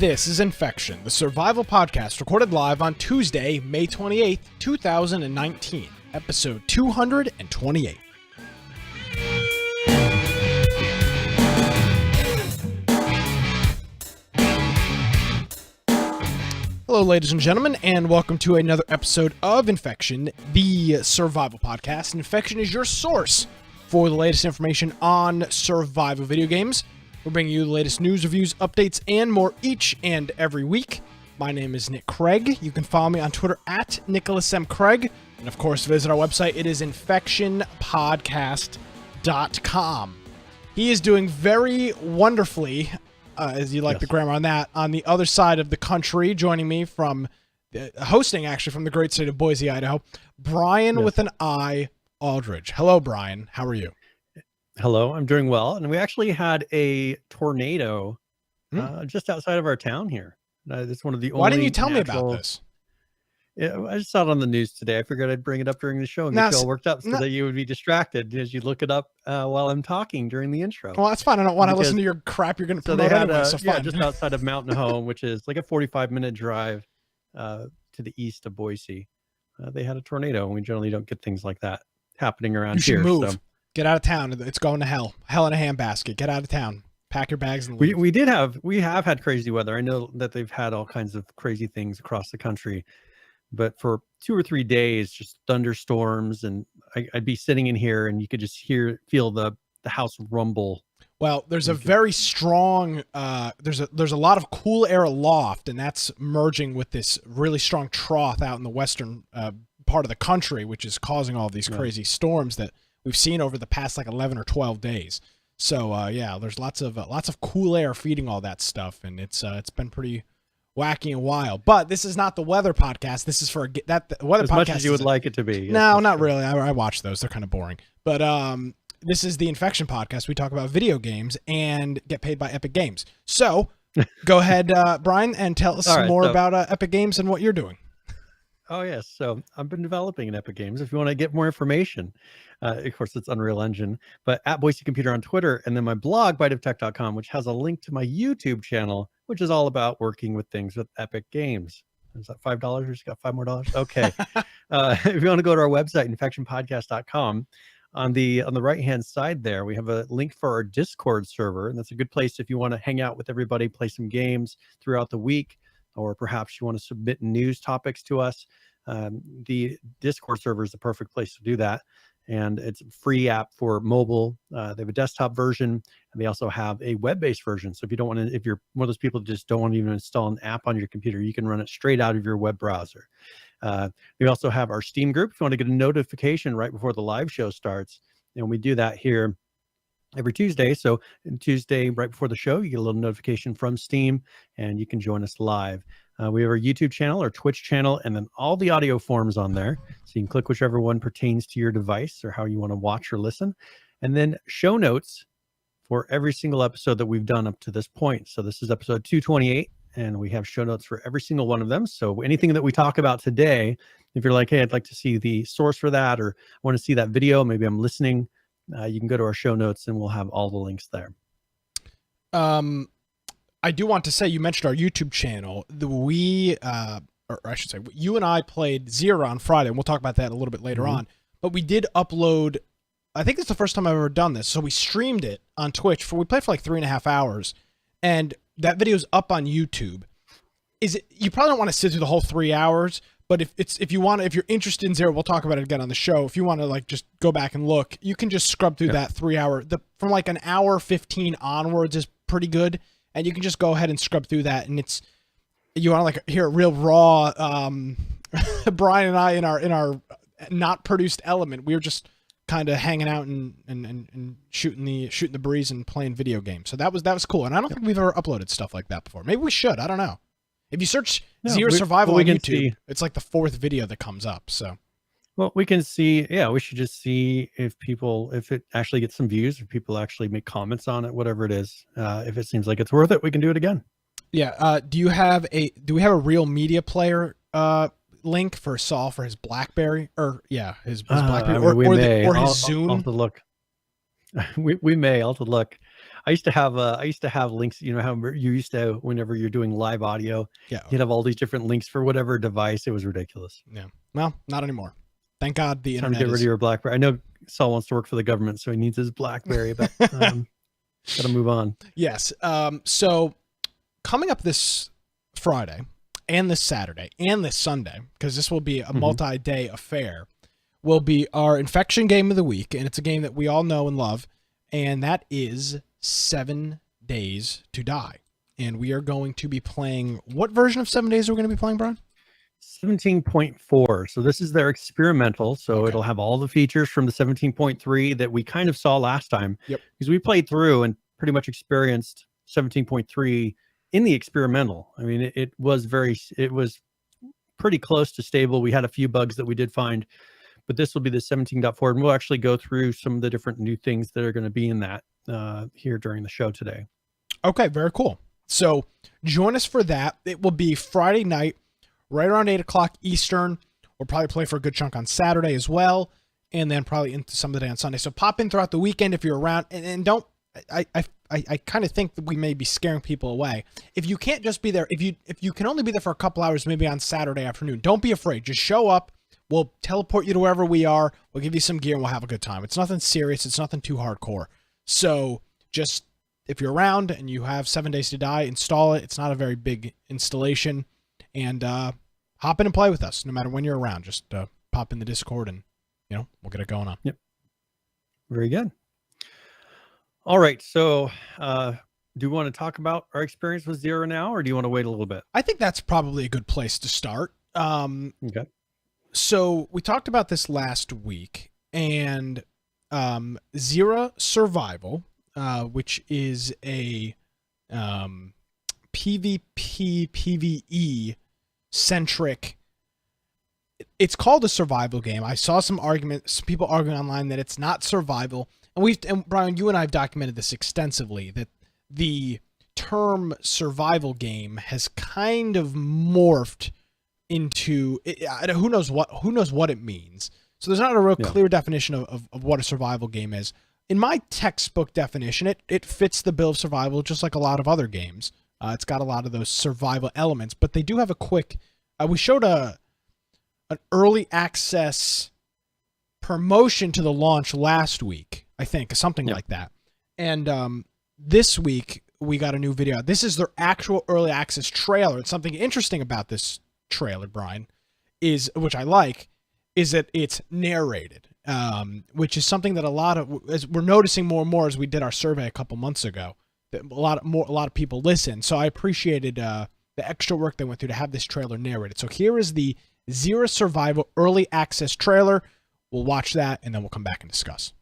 This is Infection, the survival podcast recorded live on Tuesday, May 28th, 2019, episode 228. Hello, ladies and gentlemen, and welcome to another episode of Infection, the survival podcast. Infection is your source for the latest information on survival video games. We're bringing you the latest news, reviews, updates, and more each and every week. My name is Nick Craig. You can follow me on Twitter at Nicholas M. Craig. And of course, visit our website. It is infectionpodcast.com. He is doing very wonderfully, as you like the grammar on that, on the other side of the country, joining me from, hosting actually from the great state of Boise, Idaho, Brian with an I, Aldridge. Hello, Brian. How are you? Hello, I'm doing well. And we actually had a tornado just outside of our town here. It's one of the only. Why didn't you tell me about this? Yeah, I just saw it on the news today. I figured I'd bring it up during the show and get you all worked up so that you would be distracted as you look it up while I'm talking during the intro. Well, that's fine. I don't want to listen to your crap you're going to promote anyway, so fine. Just outside of Mountain Home, which is like a 45-minute drive to the east of Boise. They had a tornado, and we generally don't get things like that happening around here. You should move. So. Get out of town. It's going to hell. Hell in a handbasket. Get out of town. Pack your bags and leave. We have had crazy weather. I know that they've had all kinds of crazy things across the country, but for 2 or 3 days, just thunderstorms, and I'd be sitting in here and you could just feel the house rumble. Well, there's a very strong there's a lot of cool air aloft, and that's merging with this really strong trough out in the western part of the country, which is causing all of these crazy storms that we've seen over the past like 11 or 12 days. So yeah, there's lots of cool air feeding all that stuff, and it's been pretty wacky and wild. But this is not the weather podcast. This is for the weather as podcast. Much as you would like it to be. Yes, no, not really. I watch those. They're kind of boring. But this is the Infection podcast. We talk about video games and get paid by Epic Games. So go ahead, Brian, and tell us more about Epic Games and what you're doing. Oh, yes. So I've been developing in Epic Games. If you want to get more information, of course, it's Unreal Engine, but at Boise Computer on Twitter, and then my blog, biteoftech.com, which has a link to my YouTube channel, which is all about working with things with Epic Games. Is that $5 or just got $5 more? Okay. If you want to go to our website, infectionpodcast.com, on the right-hand side there, we have a link for our Discord server, and that's a good place if you want to hang out with everybody, play some games throughout the week, or perhaps you want to submit news topics to us. The Discord server is the perfect place to do that. And it's a free app for mobile. They have a desktop version, and they also have a web-based version. So if you don't want to, if you're one of those people that just don't want to even install an app on your computer, you can run it straight out of your web browser. We also have our Steam group. If you want to get a notification right before the live show starts, and we do that here every Tuesday. So Tuesday, right before the show, you get a little notification from Steam, and you can join us live. We have our YouTube channel, our Twitch channel, and then all the audio forms on there. So you can click whichever one pertains to your device or how you want to watch or listen. And then show notes for every single episode that we've done up to this point. So this is episode 228, and we have show notes for every single one of them. So anything that we talk about today, if you're like, hey, I'd like to see the source for that, or I want to see that video, maybe I'm listening, you can go to our show notes and we'll have all the links there. I do want to say, you mentioned our YouTube channel. Or I should say, you and I played XERA on Friday, and we'll talk about that a little bit later on. But we did upload, I think it's the first time I've ever done this. So we streamed it on Twitch. We played for like 3.5 hours, and that video's up on YouTube. You probably don't want to sit through the whole 3 hours, but if you're interested in XERA, we'll talk about it again on the show. If you want to like just go back and look, you can just scrub through that 3 hour. From like an hour 15 onwards is pretty good. And you can just go ahead and scrub through that, and you want to like hear a real raw Brian and I in our not produced element. We were just kind of hanging out and shooting the breeze and playing video games. So that was cool. And I don't think we've ever uploaded stuff like that before. Maybe we should. I don't know. If you search XERA Survival on YouTube, it's like the 4th video that comes up. So. Well, we can see, we should just see if it actually gets some views, if people actually make comments on it, whatever it is. If it seems like it's worth it, we can do it again. Yeah. Do we have a Real Media Player link for Saul for his BlackBerry? Or his BlackBerry or his Zune? I'll have to look. We may. I'll have to look. I used to have links. You know how you used to, whenever you're doing live audio, Yeah. you'd have all these different links for whatever device. It was ridiculous. Yeah. Well, not anymore. Thank God the Time to internet get rid is... of your BlackBerry. I know Saul wants to work for the government, so he needs his BlackBerry, but gotta move on. Yes. So coming up this Friday and this Saturday and this Sunday, because this will be a multi-day affair, will be our infection game of the week, and it's a game that we all know and love, and that is 7 Days to Die. And we are going to be playing... What version of 7 Days are we going to be playing, Brian? 17.4. So this is their experimental. So it'll have all the features from the 17.3 that we kind of saw last time. Yep. Because we played through and pretty much experienced 17.3 in the experimental. I mean, it was pretty close to stable. We had a few bugs that we did find, but this will be the 17.4, and we'll actually go through some of the different new things that are going to be in that here during the show today. Okay, very cool. So join us for that. It will be Friday night, right around 8 o'clock Eastern. We'll probably play for a good chunk on Saturday as well, and then probably into some of the day on Sunday. So pop in throughout the weekend if you're around, and don't... I kind of think that we may be scaring people away. If you can't just be there, if you can only be there for a couple hours, maybe on Saturday afternoon, don't be afraid. Just show up. We'll teleport you to wherever we are. We'll give you some gear and we'll have a good time. It's nothing serious. It's nothing too hardcore. So just, if you're around and you have 7 Days to Die, install it. It's not a very big installation, and hop in and play with us no matter when you're around. Just pop in the Discord and, we'll get it going on. Yep. Very good. All right. So do you want to talk about our experience with XERA now, or do you want to wait a little bit? I think that's probably a good place to start. Okay. So we talked about this last week, and XERA Survival, which is a PvP, PvE centric. It's called a survival game. I saw some people arguing online that it's not survival. And Brian, you and I have documented this extensively, that the term survival game has kind of morphed into who knows what it means. So there's not a real clear definition of what a survival game is. In my textbook definition, it fits the bill of survival just like a lot of other games. It's got a lot of those survival elements, but they do have a quick... we showed an early access promotion to the launch last week, I think, something like that. And this week, we got a new video. This is their actual early access trailer. And something interesting about this trailer, Brian, which I like, is that it's narrated, which is something that as we're noticing more and more as we did our survey a couple months ago, that a lot of people listen. So I appreciated the extra work they went through to have this trailer narrated. So here is the XERA Survival early access trailer. We'll watch that, and then we'll come back and discuss.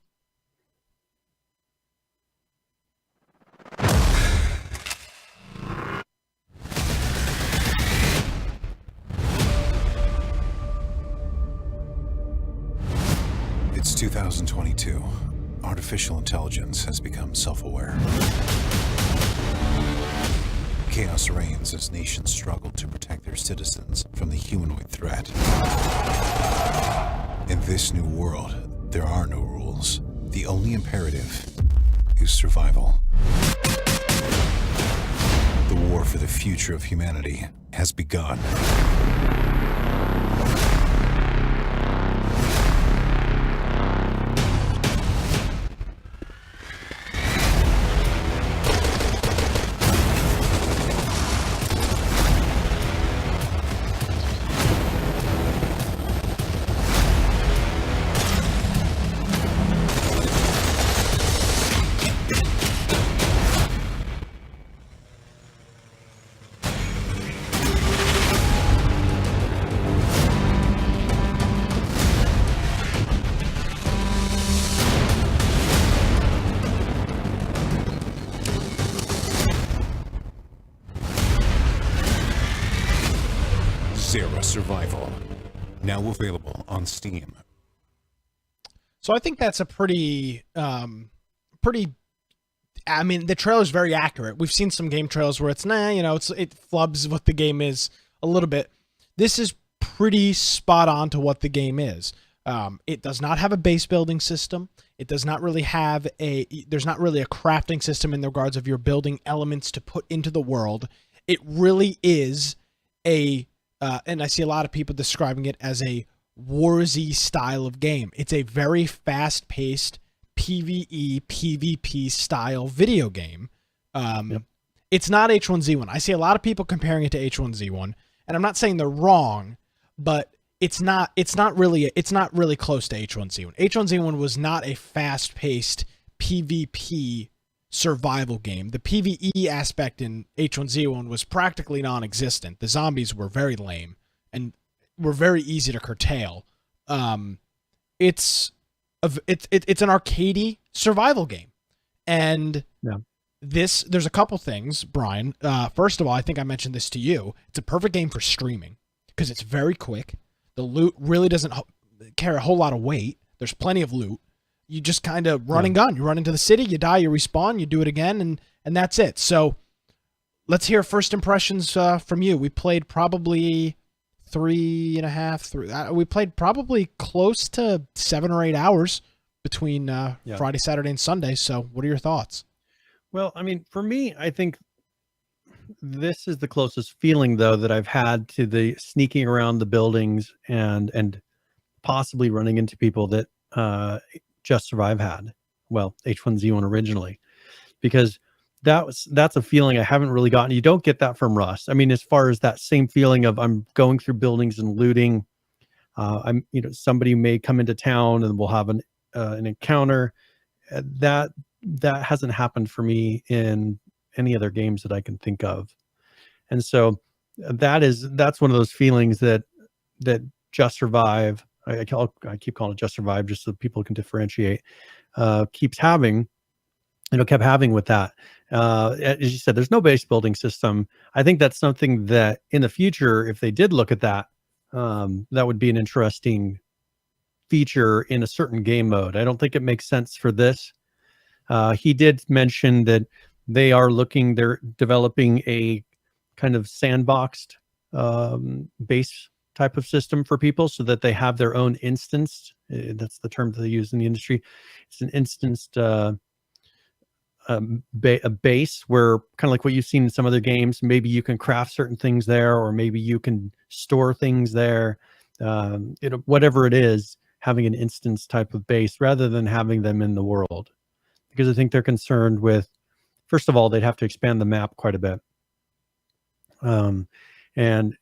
It's 2022. Artificial intelligence has become self-aware. Chaos reigns as nations struggle to protect their citizens from the humanoid threat. In this new world, there are no rules. The only imperative is survival. The war for the future of humanity has begun. XERA Survival, now available on Steam. So I think that's a pretty, I mean, the trailer is very accurate. We've seen some game trailers where it's, it flubs what the game is a little bit. This is pretty spot on to what the game is. It does not have a base building system. It does not really have there's not really a crafting system in regards of your building elements to put into the world. It really is and I see a lot of people describing it as a Warzy style of game. It's a very fast-paced PvE, PvP style video game. Yep. It's not H1Z1. I see a lot of people comparing it to H1Z1, and I'm not saying they're wrong, but it's not really close to H1Z1. H1Z1 was not a fast-paced PvP survival game. The PvE aspect in H1Z1 was practically non-existent. The zombies were very lame and were very easy to curtail. It's an arcadey survival game, and there's a couple things, Brian. First of all, I think I mentioned this to you. It's a perfect game for streaming because it's very quick. The loot really doesn't carry a whole lot of weight. There's plenty of loot. You just kind of run and gun. You run into the city, you die, you respawn, you do it again, and that's it. So let's hear first impressions from you. We played probably we played probably close to 7 or 8 hours between Friday, Saturday, and Sunday. So what are your thoughts? Well, I mean, for me, I think this is the closest feeling, though, that I've had to the sneaking around the buildings and possibly running into people that Just Survive had. Well, H1Z1 originally, because that's a feeling I haven't really gotten. You don't get that from Rust. I mean, as far as that same feeling of I'm going through buildings and looting, somebody may come into town and we'll have an encounter. That hasn't happened for me in any other games that I can think of. And so that's one of those feelings that Just Survive, I keep calling it Just Survive just so people can differentiate, keeps having, kept having with that. As you said, there's no base building system. I think that's something that in the future, if they did look at that, that would be an interesting feature in a certain game mode. I don't think it makes sense for this. He did mention that they're developing a kind of sandboxed base type of system for people so that they have their own instance. That's the term that they use in the industry. It's an instanced a base where, kind of like what you've seen in some other games, maybe you can craft certain things there, or maybe you can store things there. Whatever it is, having an instance type of base rather than having them in the world. Because I think they're concerned with, first of all, they'd have to expand the map quite a bit. And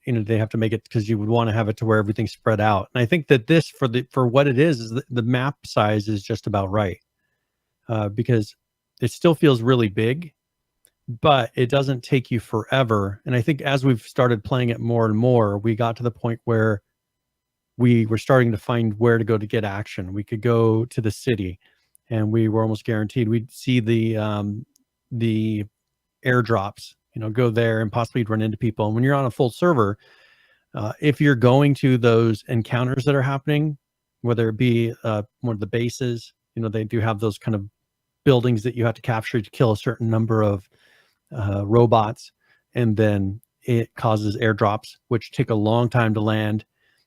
they have to make it, because you would want to have it to where everything's spread out. And I think that this, for what it is the map size is just about right, because it still feels really big, but it doesn't take you forever. And I think as we've started playing it more and more, we got to the point where we were starting to find where to go to get action. We could go to the city, and we were almost guaranteed we'd see the airdrops. Go there and possibly run into people. And when you're on a full server, if you're going to those encounters that are happening, whether it be one of the bases, they do have those kind of buildings that you have to capture to kill a certain number of robots, and then it causes airdrops, which take a long time to land,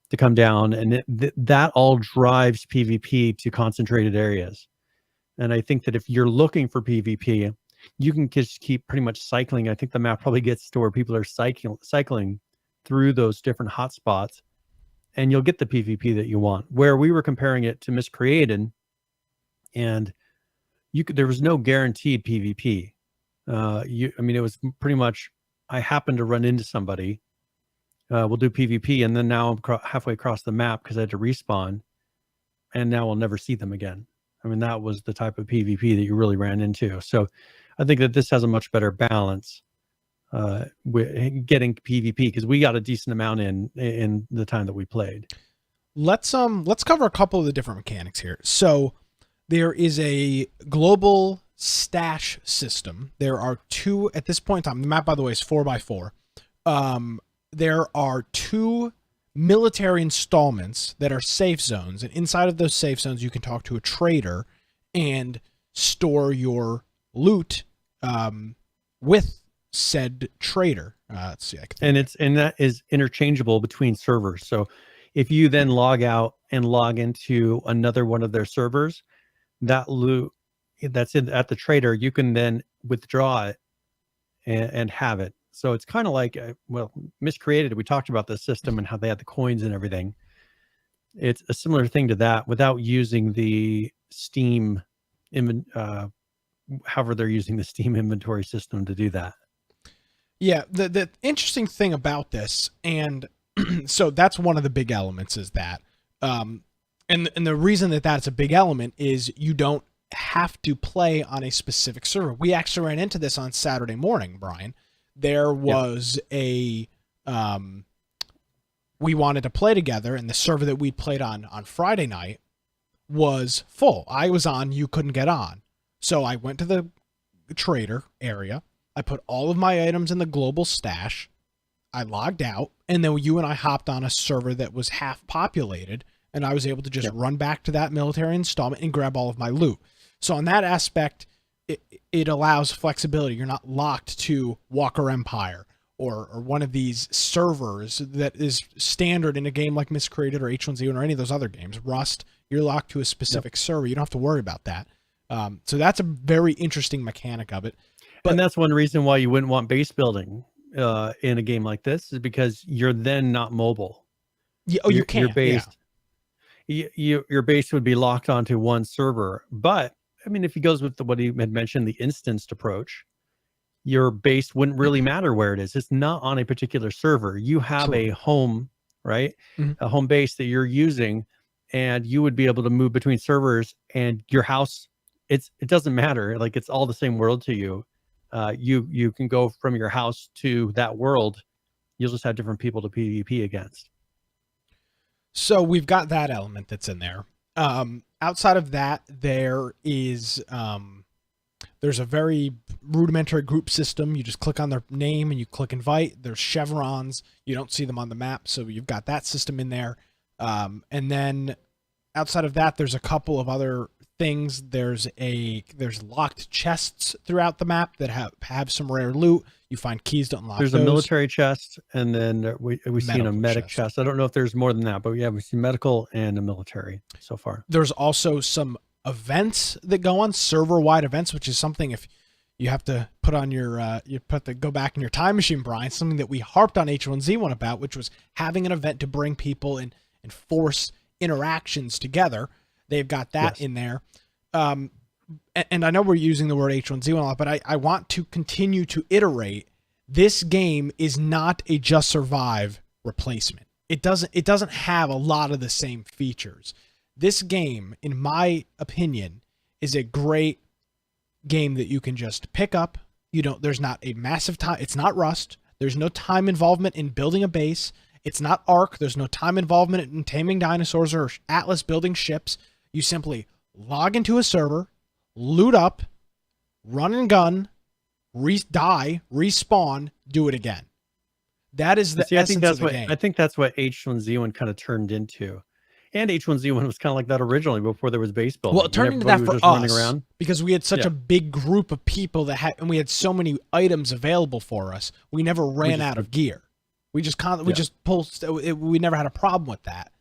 to come down, and that all drives PvP to concentrated areas. And I think that if you're looking for PvP, you can just keep pretty much cycling. I think the map probably gets to where people are cycling through those different hotspots, and you'll get the PvP that you want. Where we were comparing it to Miscreated, and there was no guaranteed PvP. It was pretty much, I happened to run into somebody, we'll do PvP, and then now I'm halfway across the map because I had to respawn, and now I'll never see them again. That was the type of PvP that you really ran into. So I think that this has a much better balance with getting PvP, because we got a decent amount in the time that we played. Let's cover a couple of the different mechanics here. So there is a global stash system. There are two at this point in time. The map, by the way, is 4x4. There are two military installments that are safe zones, and inside of those safe zones you can talk to a trader and store your loot with said trader. Let's see, and that is interchangeable between servers. So If you then log out and log into another one of their servers, that loot that's at the trader, you can then withdraw it and have it. So it's kind of like, Miscreated. We talked about the system and how they had the coins and everything. It's a similar thing to that without using the Steam, however they're using the Steam inventory system to do that. Yeah, the interesting thing about this, and so that's one of the big elements, is that, and the reason that that's a big element is you don't have to play on a specific server. We actually ran into this on Saturday morning, Brian. There was we wanted to play together, and the server that we played on Friday night was full. I was on, you couldn't get on. So I went to the trader area. I put all of my items in the global stash. I logged out, and then you and I hopped on a server that was half populated, and I was able to just run back to that military installment and grab all of my loot. So on that aspect, it allows flexibility. You're not locked to Walker Empire or one of these servers that is standard in a game like Miscreated or H1Z1 or any of those other games. Rust, you're locked to a specific server. You don't have to worry about that. So that's a very interesting mechanic of it. And that's one reason why you wouldn't want base building in a game like this, is because you're then not mobile. Yeah, you can't. Your base, your base would be locked onto one server. But I mean, if he goes with what he had mentioned, the instanced approach, your base wouldn't really matter where it is. It's not on a particular server. You have a home, right? A home base that you're using, and you would be able to move between servers, and your house, it doesn't matter. Like, it's all the same world to you. You can go from your house to that world. You'll just have different people to PvP against. So we've got that element that's in there. Outside of that, there is there's a very rudimentary group system. You just click on their name and you click invite. There's chevrons. You don't see them on the map, so you've got that system in there. And then outside of that, there's a couple of other things. There's locked chests throughout the map that have some rare loot. You find keys to unlock There's those. a military chest, and then we've seen a medic chest. I don't know if there's more than that, but we've seen medical and a military so far. There's also some events that go on, server-wide events, which is something if you have to put on your go back in your time machine, Brian, something that we harped on H1Z1 about, which was having an event to bring people in and force interactions together. They've got that in there. And I know we're using the word H1Z1 a lot, but I want to continue to iterate. This game is not a Just Survive replacement. It doesn't have a lot of the same features. This game, in my opinion, is a great game that you can just pick up. There's not a massive time. It's not Rust. There's no time involvement in building a base. It's not Ark. There's no time involvement in taming dinosaurs or Atlas building ships. You simply log into a server, loot up, run and gun, die, respawn, do it again. That is the essence of the game. I think that's what H1Z1 kind of turned into. And H1Z1 was kind of like that originally before there was base building. Well, it turned into that for us because we had such a big group of people and we had so many items available for us. We never ran out of gear. We just we never had a problem with that.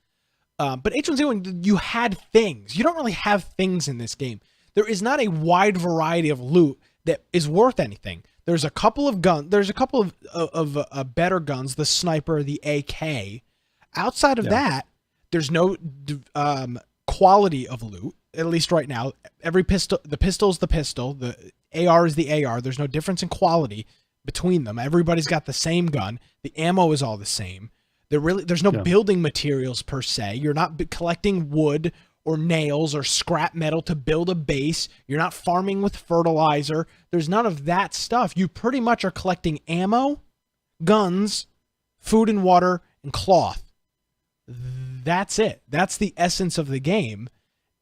But H1Z1, you had things. You don't really have things in this game. There is not a wide variety of loot that is worth anything. There's a couple of guns. There's a couple of better guns, the sniper, the AK. Outside of that, there's no quality of loot, at least right now. Every pistol, the pistol is the pistol. The AR is the AR. There's no difference in quality between them. Everybody's got the same gun. The ammo is all the same. There's no building materials per se. You're not collecting wood or nails or scrap metal to build a base. You're not farming with fertilizer. There's none of that stuff. You pretty much are collecting ammo, guns, food and water, and cloth. That's it. That's the essence of the game.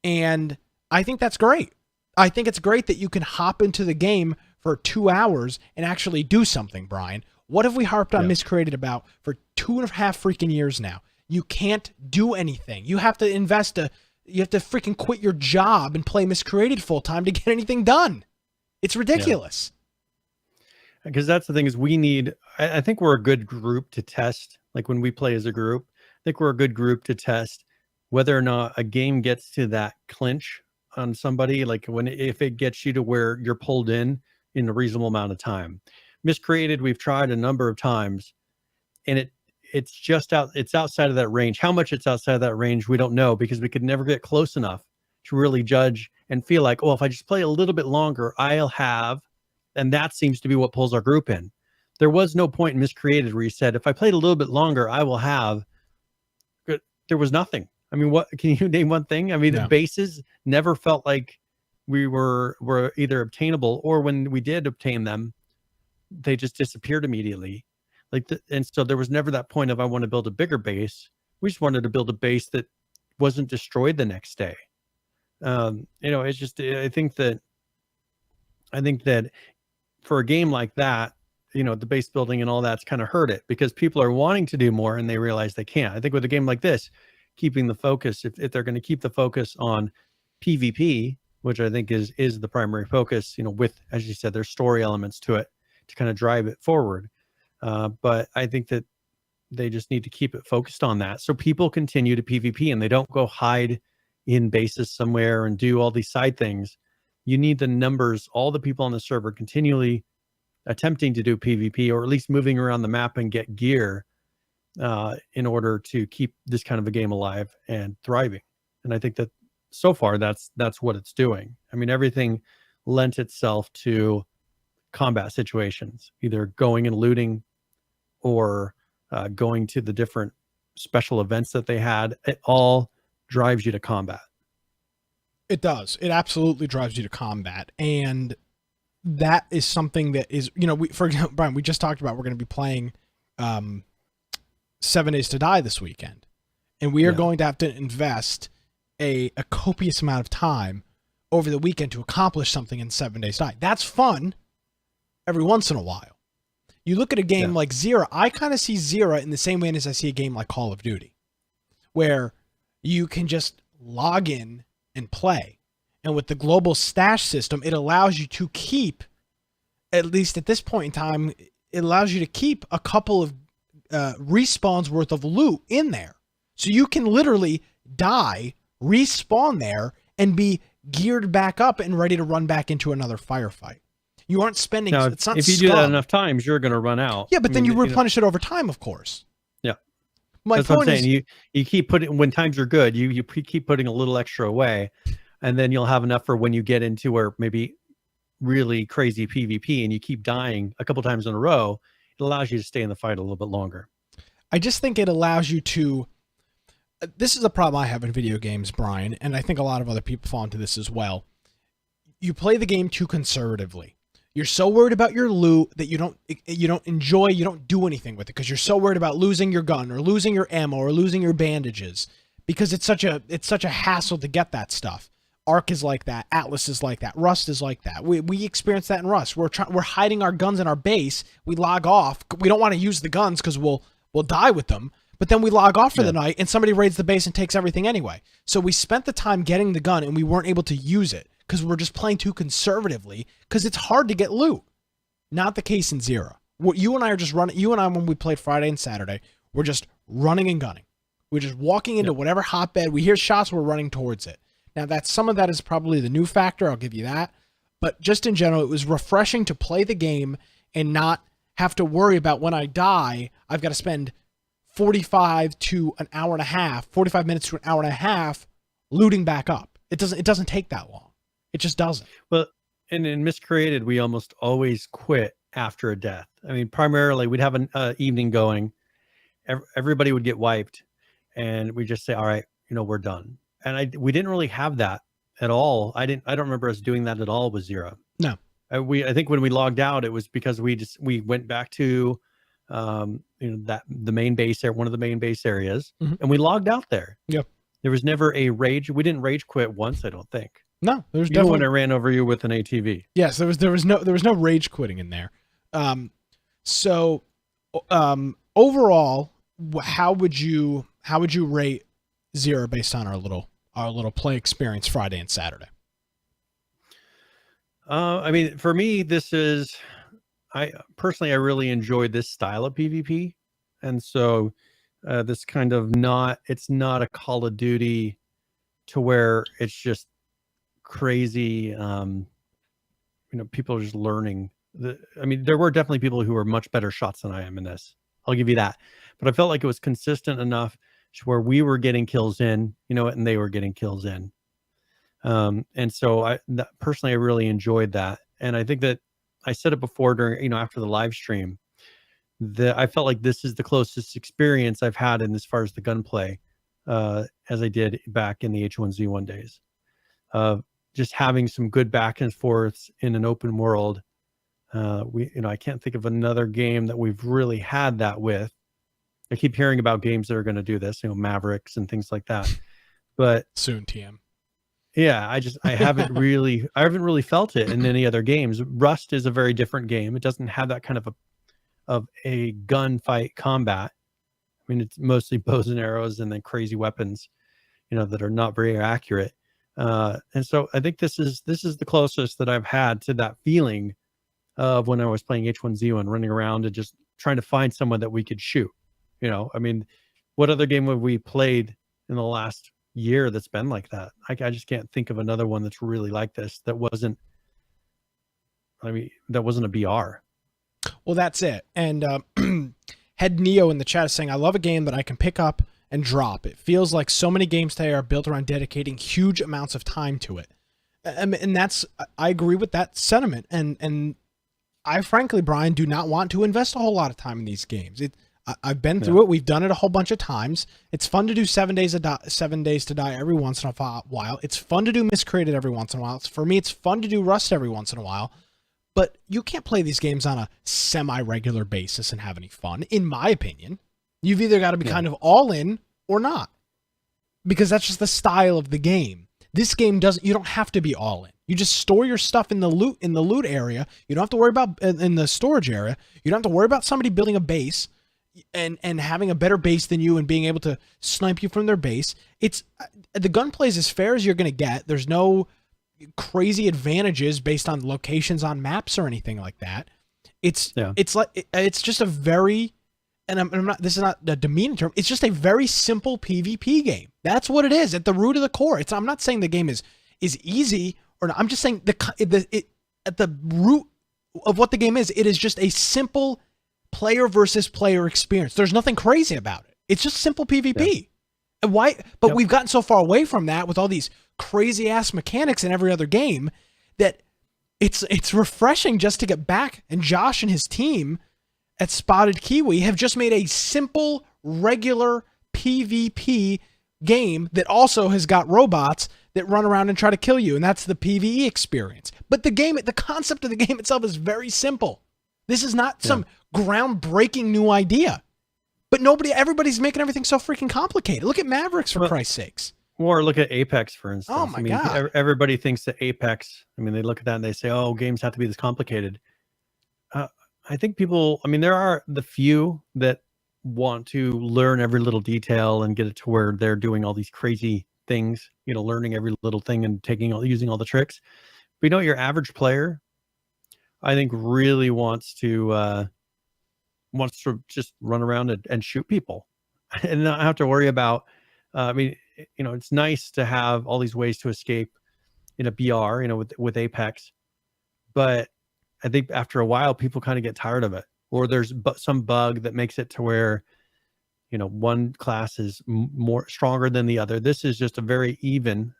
And I think that's great. I think it's great that you can hop into the game for 2 hours and actually do something, Brian. What have we harped on Miscreated about for 2.5 freaking years now? You can't do anything. You have to you have to freaking quit your job and play Miscreated full time to get anything done. It's ridiculous. Because that's the thing is I think we're a good group to test. Like when we play as a group, think we're a good group to test whether or not a game gets to that clinch on somebody, like if it gets you to where you're pulled in a reasonable amount of time. Miscreated, we've tried a number of times, and it's outside of that range. How much it's outside of that range, we don't know, because we could never get close enough to really judge and feel like, oh, if I just play a little bit longer, I'll have, and that seems to be what pulls our group in. There was no point in Miscreated where you said, if I played a little bit longer, I will have. There was nothing. I mean, what can you name one thing? I mean, No. The bases never felt like we were either obtainable, or when we did obtain them, they just disappeared immediately. And so there was never that point of, I want to build a bigger base. We just wanted to build a base that wasn't destroyed the next day. It's just, I think that for a game like that, the base building and all that's kind of hurt it, because people are wanting to do more and they realize they can't. I think with a game like this, keeping the focus, if they're going to keep the focus on PvP, which I think is the primary focus, with, as you said, there's story elements to it to kind of drive it forward. But I think that they just need to keep it focused on that, so people continue to PvP and they don't go hide in bases somewhere and do all these side things. You need the numbers, all the people on the server continually attempting to do PvP, or at least moving around the map and get gear, in order to keep this kind of a game alive and thriving. And I think that so far that's what it's doing. I mean, everything lent itself to combat situations, either going and looting, or going to the different special events that they had. It all drives you to combat. It does. It absolutely drives you to combat. And that is something that is, for example, Brian, we just talked about, we're going to be playing 7 Days to Die this weekend. And we are going to have to invest a copious amount of time over the weekend to accomplish something in 7 Days to Die. That's fun every once in a while. You look at a game like XERA, I kind of see XERA in the same way as I see a game like Call of Duty, where you can just log in and play. And with the global stash system, it allows you to keep, at least at this point in time, it allows you to keep a couple of respawns worth of loot in there. So you can literally die, respawn there, and be geared back up and ready to run back into another firefight. You aren't spending... Now, it's not if you SCUM. do that enough times, you're going to run out. Yeah, but then you replenish it over time, of course. Yeah. That's what I'm saying. You keep putting, when times are good, you keep putting a little extra away, and then you'll have enough for when you get into where maybe really crazy PvP and you keep dying a couple times in a row, it allows you to stay in the fight a little bit longer. I just think it allows you to... This is a problem I have in video games, Brian, and I think a lot of other people fall into this as well. You play the game too conservatively. You're so worried about your loot that you don't do anything with it, because you're so worried about losing your gun or losing your ammo or losing your bandages, because it's such a hassle to get that stuff. Ark is like that. Atlas is like that. Rust is like that. We experience that in Rust. We're hiding our guns in our base. We log off. We don't want to use the guns because we'll die with them. But then we log off for the night and somebody raids the base and takes everything anyway. So we spent the time getting the gun and we weren't able to use it because we're just playing too conservatively, because it's hard to get loot. Not the case in XERA. You and I are just running. You and I, when we played Friday and Saturday, we're just running and gunning. We're just walking into whatever hotbed. We hear shots, we're running towards it. Now, some of that is probably the new factor. I'll give you that. But just in general, it was refreshing to play the game and not have to worry about, when I die, I've got to spend 45 to an hour and a half, 45 minutes to an hour and a half looting back up. It doesn't take that long. It just doesn't. Well, and in Miscreated, we almost always quit after a death. I mean, primarily we'd have an evening going. Everybody would get wiped, and we just say, all right, we're done. And we didn't really have that at all. I don't remember us doing that at all with XERA. No. I think when we logged out, it was because we went back to the main base, one of the main base areas, and we logged out there. Yep. There was never a rage. We didn't rage quit once, I don't think. No, there's definitely when I ran over you with an ATV. Yes, there was no rage quitting in there. So overall, how would you rate XERA based on our little play experience Friday and Saturday? I mean, for me, I personally really enjoyed this style of PvP, and so this kind of it's not a Call of Duty to where it's just crazy. People are just learning. I mean, there were definitely people who were much better shots than I am in this. I'll give you that. But I felt like it was consistent enough to where we were getting kills in, and they were getting kills in. And so personally, I really enjoyed that. And I think that I said it before during, after the live stream, that I felt like this is the closest experience I've had in as far as the gunplay, as I did back in the H1Z1 days. Just having some good back and forths in an open world. I can't think of another game that we've really had that with. I keep hearing about games that are going to do this, Mavericks and things like that. But soon, TM. Yeah, I haven't really felt it in any other games. Rust is a very different game. It doesn't have that kind of a gunfight combat. I mean, it's mostly bows and arrows and then crazy weapons, that are not very accurate. And so I think this is the closest that I've had to that feeling of when I was playing H1Z1, running around and just trying to find someone that we could shoot. I mean, what other game have we played in the last year that's been like that? I just can't think of another one that's really like this that wasn't a BR. Well, that's it. And Head Neo in the chat is saying, I love a game that I can pick up and drop. It feels like so many games today are built around dedicating huge amounts of time to it. And I agree with that sentiment. And I frankly, Brian, do not want to invest a whole lot of time in these games. I've been through it. We've done it a whole bunch of times. It's fun to do 7 days to die every once in a while. It's fun to do Miscreated every once in a while. For me, it's fun to do Rust every once in a while. But you can't play these games on a semi-regular basis and have any fun, in my opinion. You've either got to be kind of all in or not, because that's just the style of the game. This game you don't have to be all in. You just store your stuff in the loot area. You don't have to worry about in the storage area. You don't have to worry about somebody building a base and having a better base than you and being able to snipe you from their base. It's the gunplay is as fair as you're going to get. There's no crazy advantages based on locations on maps or anything like that. It's just a very, and I'm not, this is not a demeaning term. It's just a very simple PvP game. That's what it is at the root of the core. I'm not saying the game is easy or not. I'm just saying at the root of what the game is, it is just a simple player versus player experience. There's nothing crazy about it. It's just simple PvP. Yeah. And why? But we've gotten so far away from that with all these crazy ass mechanics in every other game that it's refreshing just to get back. And Josh and his team at Spotted Kiwi have just made a simple, regular PvP game that also has got robots that run around and try to kill you, and that's the PvE experience. But the concept of the game itself is very simple. This is not some groundbreaking new idea. But everybody's making everything so freaking complicated. Look at Mavericks, for Christ's sakes. Or look at Apex, for instance. Oh my God. Everybody thinks that Apex, they look at that and they say, oh, games have to be this complicated. I think people, there are the few that want to learn every little detail and get it to where they're doing all these crazy things, learning every little thing and using all the tricks. But your average player, I think, really wants to just run around and shoot people and not have to worry about, it's nice to have all these ways to escape in a BR, with Apex, but I think after a while people kind of get tired of it, or there's some bug that makes it to where, one class is more stronger than the other. This is just a very even,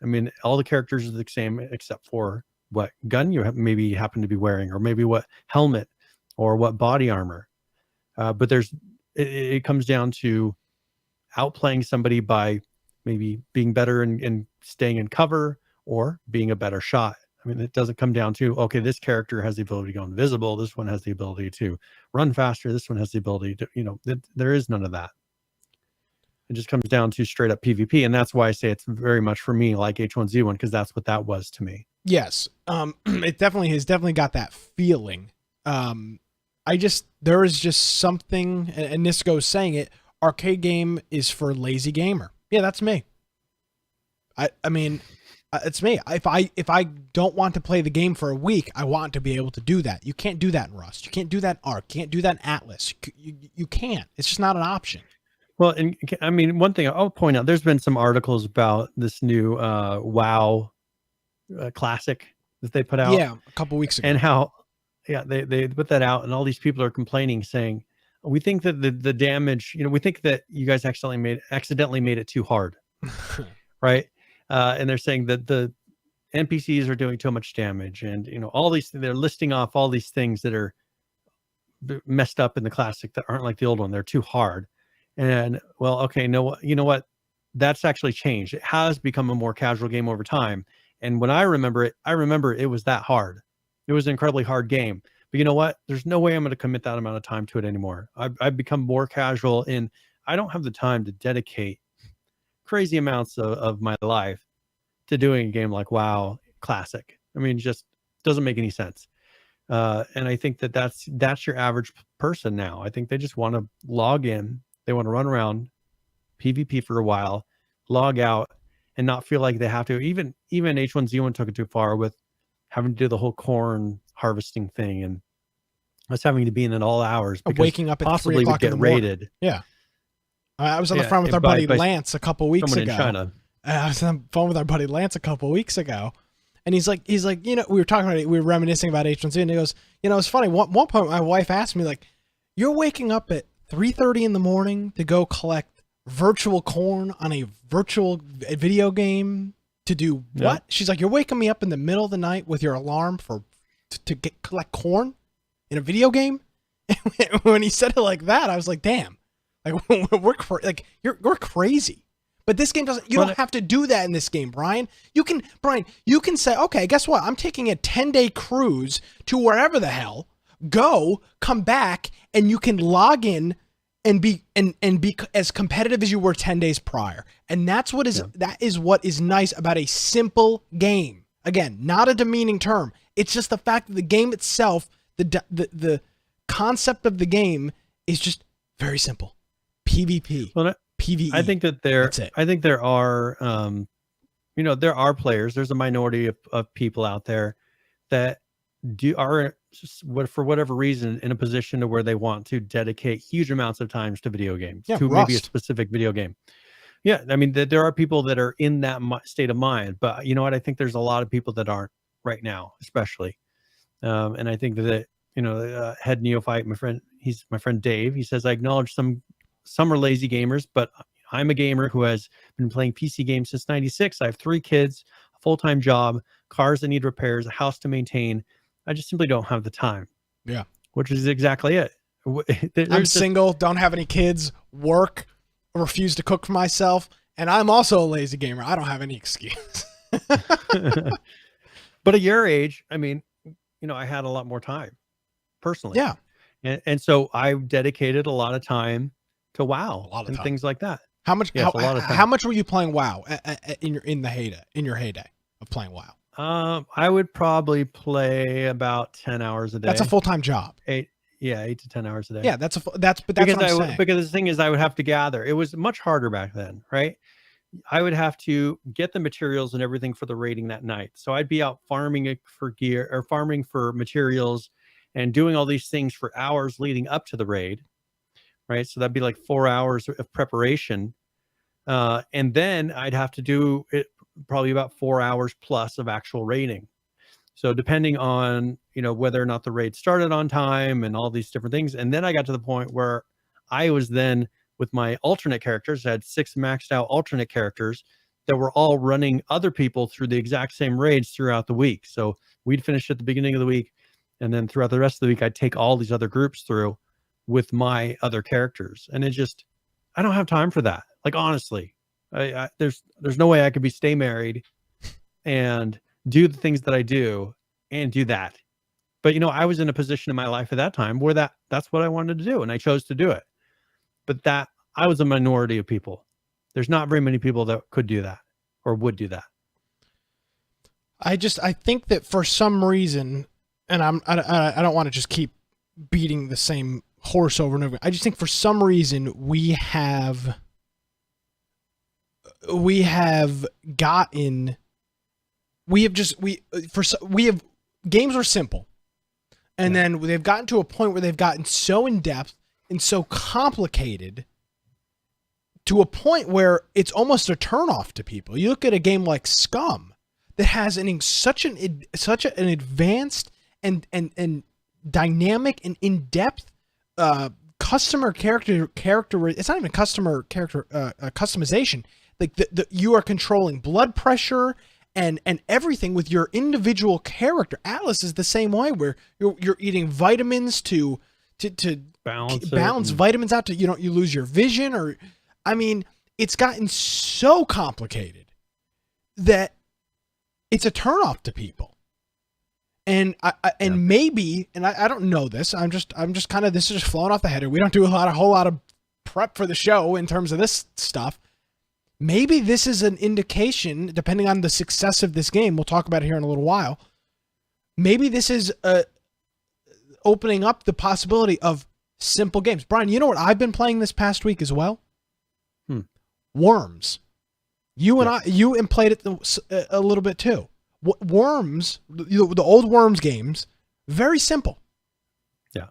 all the characters are the same except for what gun you maybe happen to be wearing, or maybe what helmet or what body armor. But it comes down to outplaying somebody by maybe being better and staying in cover, or being a better shot. It doesn't come down to, okay, this character has the ability to go invisible. This one has the ability to run faster. This one has the ability to, there is none of that. It just comes down to straight up PvP. And that's why I say it's very much for me like H1Z1, because that's what that was to me. Yes. It definitely has got that feeling. There is just something, and Nisco's saying it, arcade game is for lazy gamer. Yeah, that's me. It's me. If I don't want to play the game for a week, I want to be able to do that. You can't do that in Rust. You can't do that in Arc. You can't do that in Atlas. You can't. It's just not an option. Well, and I mean, one thing I'll point out, there's been some articles about this new WoW classic that they put out. Yeah, a couple weeks ago. And how, yeah, they put that out, and all these people are complaining, saying, we think that the damage, we think that you guys accidentally made it too hard. Right. And they're saying that the NPCs are doing too much damage, and all these, they're listing off all these things that are messed up in the classic that aren't like the old one. They're too hard. And well, okay, no, you know what? That's actually changed. It has become a more casual game over time. And when I remember it was that hard. It was an incredibly hard game. But you know what? There's no way I'm going to commit that amount of time to it anymore. I've become more casual, and I don't have the time to dedicate crazy amounts of my life to doing a game like WoW Classic. I mean, just doesn't make any sense. And I think that that's your average person now. I think they just want to log in. They want to run around PvP for a while, log out, and not feel like they have to. Even H1Z1 took it too far with having to do the whole corn harvesting thing, and us having to be in at all hours, because waking up at possibly 3 o'clock would in get the morning. raided. Yeah. I was on the phone with our buddy Lance a couple weeks ago. In China. I was on the phone with our buddy Lance a couple weeks ago, and he's like, we were talking about it, we were reminiscing about H1Z, and he goes, it's funny. One point, my wife asked me, like, you're waking up at 3:30 in the morning to go collect virtual corn on a virtual video game to do what? Yeah. She's like, you're waking me up in the middle of the night with your alarm to collect corn in a video game. And when he said it like that, I was like, damn, like we're crazy. But this game doesn't. You don't have to do that in this game, Brian. You can say, okay, guess what? I'm taking a 10-day cruise to wherever the hell. Go, come back, and you can log in and be as competitive as you were 10 days prior. And that is what is nice about a simple game. Again, not a demeaning term. It's just the fact that the game itself, the concept of the game is just very simple. PvP. Well, PvE. I think that there are there are players. There's a minority of people out there that are for whatever reason in a position to where they want to dedicate huge amounts of times to video games, to maybe a specific video game. Yeah, I mean, there are people that are in that state of mind, but you know what? I think there's a lot of people that aren't right now, especially. And I think that head neophyte, he's my friend Dave. He says, I acknowledge some are lazy gamers, but I'm a gamer who has been playing PC games since '96. I have 3 kids, a full-time job, cars that need repairs, a house to maintain. I just simply don't have the time. Yeah. Which is exactly it. I'm single, don't have any kids, work, refuse to cook for myself, and I'm also a lazy gamer. I don't have any excuse. But at your age, I mean, I had a lot more time personally. Yeah. And so I dedicated a lot of time to WoW and things like that. How much? Yes, how much were you playing WoW in your heyday of playing WoW? I would probably play about 10 hours a day. That's a full-time job. 8 to 10 hours a day. Yeah, that's what I'm saying. Because the thing is, I would have to gather. It was much harder back then, right? I would have to get the materials and everything for the raiding that night. So I'd be out farming for gear or farming for materials and doing all these things for hours leading up to the raid, right? So that'd be like 4 hours of preparation. And then I'd have to do it probably about 4 hours plus of actual raiding. So depending on, whether or not the raid started on time and all these different things. And then I got to the point where I was then with my alternate characters. I had 6 maxed out alternate characters that were all running other people through the exact same raids throughout the week. So we'd finish at the beginning of the week, and then throughout the rest of the week, I'd take all these other groups through with my other characters. And I don't have time for that. Like, honestly, there's no way I could stay married and do the things that I do and do that. But, I was in a position in my life at that time where that's what I wanted to do. And I chose to do it. But I was a minority of people. There's not very many people that could do that or would do that. I think that for some reason, and I don't want to just keep beating the same horse over and over. I just think for some reason we have games are simple, and then they've gotten to a point where they've gotten so in depth and so complicated to a point where it's almost a turnoff to people. You look at a game like SCUM that has such an advanced and dynamic and in-depth customer character. It's not even customer character customization. Like you are controlling blood pressure and everything with your individual character. Atlas is the same way, where you're eating vitamins to balance vitamins out, to you lose your vision, or I mean, it's gotten so complicated that it's a turnoff to people. And maybe I don't know this. I'm just kind of, this is just flowing off the header. We don't do a whole lot of prep for the show in terms of this stuff. Maybe this is an indication, depending on the success of this game. We'll talk about it here in a little while. Maybe this is opening up the possibility of simple games. Brian, you know what I've been playing this past week as well? Worms. You and played it a little bit too. Worms, the old Worms games, very simple. Yeah.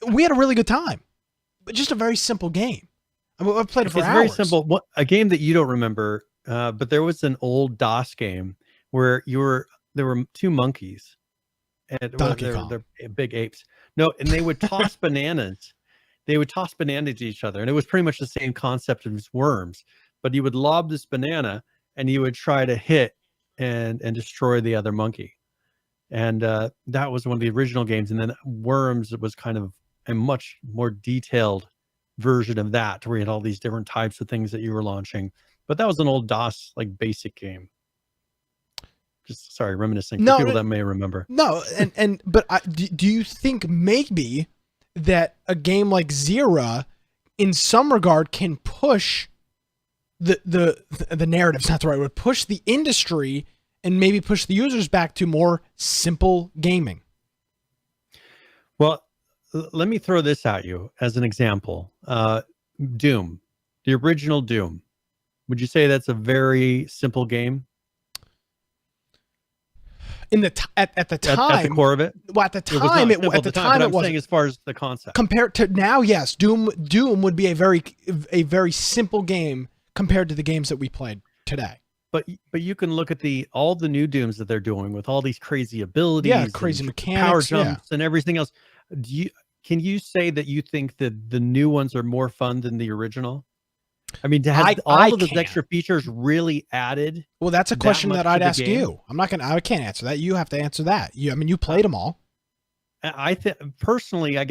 We had a really good time, but just a very simple game. I mean, I've played it for hours. It's very simple. A game that you don't remember, but there was an old DOS game where there were two monkeys. And they're big apes. No, and they would toss bananas. They would toss bananas to each other. And it was pretty much the same concept as Worms. But you would lob this banana and you would try to hit and destroy the other monkey. And that was one of the original games. And then Worms was kind of a much more detailed version of that, where you had all these different types of things that you were launching. But that was an old DOS like basic game. Just sorry, reminiscing for people that may remember. No, but do you think maybe that a game like XERA, in some regard, can push the narrative's not the right word, push the industry and maybe push the users back to more simple gaming? Well, let me throw this at you as an example. Doom, the original Doom. Would you say that's a very simple game? At the time, at the core of it. Well, at the time, it was saying as far as the concept. Compared to now, yes, Doom would be a very simple game compared to the games that we played today. But you can look at all the new Dooms that they're doing with all these crazy abilities, crazy mechanics, power jumps, and everything else. Can you say that you think that the new ones are more fun than the original? I mean, has all of those extra features really added? Well, that's a question that I'd ask you. I can't answer that. You have to answer that. You played them all. I think personally, I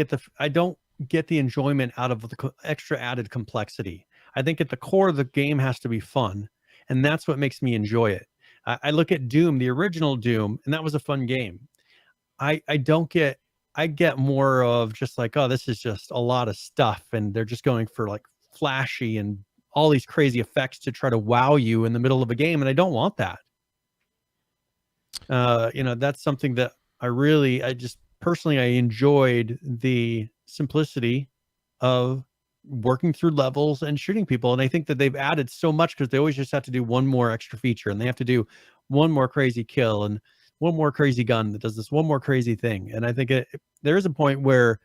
don't get the enjoyment out of the extra added complexity. I think at the core of the game has to be fun, and that's what makes me enjoy it. I look at Doom, the original Doom, and that was a fun game. I get more of just like, oh, this is just a lot of stuff, and they're just going for like flashy and all these crazy effects to try to wow you in the middle of a game, and I don't want that. That's something that I just personally, I enjoyed the simplicity of working through levels and shooting people. And I think that they've added so much because they always just have to do one more extra feature, and they have to do one more crazy kill and one more crazy gun that does this one more crazy thing. And I think there is a point where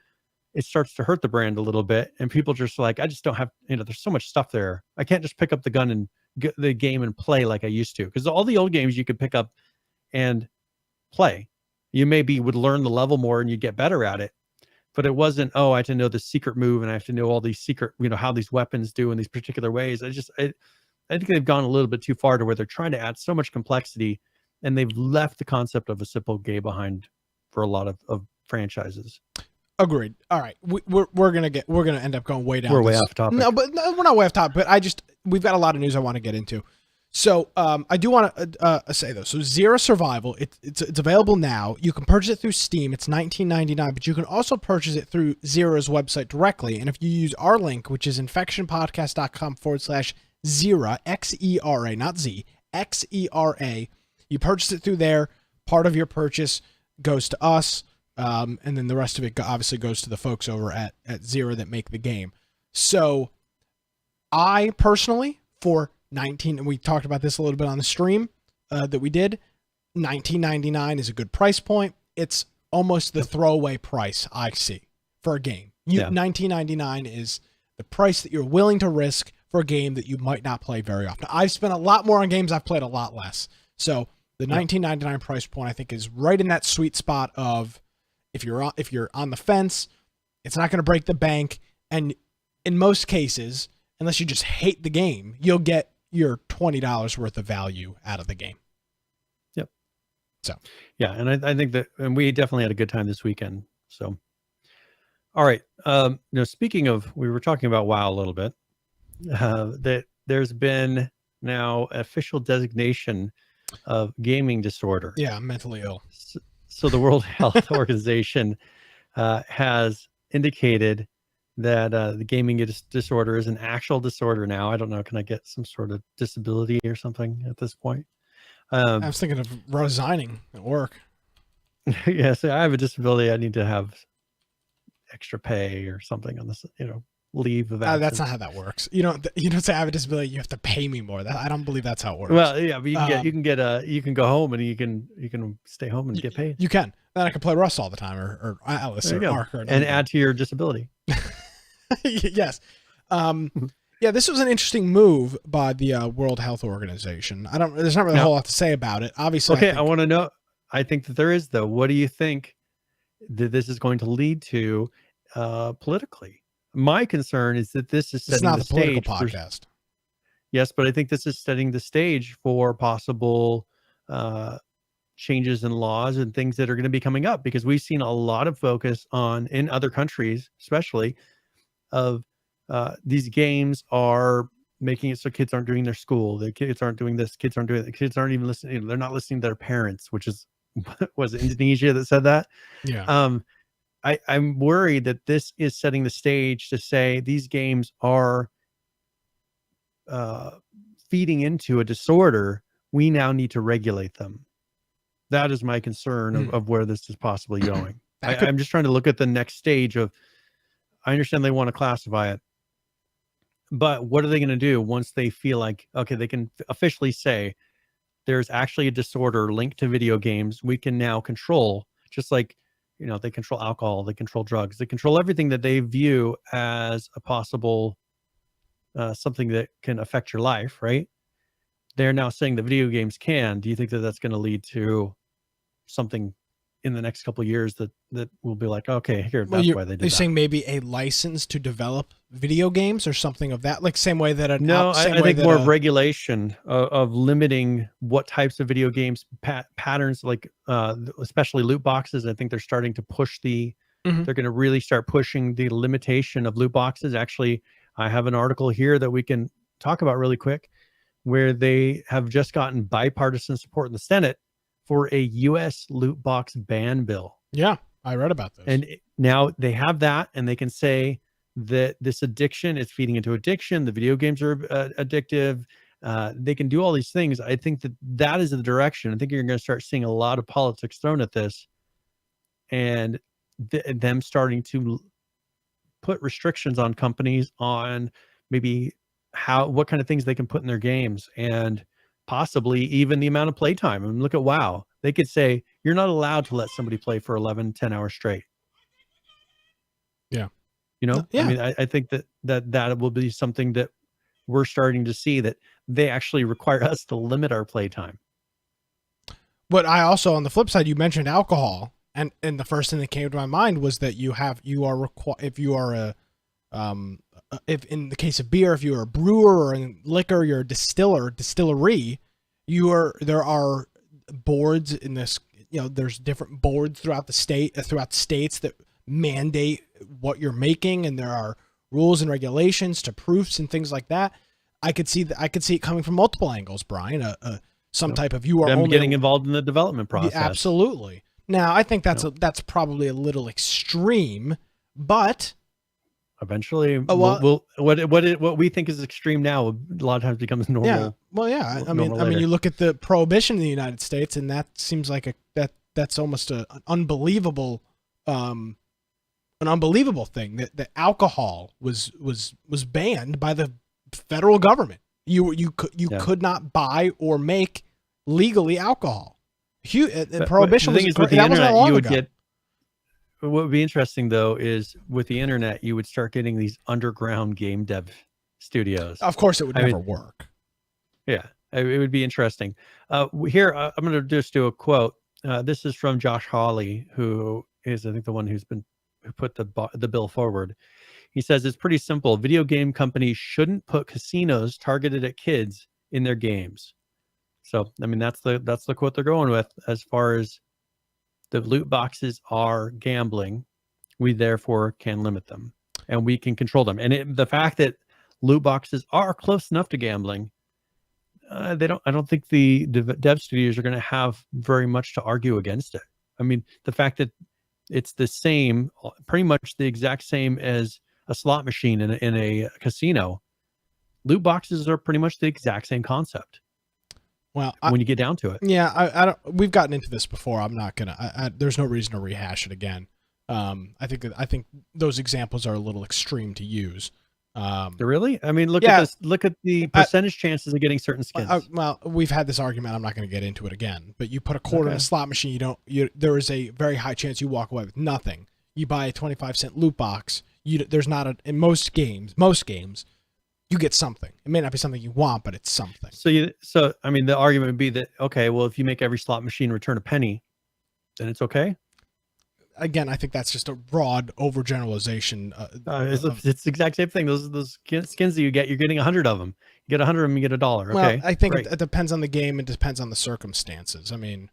it starts to hurt the brand a little bit, and people just like, I just don't have, there's so much stuff there. I can't just pick up the gun and get the game and play like I used to. Because all the old games you could pick up and play. You maybe would learn the level more and you get better at it. But it wasn't, oh, I have to know the secret move and I have to know all these secret, how these weapons do in these particular ways. I think they've gone a little bit too far to where they're trying to add so much complexity, and they've left the concept of a simple game behind for a lot of franchises. Agreed. All right, we're gonna end up going way down. We're way off topic. No, we're not way off topic. But we've got a lot of news I want to get into. So I do want to say though. So XERA Survival, it's available now. You can purchase it through Steam. It's $19.99, but you can also purchase it through XERA's website directly. And if you use our link, which is infectionpodcast.com/XERA, XERA, not Z, XERA, you purchase it through there. Part of your purchase goes to us. And then the rest of it obviously goes to the folks over at XERA that make the game. So I personally, for $19, and we talked about this a little bit on the stream that we did, $19.99 is a good price point. It's almost the throwaway price I see for a game. $19.99 is the price that you're willing to risk for a game that you might not play very often. I've spent a lot more on games I've played a lot less. So the $19.99 price point, I think, is right in that sweet spot of if you're on the fence, it's not going to break the bank, and in most cases, unless you just hate the game, you'll get your $20 worth of value out of the game. Yep. So yeah, and I think that, and we definitely had a good time this weekend. So, all right. Speaking of, we were talking about WoW a little bit. That there's been now official designation of gaming disorder. Yeah, I'm mentally ill. So the World Health Organization has indicated that the gaming disorder is an actual disorder now. I don't know. Can I get some sort of disability or something at this point? I was thinking of resigning at work. Yes, I have a disability. I need to have extra pay or something on this, leave of absence. That's not how that works. You don't say I have a disability, you have to pay me more. I don't believe that's how it works. Well, yeah, but you can go home and you can stay home and get paid. You can. Then I can play Russ all the time, or Alice, or Mark, and add to your disability. Yes. Yeah, this was an interesting move by the World Health Organization. There's not really a whole lot to say about it. Obviously. Okay, I want to know. I think that there is, though. What do you think that this is going to lead to politically? My concern is that this is setting the stage. It's not a political podcast. Yes, but I think this is setting the stage for possible changes in laws and things that are going to be coming up, because we've seen a lot of focus on, in other countries especially, of these games are making it so kids aren't doing their school. The kids aren't doing this. Kids aren't doing it. The kids aren't even listening. They're not listening to their parents, which is, was it Indonesia that said that? Yeah. I'm worried that this is setting the stage to say these games are feeding into a disorder. We now need to regulate them. That is my concern of where this is possibly going. I'm just trying to look at the next stage of, I understand they want to classify it, but what are they going to do once they feel like, okay, they can officially say there's actually a disorder linked to video games. We can now control, just like, they control alcohol, they control drugs, they control everything that they view as a possible something that can affect your life, right? They're now saying that video games can. Do you think that that's going to lead to something in the next couple of years that will be like, okay, here, that's why they did that? You're saying maybe a license to develop video games or something of that, like same way that I think more of regulation of limiting what types of video games patterns, like especially loot boxes. I think they're starting to push they're going to really start pushing the limitation of loot boxes. Actually, I have an article here that we can talk about really quick, where they have just gotten bipartisan support in the Senate for a U.S. loot box ban bill. Yeah, I read about this. And now they have that, and they can say that this addiction is feeding into addiction. The video games are addictive. They can do all these things. I think that is the direction. I think you're going to start seeing a lot of politics thrown at this, and them starting to put restrictions on companies on maybe what kind of things they can put in their games, and possibly even the amount of playtime. I mean, look at WoW. They could say, you're not allowed to let somebody play for 11, 10 hours straight. Yeah. Yeah. I mean, I think that will be something that we're starting to see, that they actually require us to limit our playtime. But I also, on the flip side, you mentioned alcohol, and the first thing that came to my mind was that if in the case of beer, if you're a brewer, or in liquor, you're a distillery, there are boards in this, there's different boards throughout the states that mandate what you're making, and there are rules and regulations to proofs and things like that. I could see it coming from multiple angles, Brian. Some type of getting involved in the development process. Absolutely. Now, I think that's probably a little extreme, but eventually, what we think is extreme now, a lot of times becomes normal. Yeah. Well, yeah. I mean, you look at the prohibition in the United States, and that seems like that's almost an unbelievable thing. That alcohol was banned by the federal government. You could not buy or make legally alcohol. Prohibition. The thing is, with the internet, you would get. What would be interesting, though, is with the internet, you would start getting these underground game dev studios. Of course, it would I never mean, work. Yeah, it would be interesting. Here, I'm going to just do a quote. This is from Josh Hawley, who is, I think, the one who put the bill forward. He says it's pretty simple. Video game companies shouldn't put casinos targeted at kids in their games. So, I mean, that's the quote they're going with. As far as the loot boxes are gambling, we therefore can limit them and we can control them. And the fact that loot boxes are close enough to gambling, I don't think the dev studios are going to have very much to argue against it. I mean, the fact that it's the same, pretty much the exact same as a slot machine in a casino, loot boxes are pretty much the exact same concept. Well, when you get down to it. Yeah, I don't. We've gotten into this before. I'm not gonna. There's no reason to rehash it again. I think those examples are a little extreme to use. Really? I mean, look at this. Look at the percentage chances of getting certain skins. Well, we've had this argument. I'm not going to get into it again. But you put a quarter in a slot machine. There is a very high chance you walk away with nothing. You buy a 25-cent loot box. There's not in most games. You get something. It may not be something you want, but it's something. So I mean, the argument would be that, okay, well, if you make every slot machine return a penny, then it's okay. Again, I think that's just a broad overgeneralization. It's the exact same thing. Those skins that you get, you're getting 100 of them. You get 100 of them, you get $1. Okay. Well, I think it depends on the game. It depends on the circumstances. I mean,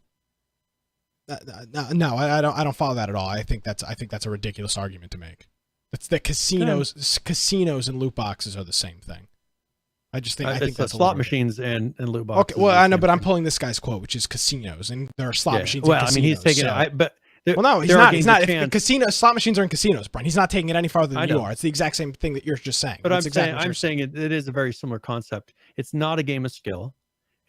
no, I don't follow that at all. I think that's a ridiculous argument to make. It's that casinos and loot boxes are the same thing. I think that's slot machines and loot boxes. Okay, well, I know, but I'm pulling this guy's quote, which is casinos, and there are slot machines. Well, in casinos, I mean, he's taking it, but no, he's not. He's not. If slot machines are in casinos, Brian. He's not taking it any farther than you are. It's the exact same thing that you're just saying. But I'm saying it is a very similar concept. It's not a game of skill.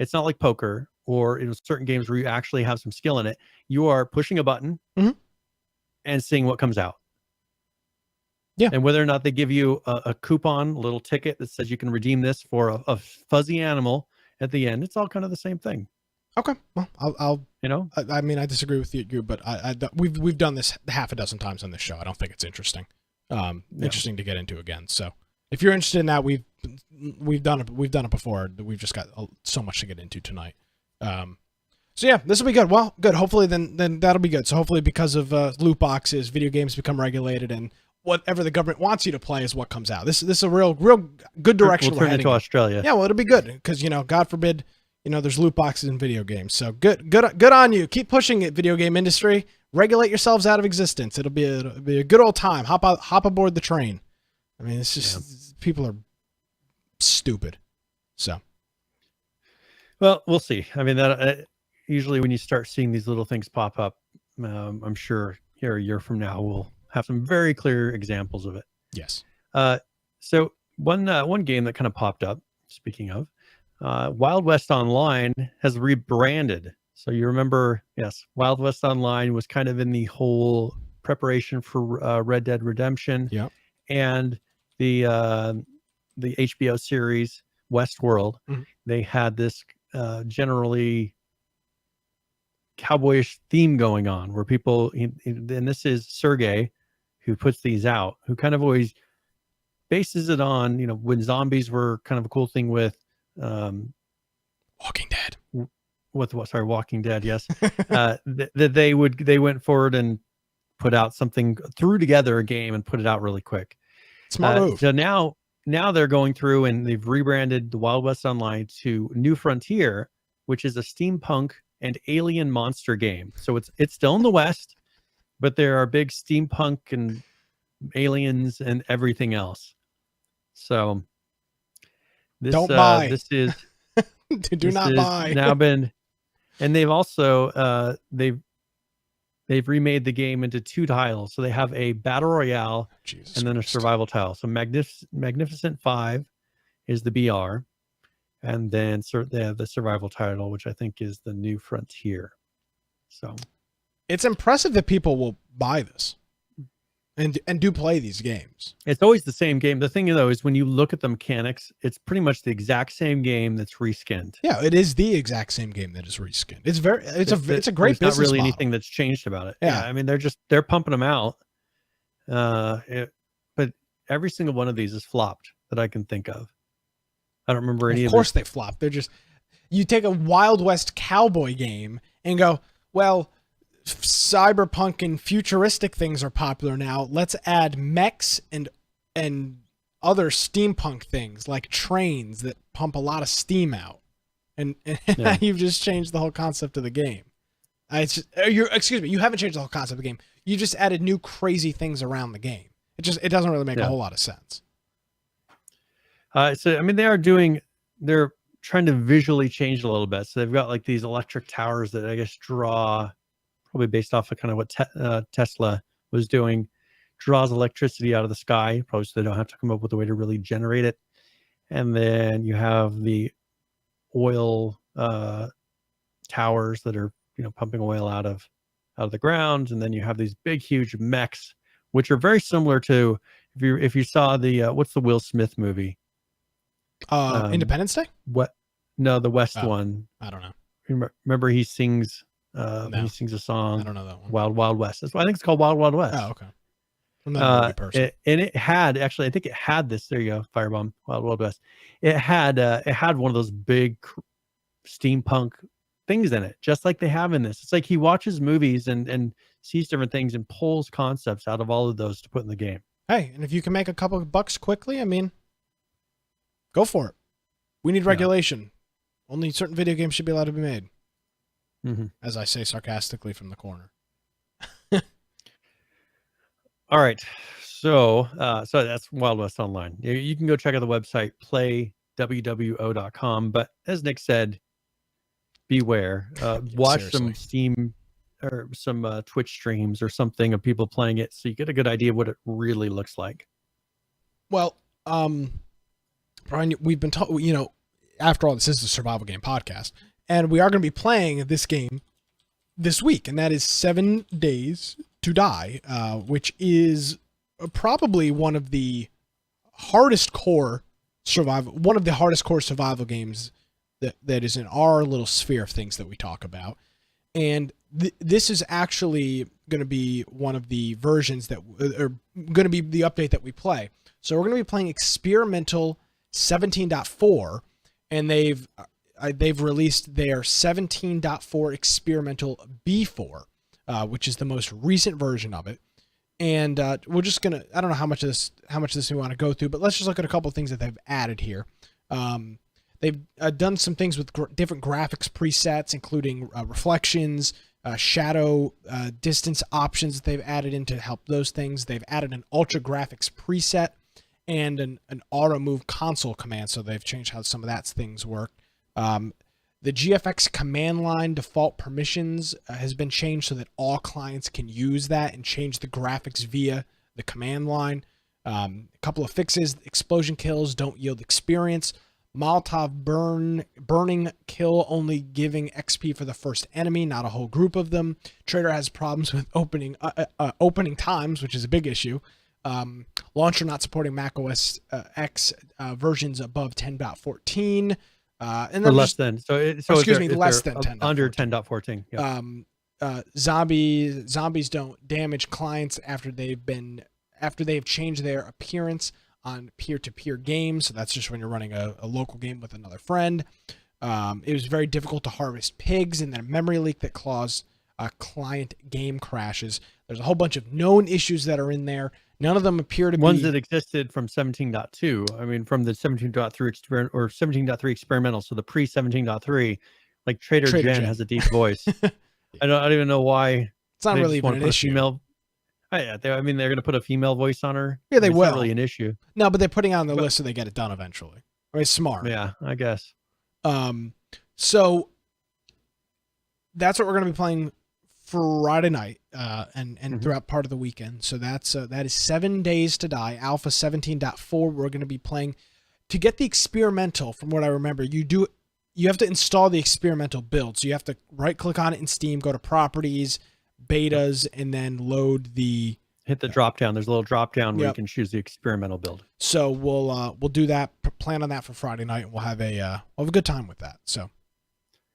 It's not like poker or certain games where you actually have some skill in it. You are pushing a button and seeing what comes out. Yeah. And whether or not they give you a coupon, a little ticket that says you can redeem this for a fuzzy animal at the end, it's all kind of the same thing. Okay. Well, I'll I mean, I disagree with you, but we've done this half a dozen times on this show. I don't think it's interesting. Interesting to get into again. So if you're interested in that, we've done it before. We've just got so much to get into tonight. So yeah, this will be good. Well, good. Hopefully then that'll be good. So hopefully because of loot boxes, video games become regulated, and whatever the government wants you to play is what comes out. This is a real good direction. We'll turn it to Australia. Yeah, well, it'll be good because God forbid, there's loot boxes in video games. So good on you. Keep pushing it, video game industry. Regulate yourselves out of existence. It'll be a good old time. Hop aboard the train. I mean, it's just people are stupid. So, well, we'll see. I mean, that usually when you start seeing these little things pop up, I'm sure here a year from now we'll have some very clear examples of it. Yes. So one game that kind of popped up, speaking of, Wild West Online has rebranded. So you remember, yes, Wild West Online was kind of in the whole preparation for Red Dead Redemption. Yeah. And the HBO series Westworld, they had this generally cowboyish theme going on where people, and this is Sergey who puts these out, who kind of always bases it on, when zombies were kind of a cool thing with Walking Dead. Walking Dead, yes. They went forward and put out threw together a game and put it out really quick. Smart move. So now they're going through and they've rebranded the Wild West Online to New Frontier, which is a steampunk and alien monster game. So it's still in the West, but there are big steampunk and aliens and everything else. So this don't buy. This is do not buy. Now been, and they've also they've remade the game into 2 titles. So they have a battle royale and then a survival tile. So Magnificent 5 is the BR, and then they have the survival title, which I think is the New Frontier. So it's impressive that people will buy this and do play these games. It's always the same game. The thing though is when you look at the mechanics, it's pretty much the exact same game that's reskinned. Yeah, it is the exact same game that is reskinned. It's a great business not really model. Anything that's changed about it. Yeah, I mean they're pumping them out. But every single one of these is flopped. that I can think of. I don't remember any Of of course the, they flop. They're just, you take a Wild West cowboy game and go, well, cyberpunk and futuristic things are popular now. Let's add mechs and other steampunk things like trains that pump a lot of steam out. And Yeah. you've just changed the whole concept of the game. Excuse me, you haven't changed the whole concept of the game. You just added new crazy things around the game. It doesn't really make a whole lot of sense. So I mean, they're trying to visually change it a little bit. So they've got like these electric towers that I guess draw, probably based off of kind of what Tesla was doing, draws electricity out of the sky, probably so they don't have to come up with a way to really generate it. And then you have the oil towers that are, you know, pumping oil out of the ground. And then you have these big, huge mechs, which are very similar to, if you saw the what's the Will Smith movie? Independence Day? What? No, the West one. I don't know. Remember he sings No. he sings a song. I don't know that one. Wild Wild West. That's why I think it's called Wild Wild West. Oh, okay. I'm not a movie person. And it had, actually, I think it had this. There you go, Firebomb, Wild Wild West. It had one of those big steampunk things in it, just like they have in this. It's like he watches movies and sees different things and pulls concepts out of all of those to put in the game. Hey, and if you can make a couple of bucks quickly, I mean, go for it. We need regulation. Only certain video games should be allowed to be made. Mm-hmm. As I say sarcastically from the corner. All right. So that's Wild West Online. You can go check out the website, playwwo.com. But as Nick said, beware. Watch Seriously. some Steam or some Twitch streams or something of people playing it, so you get a good idea of what it really looks like. Well, Brian, we've been you know, after all, this is a survival game podcast, and we are going to be playing this game this week, and that is 7 Days to Die, which is probably one of the hardest core survival games that is in our little sphere of things that we talk about. And this is actually going to be one of the versions that are going to be the update that we play. So we're going to be playing experimental 17.4, and they've released their 17.4 experimental B4, which is the most recent version of it. And we're just gonna, I don't know how much of this we want to go through, but let's just look at a couple of things that they've added here. They've done some things with different graphics presets, including reflections, shadow, distance options that they've added in to help those things. They've added an ultra graphics preset and an auto move console command, so they've changed how some of that things work. The GFX command line default permissions has been changed so that all clients can use that and change the graphics via the command line. A couple of fixes: explosion kills don't yield experience. Molotov burning kill only giving XP for the first enemy, not a whole group of them. Trader has problems with opening times, which is a big issue. Launcher not supporting macOS X versions above 10.14. And then less than. Excuse me, less than 10. Under 10.14. Yeah. Zombies don't damage clients after they've changed their appearance on peer-to-peer games. So that's just when you're running a local game with another friend. It was very difficult to harvest pigs, and then a memory leak that caused client game crashes. There's a whole bunch of known issues that are in there. None of them appear to be ones that existed from 17.2. I mean, from the 17.3 experiment or 17.3 experimental. So the pre 17.3, like Trader Jen has a deep voice. I don't even know why. It's not really even an issue. Yeah, they're going to put a female voice on her. Yeah, they will. It's not really an issue. No, but they're putting it on the list so they get it done eventually. I mean, smart. Yeah, I guess. So that's what we're going to be playing Friday night and throughout part of the weekend. So that is 7 Days to Die, Alpha 17.4. We're going to be playing. To get the experimental, from what I remember, you have to install the experimental build. So you have to right click on it in Steam, go to properties, betas, and then hit the drop down. There's a little drop down where you can choose the experimental build. So we'll do that, plan on that for Friday night, and we'll have a good time with that. So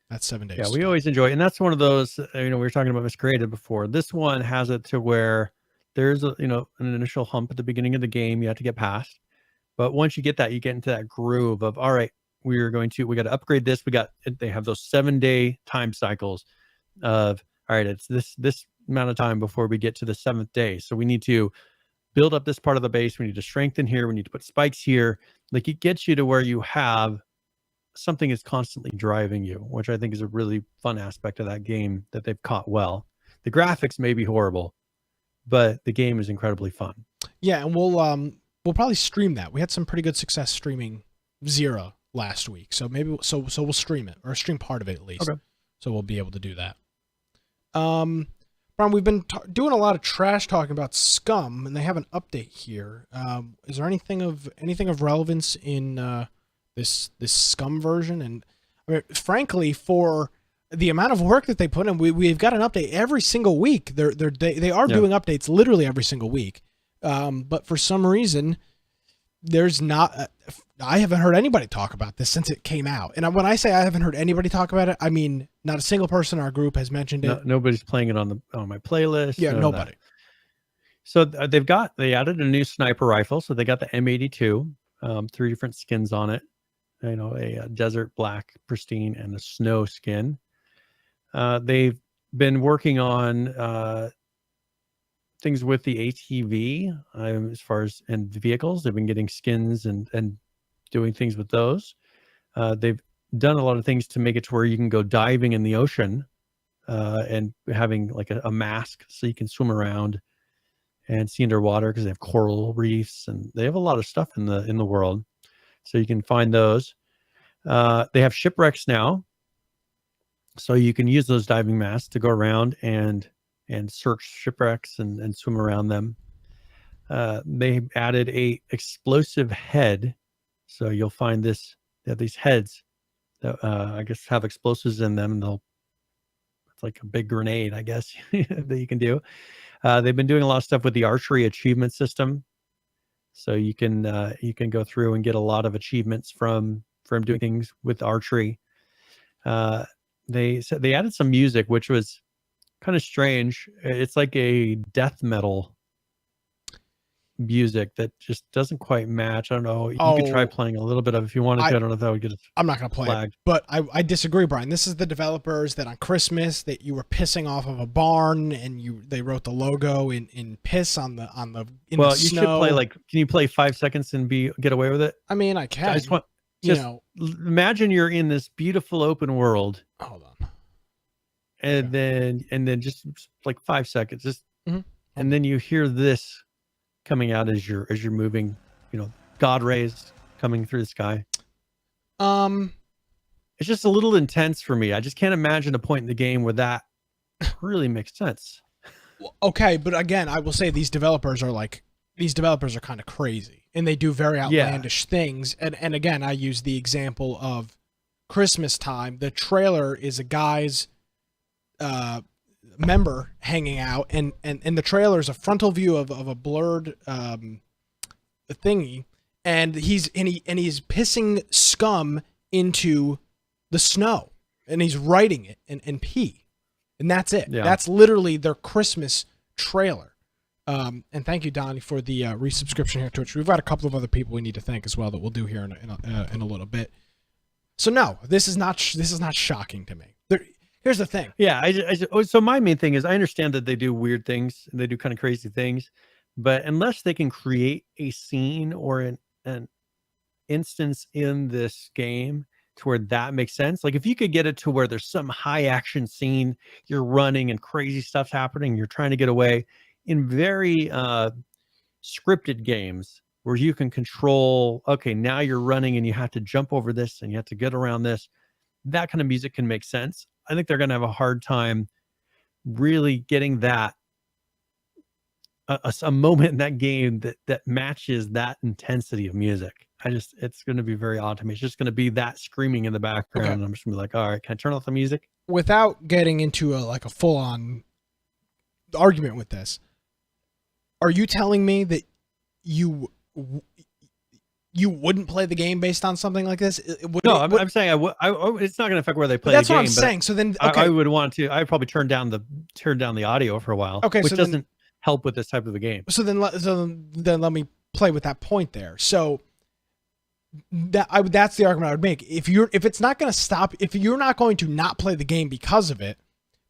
that's 7 days. Yeah, we always enjoy it. And that's one of those, we were talking about Miscreated before. This one has it to where there's an initial hump at the beginning of the game you have to get past. But once you get that, you get into that groove of, all right, we got to upgrade this. They have those 7-day time cycles of, all right, it's this amount of time before we get to the 7th day. So we need to build up this part of the base. We need to strengthen here. We need to put spikes here. Like, it gets you to where you have something is constantly driving you, which I think is a really fun aspect of that game that they've caught well. The graphics may be horrible, but the game is incredibly fun. Yeah, and we'll probably stream that. We had some pretty good success streaming XERA last week, so maybe we'll stream it, or stream part of it at least. Okay. So we'll be able to do that. Brian, we've been doing a lot of trash talking about SCUM, and they have an update here. Is there anything of relevance in this SCUM version? And I mean, frankly, for the amount of work that they put in, we've got an update every single week. They are doing updates literally every single week. But for some reason, there's not. I haven't heard anybody talk about this since it came out. And when I say I haven't heard anybody talk about it, I mean not a single person in our group has mentioned it. Nobody's playing it on my playlist. Yeah, nobody. So they added a new sniper rifle. So they got the M82, 3 different skins on it. You know, a desert black pristine and a snow skin. They've been working on things with the ATV as far as and vehicles. They've been getting skins and doing things with those. They've done a lot of things to make it to where you can go diving in the ocean and having like a mask so you can swim around and see underwater, because they have coral reefs and they have a lot of stuff in the world. So you can find those. They have shipwrecks now, so you can use those diving masks to go around and search shipwrecks and swim around them. They added a explosive head, so you'll find they have these heads that I guess have explosives in them, and it's like a big grenade, I guess, that you can do. They've been doing a lot of stuff with the archery achievement system, so you can go through and get a lot of achievements from doing things with archery. They added some music, which was kind of strange. It's like a death metal music that just doesn't quite match. I don't know. You could try playing a little bit of it if you wanted to. I don't know if that would get it. I'm not going to play it, but I disagree, Brian. This is the developers that on Christmas that you were pissing off of a barn and they wrote the logo in piss on the in the snow. You should play can you play 5 seconds and get away with it? I mean, I can. I just want imagine you're in this beautiful open world. Hold on. And then just like 5 seconds, and then you hear this coming out as you're moving, God rays coming through the sky. It's just a little intense for me. I just can't imagine a point in the game where that really makes sense. Okay, but again, I will say these developers are kind of crazy, and they do very outlandish things. And again, I use the example of Christmas time. The trailer is a guy's member hanging out, and the trailer is a frontal view of a blurred thingy, and he's pissing scum into the snow, and he's writing it in pee, and that's it. That's literally their Christmas trailer. And thank you, Donnie, for the resubscription here to Twitch. We've got a couple of other people we need to thank as well that we'll do here in a little bit. So no, this is not shocking to me. Here's the thing. Yeah, so my main thing is I understand that they do weird things and they do kind of crazy things, but unless they can create a scene or an instance in this game to where that makes sense, like if you could get it to where there's some high action scene, you're running and crazy stuff's happening, you're trying to get away, in very scripted games where you can control, okay, now you're running and you have to jump over this and you have to get around this, that kind of music can make sense. I think they're going to have a hard time really getting that a moment in that game that matches that intensity of music. It's going to be very odd to me. It's just going to be that screaming in the background. Okay. And I'm just going to be like, all right, can I turn off the music? Without getting into a full on argument with this, are you telling me that you wouldn't play the game based on something like this? I'm saying it's not going to affect where they play. That's the game, what I'm saying. So then, okay. I would want to. I'd probably turn down the audio for a while. Okay, which doesn't help with this type of a game. So then let me play with that point there. So that's the argument I would make. If it's not going to stop, if you're not going to not play the game because of it,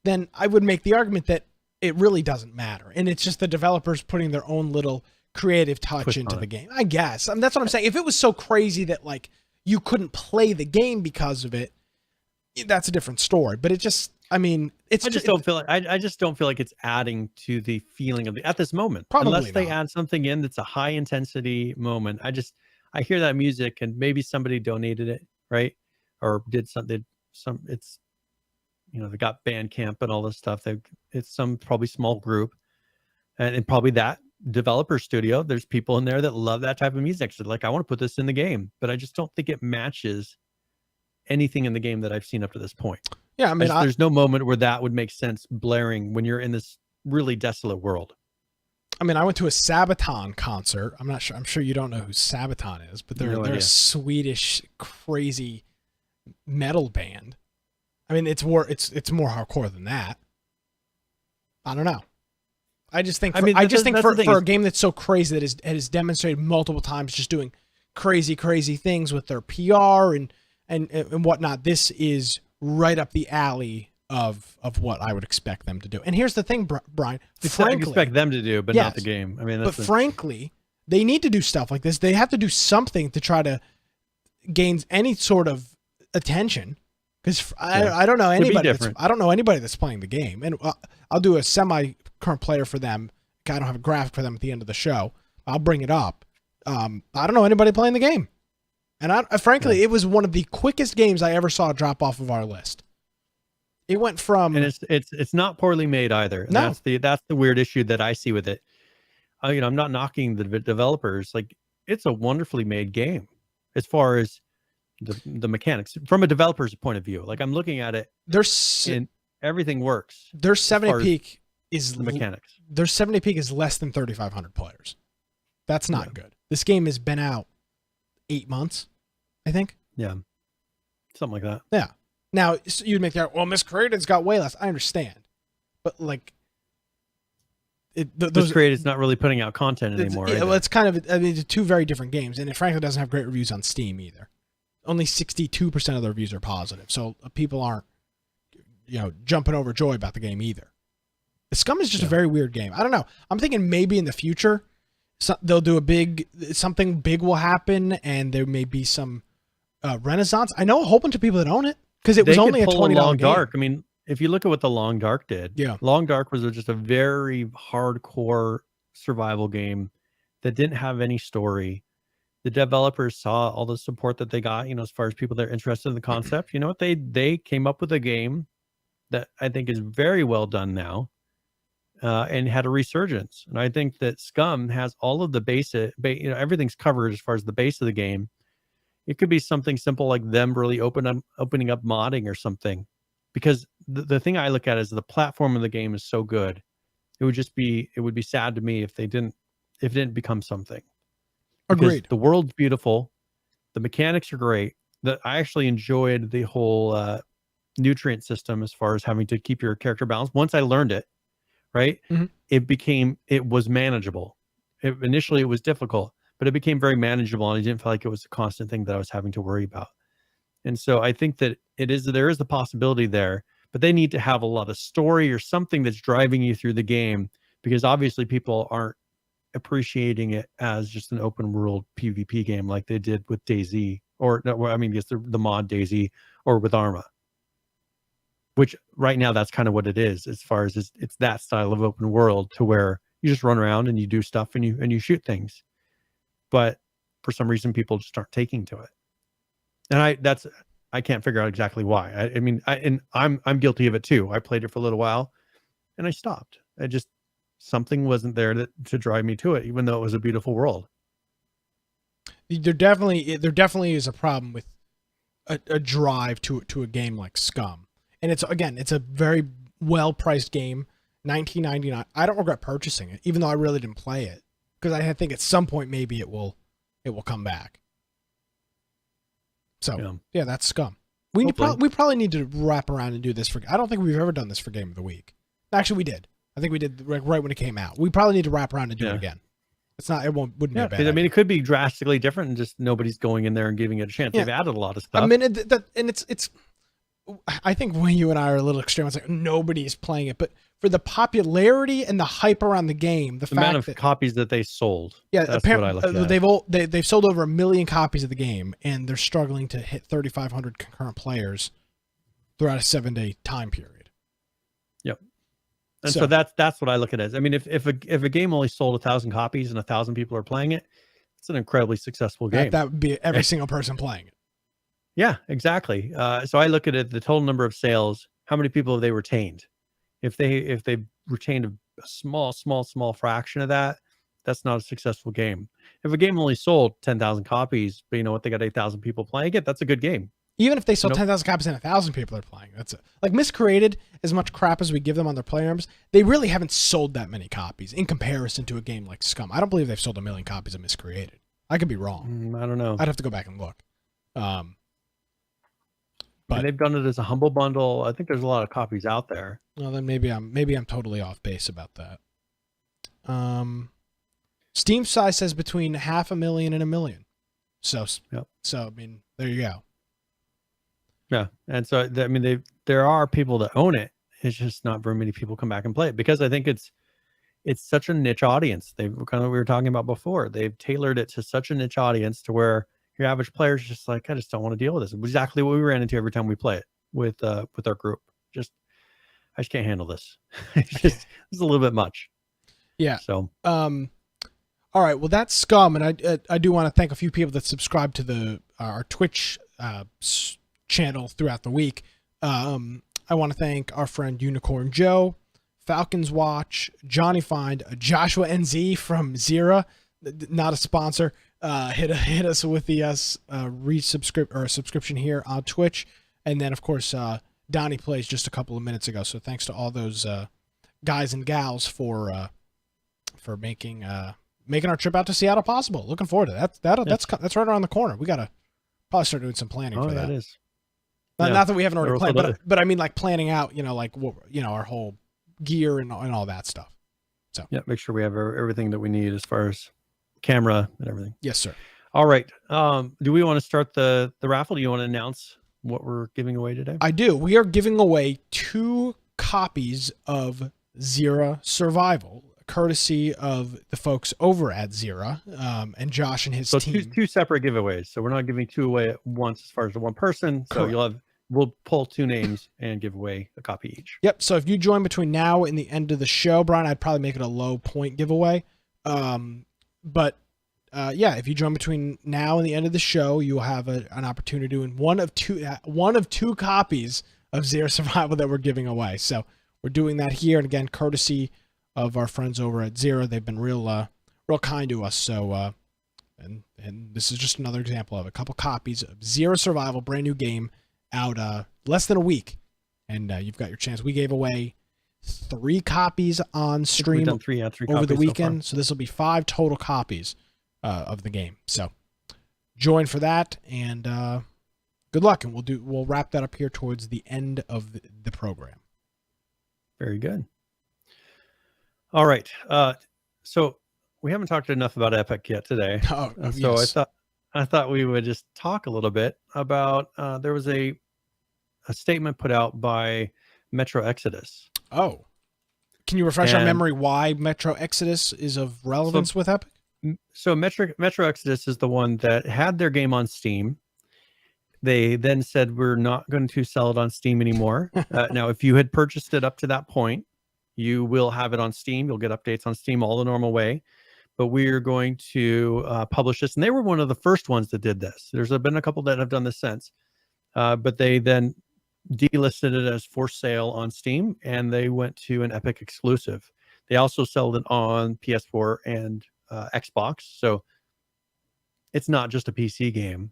then I would make the argument that it really doesn't matter. And it's just the developers putting their own little creative touch into the game, I guess. I mean, that's what I'm saying. If it was so crazy that like you couldn't play the game because of it, that's a different story. But it just, I mean, I just don't feel like it's adding to the feeling of at this moment. Unless they add something in that's a high intensity moment. I hear that music and maybe somebody donated it, right? Or did something. It's, they got Bandcamp and all this stuff. It's some probably small group, and probably that developer studio. There's people in there that love that type of music. So like, I want to put this in the game, but I just don't think it matches anything in the game that I've seen up to this point. Yeah, I mean, there's no moment where that would make sense blaring when you're in this really desolate world. I mean, I went to a Sabaton concert. I'm sure you don't know who Sabaton is, but they're a Swedish crazy metal band. I mean, it's more hardcore than that. I don't know. I just think for a game that's so crazy that has demonstrated multiple times just doing crazy things with their PR and whatnot, this is right up the alley of what I would expect them to do. And here's the thing, Brian. It's what I expect them to do, but not the game. I mean, frankly, they need to do stuff like this. They have to do something to try to gain any sort of attention. Because I don't know anybody. I don't know anybody that's playing the game, and I'll do a semi-current player for them. I don't have a graphic for them at the end of the show. I'll bring it up. I don't know anybody playing the game, and frankly, it was one of the quickest games I ever saw drop off of our list. It went from, and it's not poorly made either. No. That's the weird issue that I see with it. I'm not knocking the developers. Like, it's a wonderfully made game as far as the mechanics from a developer's point of view. Like, I'm looking at it, and everything works. Their 70 peak is the mechanics. Their 70 peak is less than 3,500 players. That's not good. This game has been out 8 months, I think. Yeah, something like that. Yeah. Now you'd make that, well, Miscreated's got way less. I understand, but like, Miscreated's not really putting out content anymore. Well, it's kind of, I mean, two very different games, and it frankly doesn't have great reviews on Steam either. Only 62% of the reviews are positive, so people aren't, jumping overjoyed about the game either. The SCUM is just a very weird game. I don't know. I'm thinking maybe in the future, they'll do something big will happen, and there may be some renaissance. I know a whole bunch of people that own it because it was only a $20 Long game. Dark. I mean, if you look at what the Long Dark did, Long Dark was just a very hardcore survival game that didn't have any story. The developers saw all the support that they got, as far as people that are interested in the concept. You know what? They came up with a game that I think is very well done now, and had a resurgence. And I think that SCUM has all of the basic, everything's covered as far as the base of the game. It could be something simple like them really opening up modding or something, because the thing I look at is the platform of the game is so good. It would be sad to me if it didn't become something. Agreed. The world's beautiful. The mechanics are great. I actually enjoyed the whole nutrient system as far as having to keep your character balanced. Once I learned it, right, it was manageable. Initially, it was difficult, but it became very manageable, and I didn't feel like it was a constant thing that I was having to worry about. And so I think that there is the possibility there, but they need to have a lot of story or something that's driving you through the game, because obviously people aren't appreciating it as just an open world PvP game like they did with DayZ, or I mean, yes, the mod DayZ, or with Arma, which right now that's kind of what it is, as far as it's that style of open world to where you just run around and you do stuff and you shoot things. But for some reason, people just aren't taking to it, and I can't figure out exactly why. I'm guilty of it too. I played it for a little while, and I stopped. Something wasn't there to drive me to it, even though it was a beautiful world. There definitely is a problem with a drive to a game like SCUM, and it's a very well priced game, $19.99. I don't regret purchasing it, even though I really didn't play it, because I think at some point maybe it will come back. So yeah, that's SCUM. We probably need to wrap around and do this I don't think we've ever done this for Game of the Week. Actually, we did. I think we did right when it came out. We probably need to wrap around and do it again. It's not. It wouldn't be a bad. I mean, it could be drastically different, and just nobody's going in there and giving it a chance. Yeah. They've added a lot of stuff. I mean, and it's. I think when you and I are a little extreme, it's like nobody's playing it, but for the popularity and the hype around the game, the fact amount of that copies that they sold. yeah, that's apparently what I look at. they've sold over 1 million copies of the game, and they're struggling to hit 3,500 concurrent players throughout a 7-day time period. Yep. And so that's what I look at as. I mean, if a game only sold 1,000 copies and 1,000 people are playing it, it's an incredibly successful game. That would be every single person playing it. Yeah, exactly. So I look at it, the total number of sales, how many people have they retained? If they retained a small fraction of that, that's not a successful game. If a game only sold 10,000 copies, but you know what, they got 8,000 people playing it, that's a good game. Even if they sold 10,000 copies and 1,000 people are playing, that's it. Like Miscreated, as much crap as we give them on their player numbers, they really haven't sold that many copies in comparison to a game like SCUM. I don't believe they've sold 1 million copies of Miscreated. I could be wrong. I don't know. I'd have to go back and look. But and they've done it as a humble bundle. I think there's a lot of copies out there. Well, then maybe I'm totally off base about that. Steam size says between 500,000 and 1 million. So I mean, there you go. Yeah, and so I mean, there are people that own it. It's just not very many people come back and play it because I think it's such a niche audience. They've kind of we were talking about before. They've tailored it to such a niche audience to where your average player is just like, I just don't want to deal with this. It's exactly what we ran into every time we play it with our group. I just can't handle this. It's a little bit much. Yeah. So all right. Well, that's SCUM, and I do want to thank a few people that subscribe to our Twitch channel throughout the week. I want to thank our friend Unicorn Joe, Falcons Watch, Johnny Find, Joshua NZ from XERA, not a sponsor. Hit us with the subscription here on Twitch, and then of course Donnie Plays just a couple of minutes ago. So thanks to all those guys and gals for making our trip out to Seattle possible. Looking forward to that. That's right around the corner. We gotta probably start doing some planning for that. That is. Not that we haven't already planned, but I mean like planning out, our whole gear and all that stuff. So yeah, make sure we have everything that we need as far as camera and everything. Yes, sir. All right. Do we want to start the raffle? Do you want to announce what we're giving away today? I do. We are giving away 2 copies of XERA Survival, courtesy of the folks over at XERA, and Josh and his team. So two separate giveaways. So we're not giving 2 away at once as far as the one person. So Correct. We'll pull 2 names and give away a copy each. Yep. So if you join between now and the end of the show, Brian, I'd probably make it a low point giveaway. But if you join between now and the end of the show, you'll have an opportunity to win one of two copies of XERA Survival that we're giving away. So we're doing that here, and again, courtesy of our friends over at XERA. They've been real kind to us. So and this is just another example of a couple copies of XERA Survival, brand new game, out less than a week, and you've got your chance. We gave away 3 copies on stream three over the weekend, so this will be 5 total copies of the game. So join for that, and good luck, and we'll wrap that up here towards the end of the program. Very good. All right. So we haven't talked enough about Epic yet today. So yes. I thought we would just talk a little bit about there was a statement put out by Metro Exodus. Oh, can you refresh our memory why Metro Exodus is of relevance with Epic? So Metro Exodus is the one that had their game on Steam. They then said, we're not going to sell it on Steam anymore. Now, if you had purchased it up to that point, you will have it on Steam. You'll get updates on Steam all the normal way. But we're going to publish this. And they were one of the first ones that did this. There's been a couple that have done this since. But they then delisted it as for sale on Steam, and they went to an Epic exclusive. They also sold it on PS4 and Xbox. So it's not just a PC game.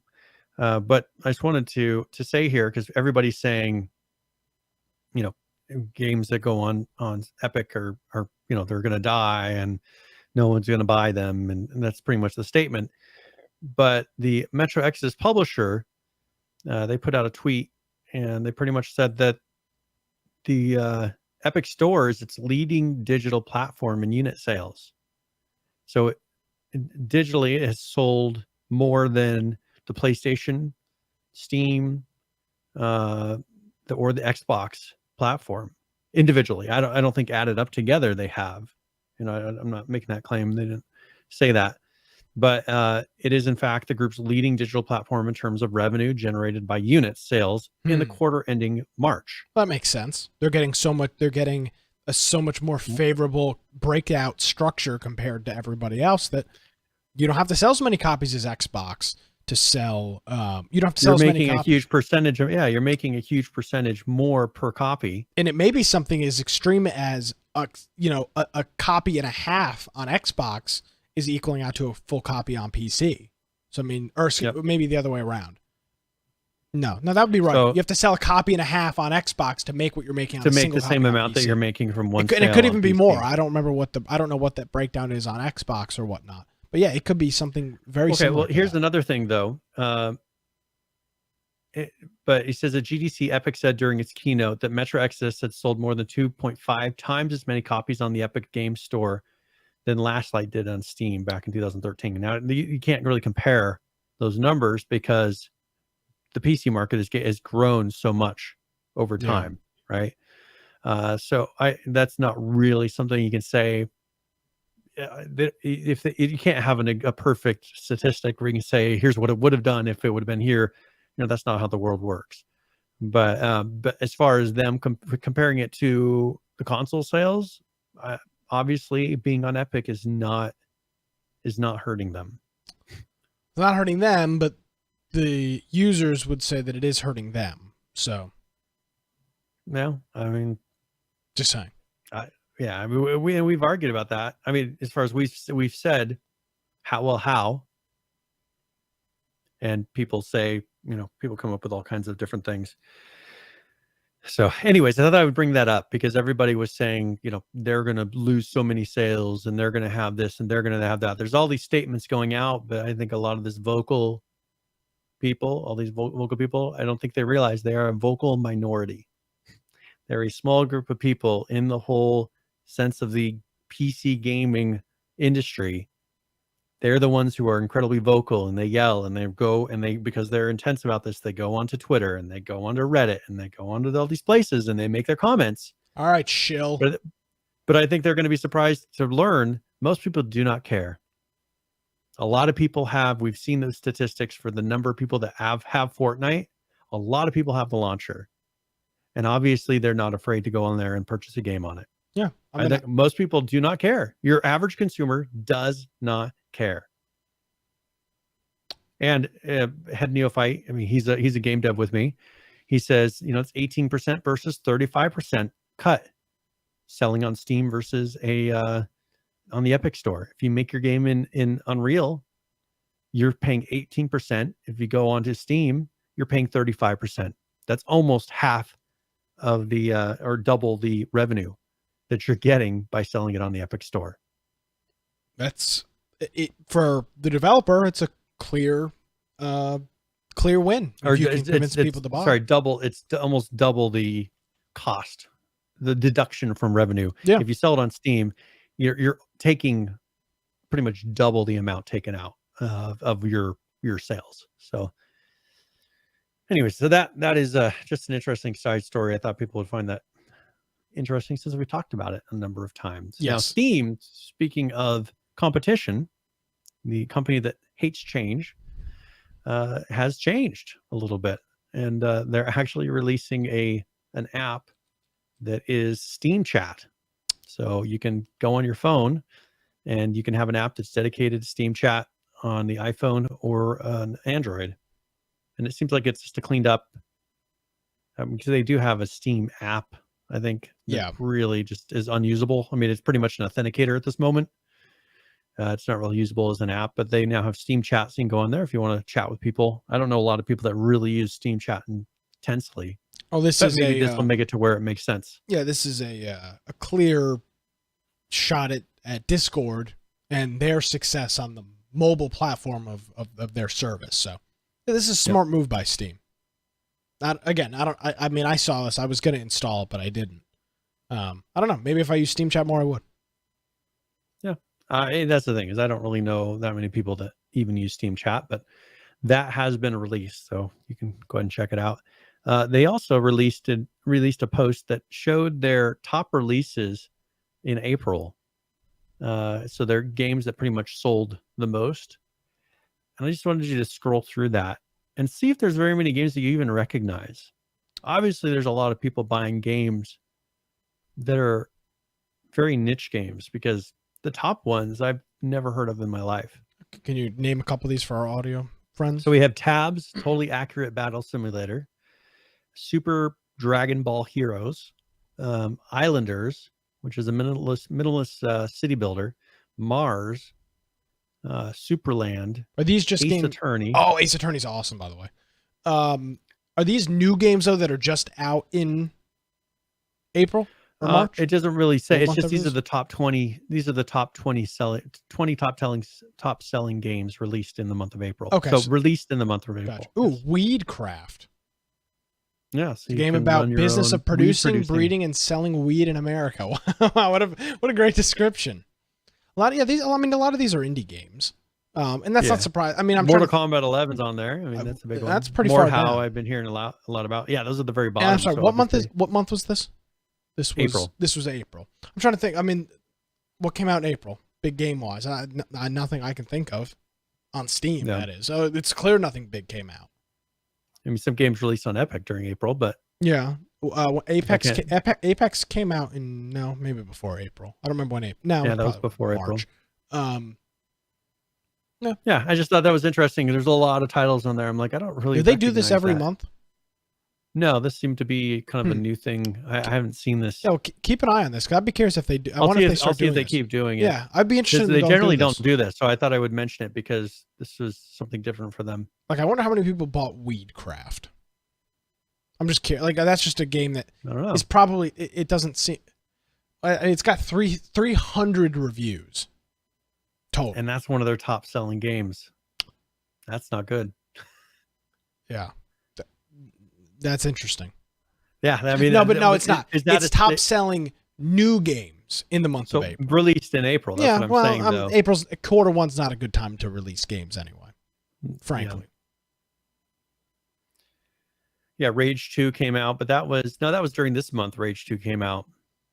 But I just wanted to say here, because everybody's saying, games that go on Epic are they're going to die and no one's going to buy them. And that's pretty much the statement. But the Metro Exodus publisher, they put out a tweet, and they pretty much said that the Epic Store is its leading digital platform in unit sales. So digitally it has sold more than the PlayStation, Steam, or the Xbox platform individually. I don't think added up together they have. I'm not making that claim. They didn't say that. But it is, in fact, the group's leading digital platform in terms of revenue generated by unit sales in the quarter ending March. That makes sense. They're getting so much. They're getting a so much more favorable breakout structure compared to everybody else that you don't have to sell as many copies as Xbox to sell. You don't have to sell as many copies. You're making a huge percentage of you're making a huge percentage more per copy. And it may be something as extreme as a copy and a half on Xbox is equaling out to a full copy on PC. So, I mean, or maybe the other way around. No, that would be right. So, you have to sell a copy and a half on Xbox to make what you're making on a single copy. To make the same amount that you're making from one sale. And it could even be more. I don't know what that breakdown is on Xbox or whatnot. But yeah, it could be something very similar. Okay, well, here's another thing, though. But he says at GDC, Epic said during its keynote that Metro Exodus had sold more than 2.5 times as many copies on the Epic Games Store than Last Light did on Steam back in 2013. Now, you can't really compare those numbers because the PC market has grown so much over time, right? So that's not really something you can say. If you can't have a perfect statistic where you can say, here's what it would have done if it would have been here. That's not how the world works. But as far as them comparing it to the console sales, obviously being on Epic is not hurting them. It's not hurting them, but the users would say that it is hurting them. So, no, I mean, just saying. Yeah, I mean, we've argued about that. I mean, as far as we've said, how, and people say, people come up with all kinds of different things. So anyways, I thought I would bring that up because everybody was saying, they're going to lose so many sales and they're going to have this and they're going to have that. There's all these statements going out, but I think a lot of this vocal people, all these vocal people, I don't think they realize they are a vocal minority. They're a small group of people in the whole sense of the PC gaming industry. They're the ones who are incredibly vocal and they yell and they go and because they're intense about this, they go onto Twitter and they go onto Reddit and they go onto all these places and they make their comments. All right, shill. But I think they're going to be surprised to learn most people do not care. A lot of people we've seen those statistics for the number of people that have Fortnite. A lot of people have the launcher. And obviously they're not afraid to go on there and purchase a game on it. Yeah. I think most people do not care. Your average consumer does not care. And Head Neophyte, I mean, he's a game dev with me. He says, it's 18% versus 35% cut selling on Steam versus on the Epic Store. If you make your game in Unreal, you're paying 18%. If you go onto Steam, you're paying 35%. That's almost half of the or double the revenue that you're getting by selling it on the Epic Store. That's it for the developer. It's a clear win. Or you can convince people to buy. Sorry, it's almost double the cost, the deduction from revenue. Yeah. If you sell it on Steam, you're taking pretty much double the amount taken out of your sales. So anyways, so that is just an interesting side story. I thought people would find that interesting since we talked about it a number of times. Yes. Now, Steam, speaking of competition, the company that hates change, has changed a little bit, and they're actually releasing an app that is Steam Chat. So you can go on your phone, and you can have an app that's dedicated to Steam Chat on the iPhone or an Android. And it seems like it's just a cleaned up, because they do have a Steam app, I think. Yeah. Really just is unusable. I mean, it's pretty much an authenticator at this moment. It's not really usable as an app, but they now have Steam Chat, so you can go on there if you want to chat with people. I don't know a lot of people that really use Steam Chat intensely. Oh, this will make it to where it makes sense. Yeah, this is a clear shot at Discord and their success on the mobile platform of their service. So this is a smart move by Steam. I mean, I saw this. I was going to install it, but I didn't. I don't know. Maybe if I use Steam Chat more, I would. Yeah. That's the thing, is I don't really know that many people that even use Steam Chat, but that has been released, so you can go ahead and check it out. They also released a post that showed their top releases in April. So they're games that pretty much sold the most. And I just wanted you to scroll through that and see if there's very many games that you even recognize. Obviously, there's a lot of people buying games that are very niche games, because the top ones I've never heard of in my life. Can you name a couple of these for our audio friends? So we have Tabs, Totally Accurate Battle Simulator, Super Dragon Ball Heroes, Islanders, which is a minimalist city builder, Mars, Superland. Are these just Ace Attorney? Oh, Ace Attorney's awesome, by the way. Are these new games though that are just out in April or March? It doesn't really say. What It's month just are these are these? the top 20. These are the top 20 top selling games released in the month of April. Okay, so so- released in the month of April. Gotcha. Ooh, Yes. Weedcraft. Yeah, so It's a you game can about run your business own of producing, weed breeding, and selling weed in America. Wow, what a great description. A lot of these are indie games. And that's Yeah. not surprising. I mean, I'm Mortal trying Kombat 11's on there. I mean, that's a big one. that's pretty More far how down. I've been hearing a lot about. Yeah, those are the very And bottom. I'm sorry, so what month obviously- was this? This was April. This was April. I'm trying to think. I mean, what came out in April, big game wise? Nothing I can think of on Steam. Yeah. That is. So it's clear nothing big came out. I mean, some games released on Epic during April, but Yeah. Apex Okay. Apex came out in maybe before April. I don't remember when April. No, yeah, that was probably before March. April. Yeah, I just thought that was interesting. There's a lot of titles on there. I'm like, I don't really. Do they do this recognize every that. month? No, this seemed to be kind of a new thing. I haven't seen this. No, keep an eye on this. 'Cause I'd be curious if they do. I I'll wonder see if they if, start I'll see doing if they this. keep doing it. Yeah, I'd be interested. Because in they going generally through this. don't do this, so I thought I would mention it because this was something different for them. Like, I wonder how many people bought Weedcraft. I'm just curious. Like, that's just a game that I don't know. is probably. It doesn't seem. It's got 300 reviews total. And that's one of their top selling games. That's not good. Yeah, that's interesting. Yeah, I mean, No, it's not. Is that It's top selling new games in the month so of April. released in April? That's Yeah, what I'm saying. Though. April's quarter one's not a good time to release games anyway. Frankly, Yeah, Rage 2 came out, but that was during this month. Rage 2 came out.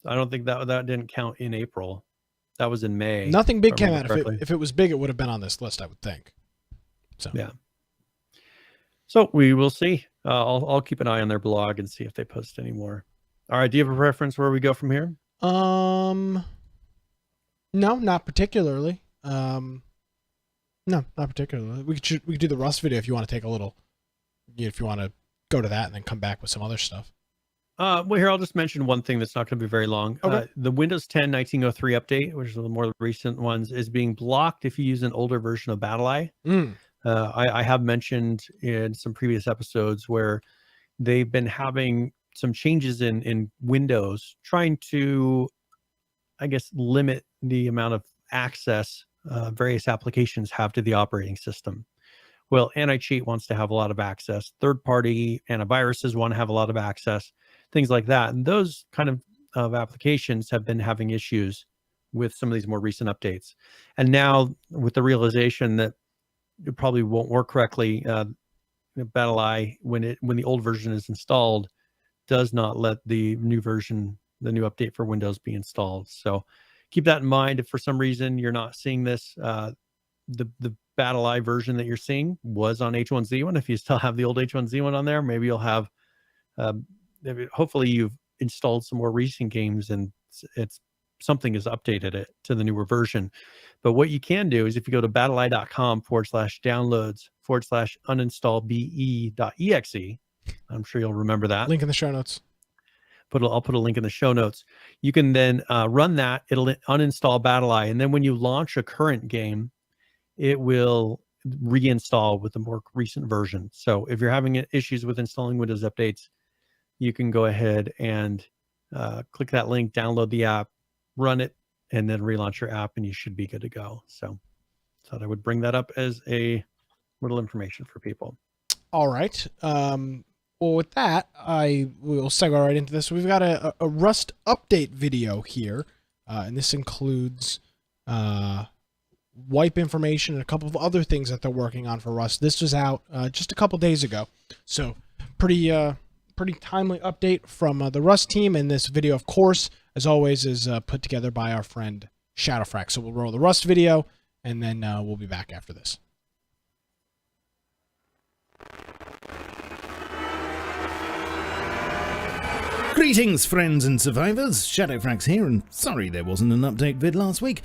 I don't think that didn't count in April. That was in May. nothing big if I came out. remember correctly. If it was big, it would have been on this list, I would think. So Yeah. So we will see. I'll keep an eye on their blog and see if they post any more. All right. Do you have a preference where we go from here? No, not particularly. No, not particularly. We could do the Rust video if you want to take a little. If you want to go to that and then come back with some other stuff. Well, here I'll just mention one thing that's not going to be very long. Okay. The Windows 10 1903 update, which is one of the more recent ones, is being blocked if you use an older version of Battleye. I have mentioned in some previous episodes where they've been having some changes in Windows, trying to, I guess, limit the amount of access various applications have to the operating system. Well, anti-cheat wants to have a lot of access. Third-party antiviruses want to have a lot of access, things like that. And those kind of applications have been having issues with some of these more recent updates. And now with the realization that it probably won't work correctly, Battleye, when the old version is installed, does not let the new version, the new update for Windows be installed. So keep that in mind. If for some reason you're not seeing this, the Battleye version that you're seeing was on H1Z1. If you still have the old H1Z1 on there, maybe you'll have, hopefully you've installed some more recent games and it's something has updated it to the newer version. But what you can do is if you go to battleye.com/downloads/uninstallbe.exe, I'm sure you'll remember that. Link in the show notes. I'll put a link in the show notes. You can then run that. It'll uninstall Battleye. And then when you launch a current game, it will reinstall with the more recent version. So if you're having issues with installing Windows updates, you can go ahead and click that link, download the app, run it, and then relaunch your app, and you should be good to go. So thought I would bring that up as a little information for people. All right. Well, with that, I will segue right into this. We've got a Rust update video here, and this includes wipe information and a couple of other things that they're working on for Rust. This was out just a couple days ago, so pretty timely update from the Rust team. And this video, of course, as always, is put together by our friend Shadowfrax. So we'll roll the Rust video, and then we'll be back after this. Greetings, friends and survivors. Shadowfrax here, and sorry there wasn't an update vid last week.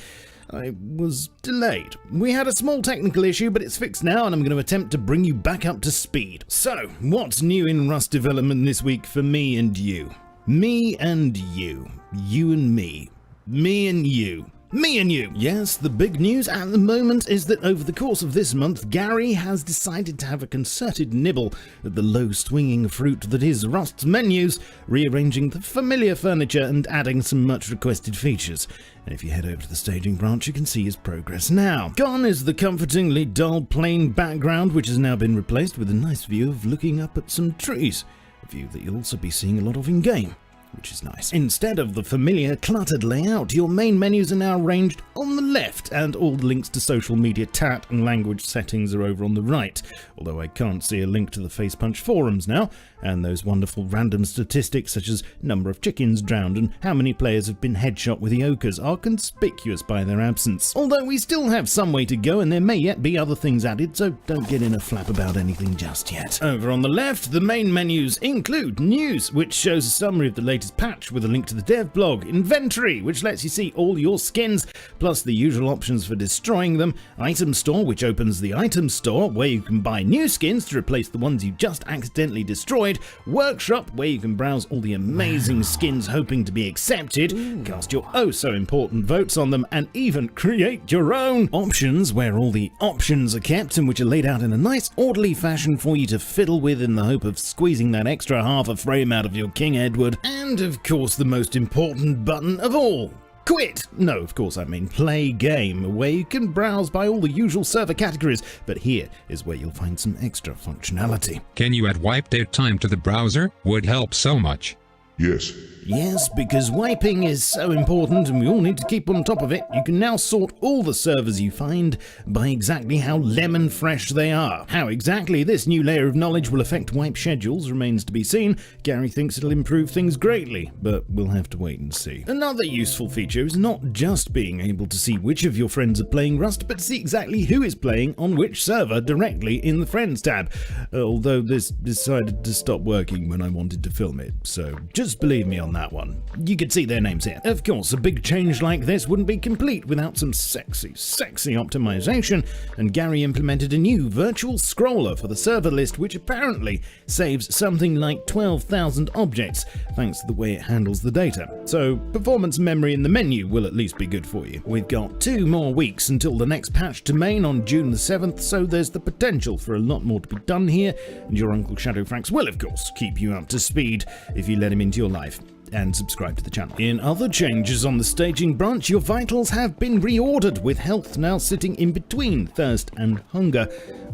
I was delayed. We had a small technical issue, but it's fixed now, and I'm going to attempt to bring you back up to speed. So, what's new in Rust development this week for me and you? Me and you. You and me. Me and you. Me and you! Yes, the big news at the moment is that over the course of this month, Gary has decided to have a concerted nibble at the low-swinging fruit that is Rust's menus, rearranging the familiar furniture and adding some much-requested features. And if you head over to the staging branch, you can see his progress now. Gone is the comfortingly dull, plain background, which has now been replaced with a nice view of looking up at some trees, a view that you'll also be seeing a lot of in-game, which is nice. Instead of the familiar cluttered layout, your main menus are now arranged on the left, and all the links to social media chat and language settings are over on the right, although I can't see a link to the Facepunch forums now, and those wonderful random statistics such as number of chickens drowned and how many players have been headshot with Eokas are conspicuous by their absence. Although we still have some way to go, and there may yet be other things added, so don't get in a flap about anything just yet. Over on the left, the main menus include News, which shows a summary of the latest patch with a link to the dev blog, Inventory, which lets you see all your skins, plus the usual options for destroying them, Item Store, which opens the item store, where you can buy new skins to replace the ones you just accidentally destroyed, Workshop, where you can browse all the amazing skins hoping to be accepted, cast your oh-so-important votes on them, and even create your own. Options, where all the options are kept and which are laid out in a nice, orderly fashion for you to fiddle with in the hope of squeezing that extra half a frame out of your King Edward. And, of course, the most important button of all. Quit! No, of course I mean play game, where you can browse by all the usual server categories, but here is where you'll find some extra functionality. Can you add wipe date time to the browser? Would help so much. Yes. Yes, because wiping is so important and we all need to keep on top of it. You can now sort all the servers you find by exactly how lemon fresh they are. How exactly this new layer of knowledge will affect wipe schedules remains to be seen. Gary thinks it'll improve things greatly, but we'll have to wait and see. Another useful feature is not just being able to see which of your friends are playing Rust, but to see exactly who is playing on which server directly in the Friends tab. Although this decided to stop working when I wanted to film it, so just believe me on that one. You can see their names here. Of course, a big change like this wouldn't be complete without some sexy optimization, and Gary implemented a new virtual scroller for the server list, which apparently saves something like 12,000 objects, thanks to the way it handles the data. So, performance memory in the menu will at least be good for you. We've got 2 more weeks until the next patch to main on June the 7th, so there's the potential for a lot more to be done here, and your Uncle Shadowfrax will, of course, keep you up to speed if you let him into your life. And subscribe to the channel. In other changes on the staging branch, your vitals have been reordered, with health now sitting in between thirst and hunger,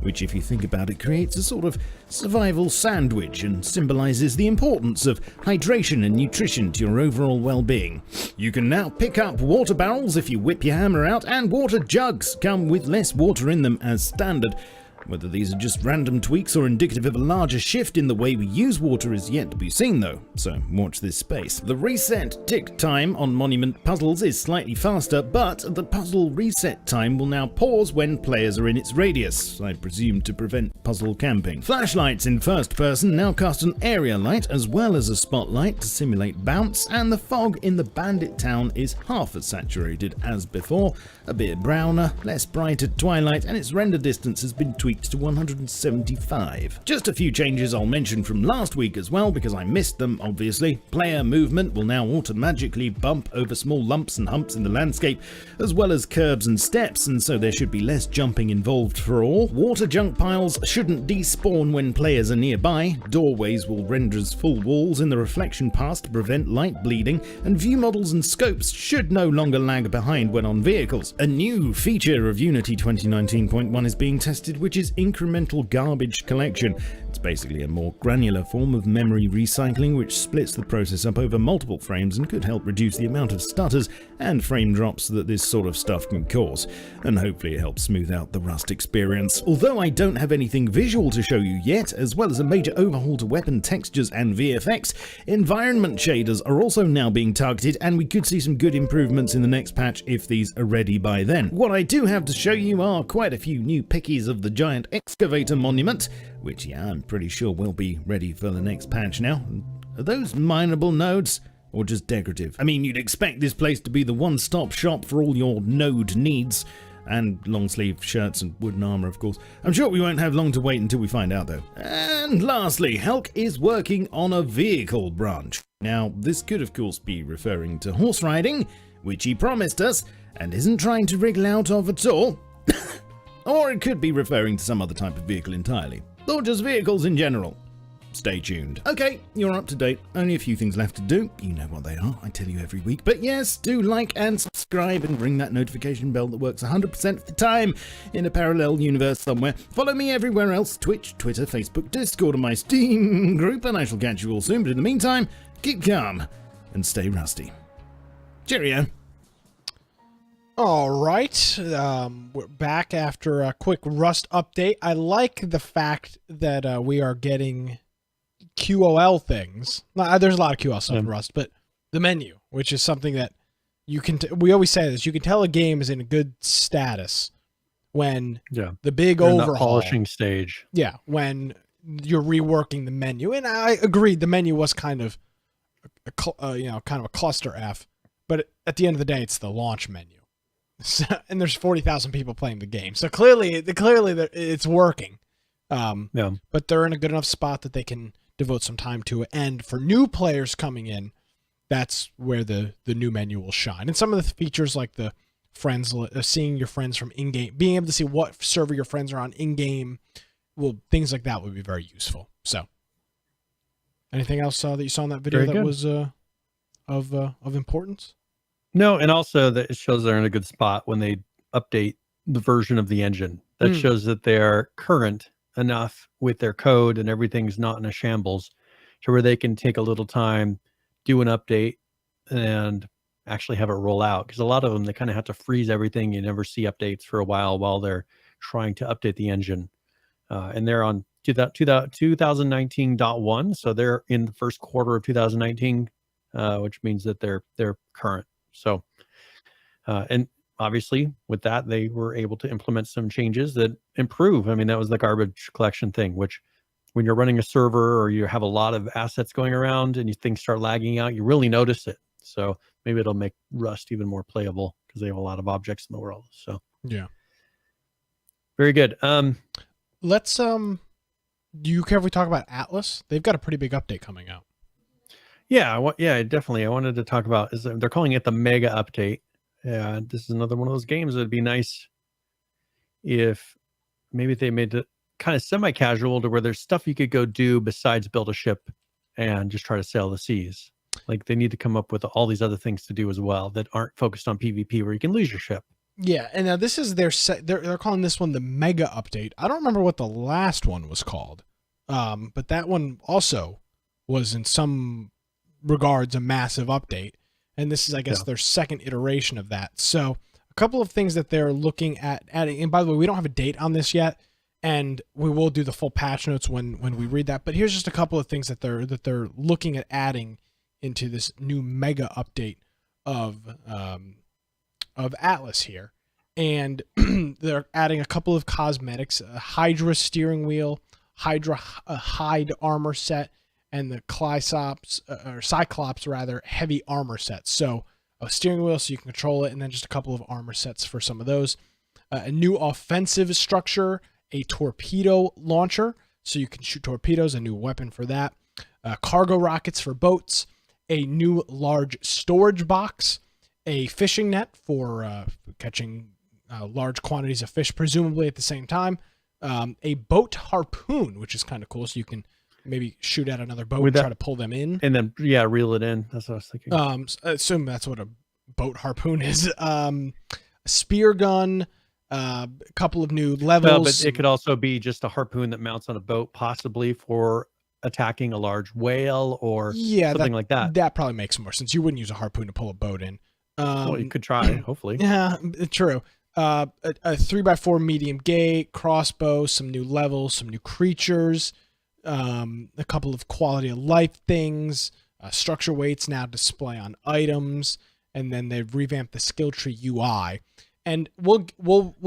which, if you think about it, creates a sort of survival sandwich and symbolizes the importance of hydration and nutrition to your overall well-being. You can now pick up water barrels if you whip your hammer out, and water jugs come with less water in them as standard. Whether these are just random tweaks or indicative of a larger shift in the way we use water is yet to be seen though, so watch this space. The reset tick time on monument puzzles is slightly faster, but the puzzle reset time will now pause when players are in its radius, I presume to prevent puzzle camping. Flashlights in first person now cast an area light as well as a spotlight to simulate bounce, and the fog in the bandit town is half as saturated as before, a bit browner, less bright at twilight, and its render distance has been tweaked to 175. Just a few changes I'll mention from last week as well, because I missed them obviously. Player movement will now automatically bump over small lumps and humps in the landscape, as well as curbs and steps, and so there should be less jumping involved for all. Water junk piles shouldn't despawn when players are nearby. Doorways will render as full walls in the reflection pass to prevent light bleeding, and view models and scopes should no longer lag behind when on vehicles. A new feature of Unity 2019.1 is being tested, which is is incremental garbage collection. It's basically a more granular form of memory recycling which splits the process up over multiple frames and could help reduce the amount of stutters and frame drops that this sort of stuff can cause. And hopefully it helps smooth out the Rust experience. Although I don't have anything visual to show you yet, as well as a major overhaul to weapon textures and VFX, environment shaders are also now being targeted, and we could see some good improvements in the next patch if these are ready by then. What I do have to show you are quite a few new pickies of the giant excavator monument, which yeah, I'm pretty sure will be ready for the next patch now. Are those mineable nodes? Or just decorative? I mean, you'd expect this place to be the one-stop shop for all your node needs, and long-sleeve shirts and wooden armor, of course. I'm sure we won't have long to wait until we find out, though. And lastly, Hulk is working on a vehicle branch. Now, this could, of course, be referring to horse riding, which he promised us, and isn't trying to wriggle out of at all. Or it could be referring to some other type of vehicle entirely. Or just vehicles in general. Stay tuned. Okay, you're up to date. Only a few things left to do. You know what they are, I tell you every week. But yes, do like and subscribe and ring that notification bell that works 100% of the time in a parallel universe somewhere. Follow me everywhere else, Twitch, Twitter, Facebook, Discord, and my Steam group, and I shall catch you all soon. But in the meantime, keep calm and stay rusty. Cheerio. All right, we're back after a quick Rust update. I like the fact that we are getting QOL things. There's a lot of QOL stuff in Rust, but the menu, which is something that you can. We always say this: you can tell a game is in a good status when the big They're in overhaul, that polishing stage. Yeah, when you're reworking the menu, and I agreed the menu was kind of, kind of a cluster F. But at the end of the day, it's the launch menu. So, and there's 40,000 people playing the game, so clearly it's working. But they're in a good enough spot that they can devote some time to it. And for new players coming in, that's where the new menu will shine. And some of the features like the friends, seeing your friends from in-game, being able to see what server your friends are on in-game, things like that would be very useful. So, anything else that you saw in that video that was of importance? No, and also that it shows they're in a good spot when they update the version of the engine. That shows that they're current enough with their code and everything's not in a shambles to where they can take a little time, do an update, and actually have it roll out. Because a lot of them, they kind of have to freeze everything. You never see updates for a while they're trying to update the engine. And they're on 2019.1, so they're in the first quarter of 2019, which means that they're current. So, and obviously with that, they were able to implement some changes that improve. I mean, that was the garbage collection thing, which when you're running a server or you have a lot of assets going around and things start lagging out, you really notice it. So maybe it'll make Rust even more playable because they have a lot of objects in the world. So yeah, very good. Let's do you care if we talk about Atlas? They've got a pretty big update coming out. Yeah, definitely. I wanted to talk about they're calling it the Mega Update. Yeah, this is another one of those games. It'd be nice if maybe they made it kind of semi-casual to where there's stuff you could go do besides build a ship and just try to sail the seas. Like they need to come up with all these other things to do as well that aren't focused on PvP where you can lose your ship. Yeah, and now this is they're calling this one the Mega Update. I don't remember what the last one was called, but that one also was in some regards a massive update, and this is, I guess, their second iteration of that. So a couple of things that they're looking at adding, and by the way, we don't have a date on this yet, and we will do the full patch notes when we read that. But here's just a couple of things that they're looking at adding into this new Mega Update of Atlas here, and they're adding a couple of cosmetics: a Hydra steering wheel, Hydra hide armor set, and the Cyclops heavy armor sets. So a steering wheel so you can control it, and then just a couple of armor sets for some of those. A new offensive structure, a torpedo launcher so you can shoot torpedoes, a new weapon for that. Cargo rockets for boats, a new large storage box, a fishing net for catching large quantities of fish, presumably at the same time. A boat harpoon, which is kind of cool, so you can maybe shoot at another boat and try to pull them in. And then, reel it in. That's what I was thinking. I assume that's what a boat harpoon is. A spear gun, a couple of new Well, levels. but it could also be just a harpoon that mounts on a boat, possibly for attacking a large whale or something like that. That probably makes more sense. You wouldn't use a harpoon to pull a boat in. Well, you could try, hopefully. Yeah, true. A 3x4 medium gate, crossbow, some new levels, some new creatures, a couple of quality of life things, structure weights now display on items, and then they've revamped the skill tree UI. And we'll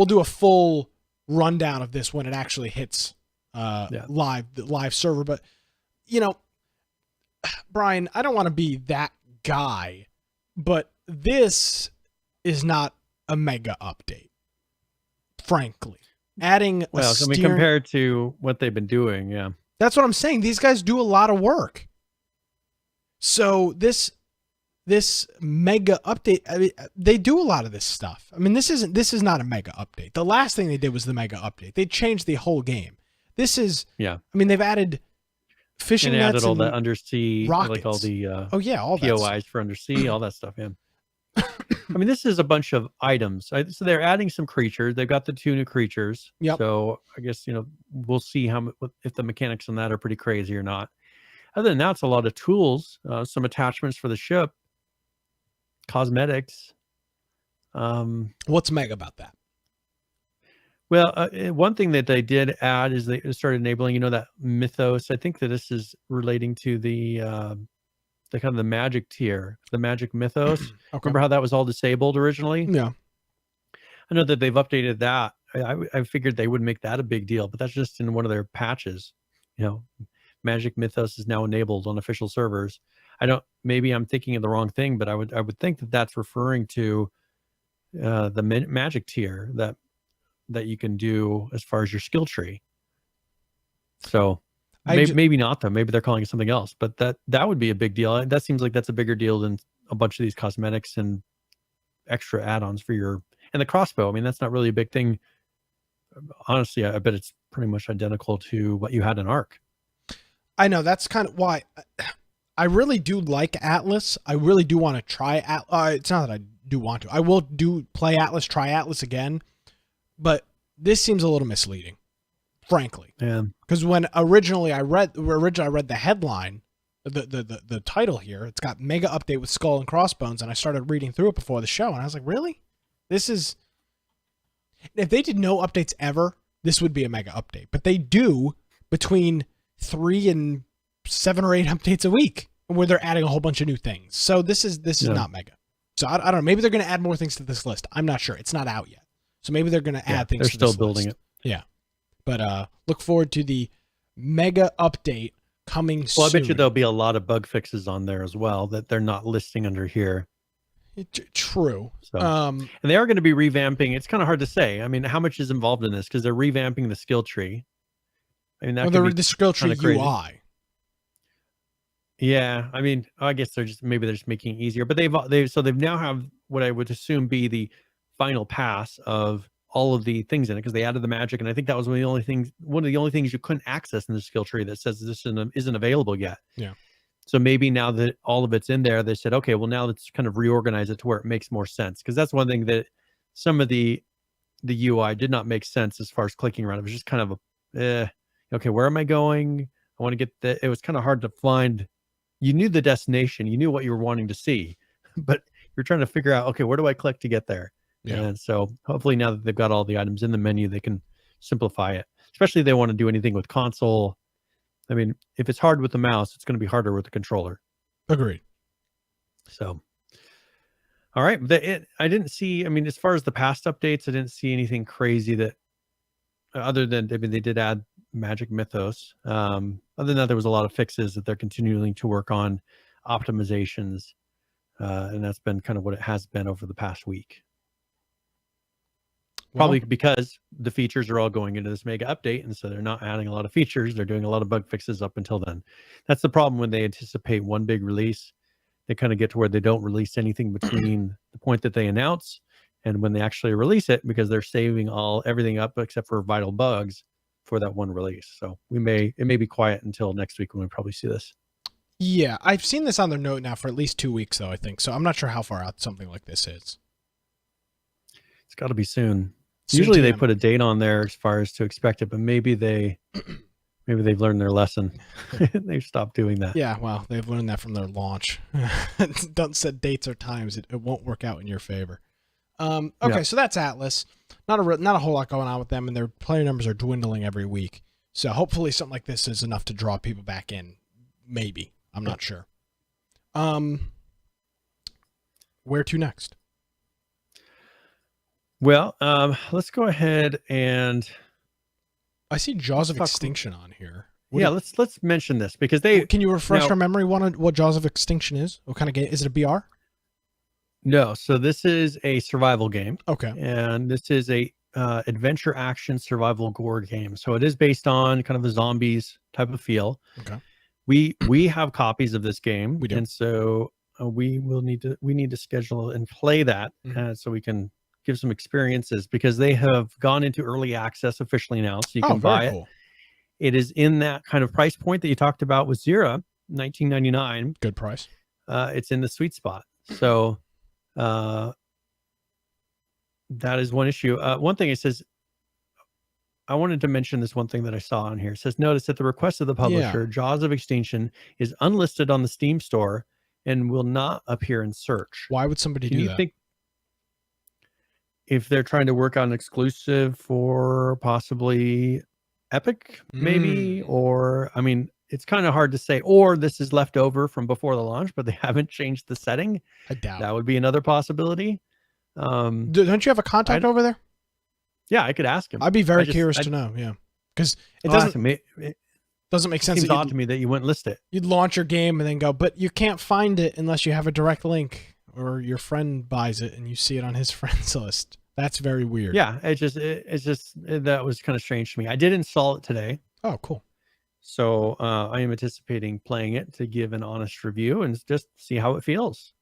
do a full rundown of this when it actually hits the live server. But you know, Brian, I don't want to be that guy, but this is not a mega update. Frankly, adding compared to what they've been doing, yeah, that's what I'm saying. These guys do a lot of work. So this mega update, I mean, they do a lot of this stuff. I mean, this is not a mega update. The last thing they did was the mega update. They changed the whole game. This is, I mean, they've added fishing and nets added all and the undersea, rockets. like all the all POIs for undersea, all that stuff. Yeah. I mean, this is a bunch of items. So they're adding some creatures. They've got the 2 new creatures. Yep. So I guess, we'll see if the mechanics on that are pretty crazy or not. Other than that, it's a lot of tools, some attachments for the ship, cosmetics. What's mega about that? Well, one thing that they did add is they started enabling, that mythos. I think that this is relating to the kind of the magic tier, the magic mythos. Okay. Remember how that was all disabled originally? Yeah. I know that they've updated that. I figured they would make that a big deal, but that's just in one of their patches. Magic mythos is now enabled on official servers. Maybe I'm thinking of the wrong thing, but I would think that that's referring to the magic tier that you can do as far as your skill tree. So maybe not though. Maybe they're calling it something else, but that would be a big deal. That seems like that's a bigger deal than a bunch of these cosmetics and extra add-ons and the crossbow. I mean, that's not really a big thing. Honestly, I bet it's pretty much identical to what you had in Ark. I know, that's kind of why I really do like Atlas. I really do want to try Atlas. It's not that I do want to. I will play Atlas, try Atlas again, but this seems a little misleading, frankly. Yeah. Because when originally I read the headline, the title here, it's got mega update with skull and crossbones, and I started reading through it before the show, and I was like, really? If they did no updates ever, this would be a mega update. But they do between 3 and 7 or 8 updates a week where they're adding a whole bunch of new things. So this is not mega. So I don't know. Maybe they're going to add more things to this list. I'm not sure. It's not out yet. So maybe they're going to add things. They're to still this building list. it. Yeah. But look forward to the mega update coming soon. Well, I bet you there'll be a lot of bug fixes on there as well that they're not listing under here. True. So, and they are going to be revamping. It's kind of hard to say. I mean, how much is involved in this? Because they're revamping the skill tree. I mean, the skill tree UI. Yeah, I mean, I guess they're just making it easier. But they've now have what I would assume be the final pass of all of the things in it, because they added the magic, and I think that was one of the only things you couldn't access in the skill tree that says this isn't available yet. Yeah. So maybe now that all of it's in there, they said, okay, well now let's kind of reorganize it to where it makes more sense, because that's one thing that some of the UI did not make sense as far as clicking around. It was just kind of okay, where am I going? I want to get it was kind of hard to find. You knew the destination, you knew what you were wanting to see, but you're trying to figure out, okay, where do I click to get there? Yeah. And so hopefully now that they've got all the items in the menu, they can simplify it, especially if they want to do anything with console. I mean, if it's hard with the mouse, it's going to be harder with the controller. Agreed. So, all right. I didn't see, I mean, as far as the past updates, I didn't see anything crazy that, other than, I mean, they did add Magic Mythos. Other than that, there was a lot of fixes that they're continuing to work on, optimizations. And that's been kind of what it has been over the past week. Probably because the features are all going into this mega update, and so they're not adding a lot of features. They're doing a lot of bug fixes up until then. That's the problem when they anticipate one big release. They kind of get to where they don't release anything between the point that they announce and when they actually release it, because they're saving everything up except for vital bugs for that one release. So it may be quiet until next week when we probably see this. Yeah, I've seen this on their note now for at least 2 weeks, though, I think. So I'm not sure how far out something like this is. It's got to be soon. Usually they TM. put a date on there as far as to expect it, but maybe they've learned their lesson. They've stopped doing that. Yeah, well, they've learned that from their launch. Don't set dates or times; it won't work out in your favor. Okay, Yeah. so that's Atlas. Not a whole lot going on with them, and their player numbers are dwindling every week. So hopefully, something like this is enough to draw people back in. Maybe, I'm not sure. Where to next? Well, let's go ahead and I see Jaws of Let's talk- Extinction on here. let's mention this because they Can you refresh now- our memory what Jaws of Extinction is? What kind of game is it? A BR? no. So this is a survival game, Okay. and this is a adventure action survival gore game. So it is based on kind of a zombies type of feel. Okay. We have copies of this game, We do. and so we need to schedule and play that so we can give some experiences because they have gone into early access officially now, so you can buy it. Cool. It is in that kind of price point that you talked about with XERA, $19.99. Good price. It's in the sweet spot. So that is one issue. One thing it says, I wanted to mention this one thing that I saw on here. It says, notice at the request of the publisher, Jaws of Extinction is unlisted on the Steam store and will not appear in search. Why would somebody Can do you that? think if they're trying to work on an exclusive for possibly Epic, maybe, or I mean, it's kind of hard to say, or this is left over from before the launch, but they haven't changed the setting. I doubt. That would be another possibility. Don't you have a contact over there? Yeah, I could ask him. I'd be very curious to know. Yeah, because it doesn't make sense. Seems odd to me that you wouldn't list it. You'd launch your game and then go, but you can't find it unless you have a direct link or your friend buys it and you see it on his friends list. That's very weird. Yeah, it's just that was kind of strange to me. I did install it today. Oh, cool. So I am anticipating playing it to give an honest review and just see how it feels.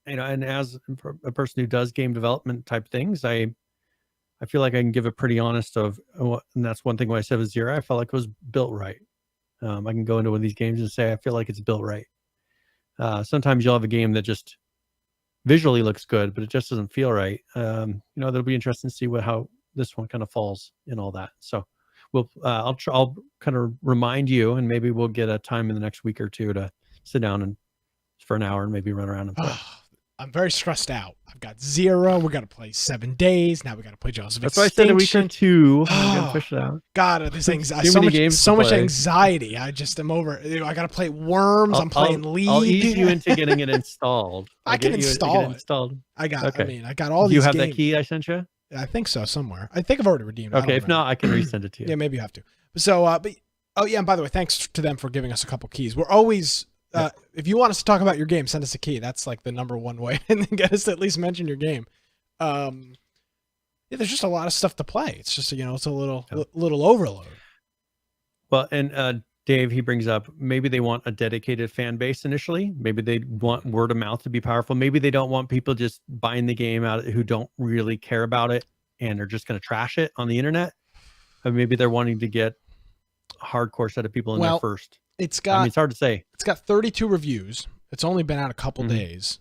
You know, and as a person who does game development type things, I feel like I can give a pretty honest and that's one thing when I said with XERA, I felt like it was built right. I can go into one of these games and say I feel like it's built right. Sometimes you'll have a game that just visually looks good, but it just doesn't feel right. You know, that'll be interesting to see how this one kind of falls in all that. So I'll kind of remind you, and maybe we'll get a time in the next week or two to sit down and for an hour and maybe run around and play. I'm very stressed out. I've got XERA. We got to play 7 days. Now we got to play Jaws of That's why I Extinction. said a week or two. I'm gonna push it out. God, this anxiety. Too many games So to much play. anxiety. I just am over. I got to play Worms. I'm playing League. I'll ease you into getting it installed. I can install it. Installed. I got. Okay. I mean, I got all Do these. you have games. that key I sent you? I think so somewhere. I think I've already redeemed it. Okay, if not, I can resend it to you. Yeah, maybe you have to. So, but oh yeah, and by the way, thanks to them for giving us a couple keys. We're always, if you want us to talk about your game, send us a key. That's like the number one way, and then get us to at least mention your game. Yeah, there's just a lot of stuff to play. It's just it's a little overload. Well, and Dave, he brings up maybe they want a dedicated fan base initially. Maybe they want word of mouth to be powerful. Maybe they don't want people just buying the game out who don't really care about it and are just going to trash it on the internet. Or maybe they're wanting to get a hardcore set of people in there first. It's got. I mean, it's hard to say. It's got 32 reviews. It's only been out a couple days,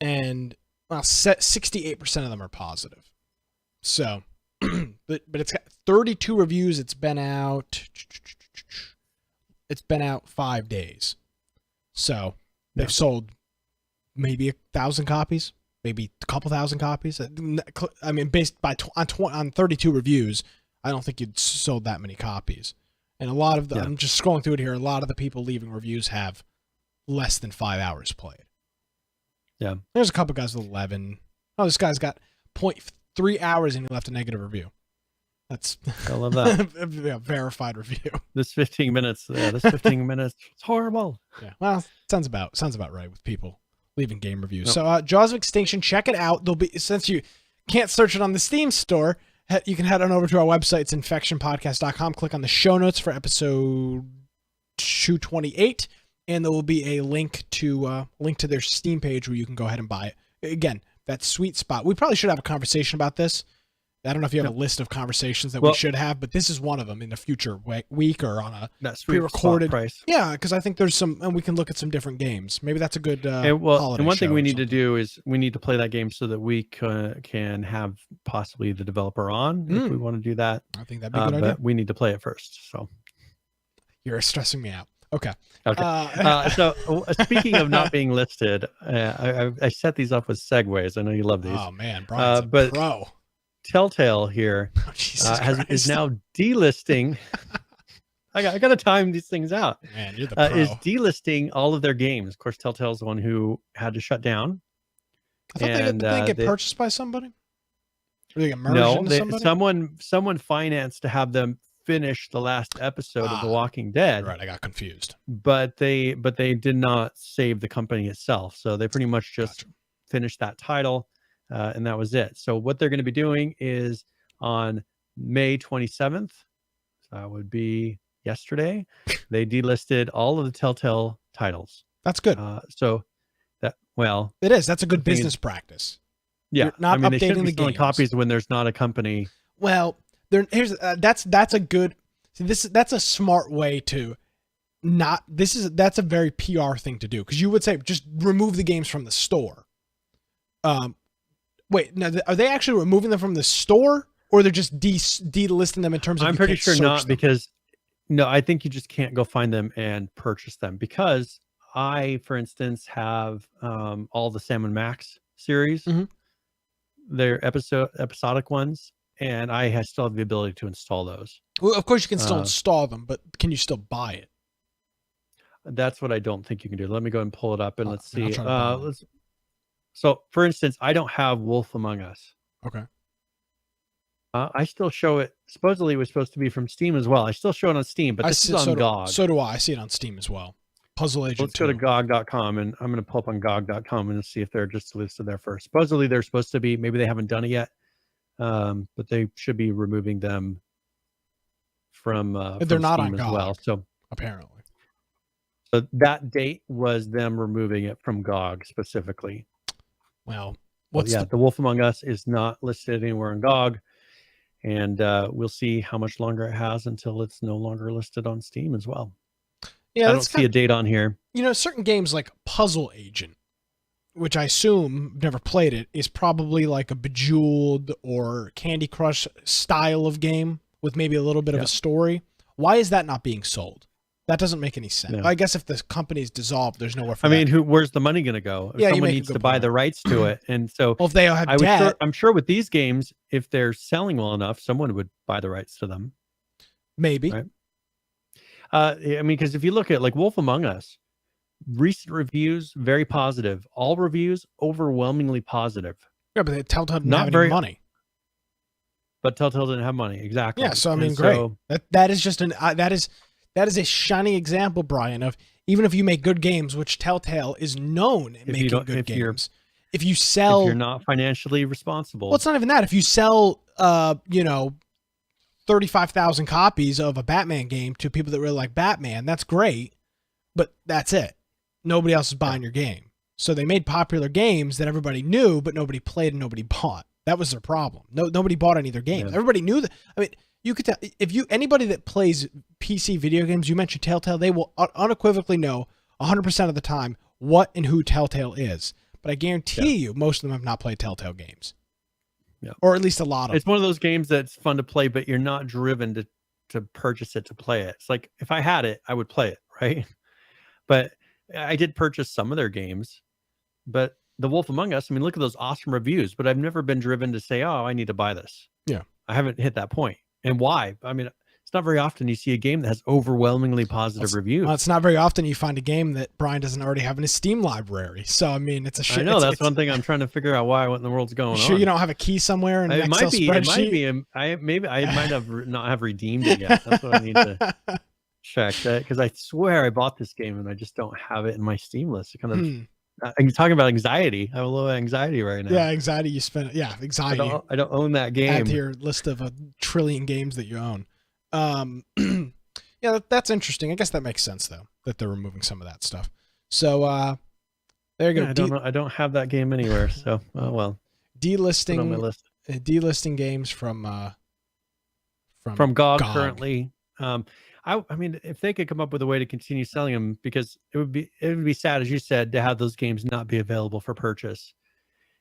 and 68% of them are positive. So, but it's got 32 reviews. It's been out 5 days. So they've sold maybe 1,000 copies, maybe a couple thousand copies. I mean, based on 32 reviews, I don't think you'd sold that many copies. And a lot of them, I'm just scrolling through it here, a lot of the people leaving reviews have less than 5 hours played. Yeah. There's a couple guys with 11. Oh, this guy's got 0.3 hours and he left a negative review. That's I love that. a verified review. This 15 minutes. Yeah, this 15 minutes. It's horrible. Yeah. Well, sounds about right with people leaving game reviews. So Jaws of Extinction, check it out. There'll be, since you can't search it on the Steam store, you can head on over to our website. It's infectionpodcast.com. Click on the show notes for episode 228, and there will be a link to their Steam page where you can go ahead and buy it. Again, that sweet spot. We probably should have a conversation about this. I don't know if you have a list of conversations that we should have, but this is one of them in a future week or on a pre-recorded price. Yeah, because I think there's some, and we can look at some different games. Maybe that's a good and one thing we need to something. do is we need to play that game so that we can have possibly the developer on if we want to do that. I think that'd be a good idea. But we need to play it first. So you're stressing me out. Okay. So speaking of not being listed, I set these up with segues. I know you love these. Oh man, Brian's a pro. Telltale here is now delisting. I got to time these things out. Man, you're the pro. Is delisting all of their games. Of course, Telltale's the one who had to shut down. I thought they get purchased by somebody. Or they get merged into somebody? Someone financed to have them finish the last episode of The Walking Dead. Right, I got confused. But they did not save the company itself. So they pretty much just finished that title. And that was it. So what they're going to be doing is on May 27th, that would be yesterday, they delisted all of the Telltale titles. That's good. It is. That's a good business practice. Yeah, You're not updating they shouldn't the be selling games. copies when there's not a company. Well, that's a good. See, that's a smart way to not. That's a very PR thing to do, because you would say just remove the games from the store. Wait, now are they actually removing them from the store, or they're just delisting them in terms of? I'm pretty sure not, because I think you just can't go find them and purchase them, because I, for instance, have all the Sam and Max series, their episodic ones, and I still have the ability to install those. Well, of course you can still install them, but can you still buy it? That's what I don't think you can do. Let me go and pull it up and let's see. So, for instance, I don't have Wolf Among Us. Okay. I still show it. Supposedly, it was supposed to be from Steam as well. I still show it on Steam, but this is on GOG. So do I. I see it on Steam as well. Puzzle Agent. Let's go to GOG.com, and I'm going to pull up on GOG.com and see if they're just listed there first. Supposedly, they're supposed to be. Maybe they haven't done it yet, but they should be removing them from. They're not Steam on GOG as well. So apparently, so that date was them removing it from GOG specifically. Well, the Wolf Among Us is not listed anywhere on GOG, and we'll see how much longer it has until it's no longer listed on Steam as well. Yeah, I don't see a date on here. Certain games like Puzzle Agent, which I assume, never played it, is probably like a Bejeweled or Candy Crush style of game with maybe a little bit of a story. Why is that not being sold? That doesn't make any sense. Yeah. I guess if the company's dissolved, there's nowhere for where's the money going to go? Yeah, someone needs to buy the rights to it. And so if they have debt, I'm sure with these games, if they're selling well enough, someone would buy the rights to them. Maybe. Right? Because if you look at like Wolf Among Us, recent reviews, very positive. All reviews, overwhelmingly positive. Yeah, but Telltale didn't have any money. But Telltale didn't have money. Exactly. Yeah, so great. That is just that is a shining example, Brian, of even if you make good games, which Telltale is known at making good games. If you're not financially responsible. Well, it's not even that. If you sell 35,000 copies of a Batman game to people that really like Batman, that's great, but that's it. Nobody else is buying your game. So they made popular games that everybody knew, but nobody played and nobody bought. That was their problem. Nobody bought any of their games. Yeah. Everybody knew that. I mean, you could tell anybody that plays PC video games, you mentioned Telltale, they will unequivocally know 100% of the time what and who Telltale is. But I guarantee you, most of them have not played Telltale games. Yeah. Or at least a lot of them. It's one of those games that's fun to play, but you're not driven to purchase it to play it. It's like, if I had it, I would play it, right? But I did purchase some of their games. But The Wolf Among Us, look at those awesome reviews, but I've never been driven to say, oh, I need to buy this. Yeah. I haven't hit that point. And why? It's not very often you see a game that has overwhelmingly positive reviews. Well, it's not very often you find a game that Brian doesn't already have in his Steam library. So, it's a shit. I know, that's one thing I'm trying to figure out what in the world's going on. Sure you don't have a key somewhere in an Excel spreadsheet? It might be. I might have not have redeemed it yet. That's what I need to check. Because I swear I bought this game and I just don't have it in my Steam list. It kind of... You're talking about anxiety. I have a little anxiety right now. Yeah, anxiety. Anxiety. I don't own that game. Add to your list of a trillion games that you own. Yeah, that's interesting. I guess that makes sense though, that they're removing some of that stuff. So there you go. I don't have that game anywhere. So well, delisting on my list. delisting games from GOG currently. I mean, if they could come up with a way to continue selling them, because it would be sad, as you said, to have those games not be available for purchase.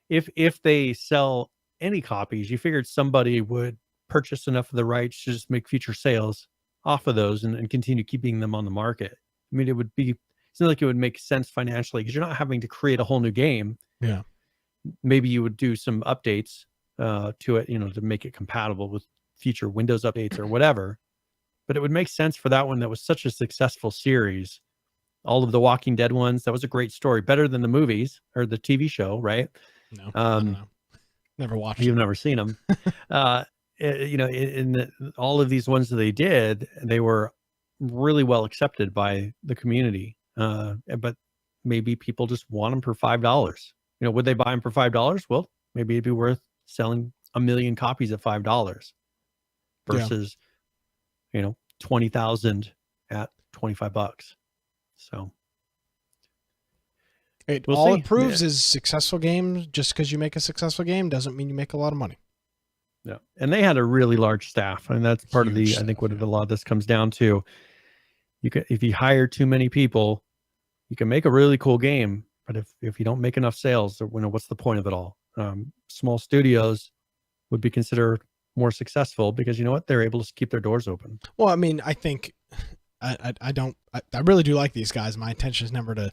If they sell any copies, you figured somebody would purchase enough of the rights to just make future sales off of those and continue keeping them on the market. I mean, it seems like it would make sense financially, because you're not having to create a whole new game. Yeah. Maybe you would do some updates to it, to make it compatible with future Windows updates or whatever. But it would make sense for that one that was such a successful series. All of the Walking Dead ones, that was a great story, better than the movies or the TV show, right? No, I don't know. Never watched. You've never seen them. In all of these ones that they did, they were really well accepted by the community. But maybe people just want them for $5. Would they buy them for $5? Well, maybe it'd be worth selling 1 million copies at $5 versus, 20,000 at $25. So we'll see. It proves is successful games. Just because you make a successful game doesn't mean you make a lot of money. Yeah, and they had a really large staff, and that's part of I think what a lot of this comes down to. If you hire too many people, you can make a really cool game, but if you don't make enough sales, what's the point of it all? Small studios would be considered more successful because they're able to keep their doors open. Well, I mean, I think I really do like these guys. My intention is never to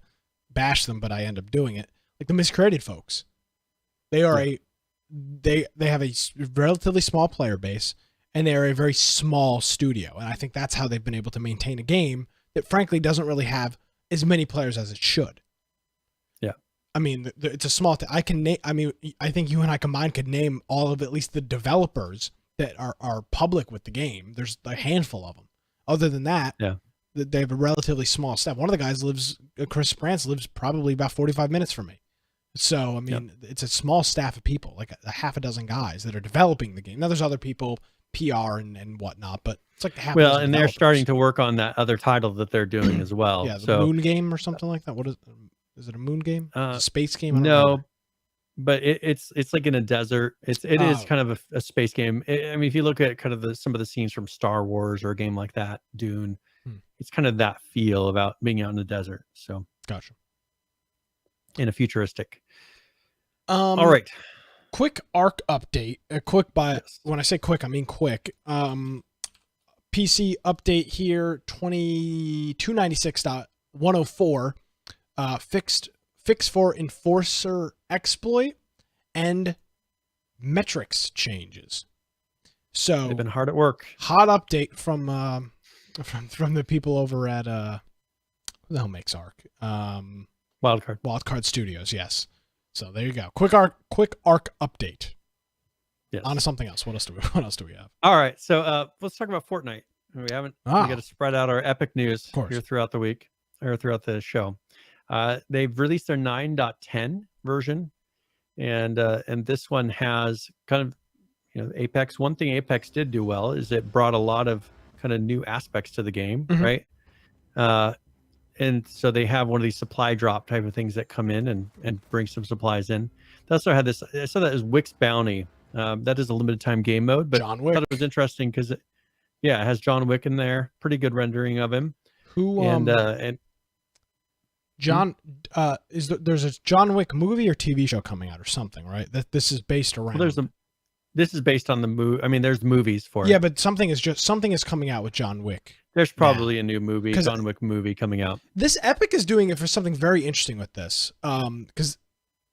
bash them, but I end up doing it. Like the Miscreated folks, they are they have a relatively small player base, and they are a very small studio, and I think that's how they've been able to maintain a game that frankly doesn't really have as many players as it should. Yeah, I mean, it's a small. I can name. I mean, I think you and I combined could name all of at least the developers that are public with the game. There's a handful of them. Other than that, they have a relatively small staff. One of the guys Chris Sprance lives probably about 45 minutes from me. So, I mean, it's a small staff of people, like a half a dozen guys that are developing the game. Now, there's other people, PR and whatnot, but it's like half a dozen and they're starting to work on that other title that they're doing as well. Yeah, the Moon Game or something like that. What is it? A Moon Game? A space game? No, but it's like in a desert. It is kind of a space game. I mean, if you look at kind of some of the scenes from Star Wars or a game like that, Dune, it's kind of that feel about being out in the desert. So, gotcha. In a futuristic. All right. Quick ARC update. When I say quick, I mean quick. PC update here, 2296.104. Fix for enforcer exploit and metrics changes. So they've been hard at work. Hot update from the people over at who the hell makes ARC? Wildcard Studios. Yes. So there you go. Quick ARC update. Yes. On to something else. What else do we have? All right. So let's talk about Fortnite. We haven't. We got to spread out our epic news here throughout the week or throughout the show. They've released their 9.10 version, and this one has kind of Apex. One thing Apex did do well is it brought a lot of kind of new aspects to the game, right? And so they have one of these supply drop type of things that come in and bring some supplies in. They also had this. I saw that as Wick's Bounty. That is a limited time game mode, but John Wick. I thought it was interesting because it has John Wick in there. Pretty good rendering of him. John there's a John Wick movie or TV show coming out or something, right? That this is based around. Well, this is based on the movie. I mean, there's movies for it. Yeah, but something is coming out with John Wick. There's probably a new movie, John Wick movie coming out. This Epic is doing it for something very interesting with this. Because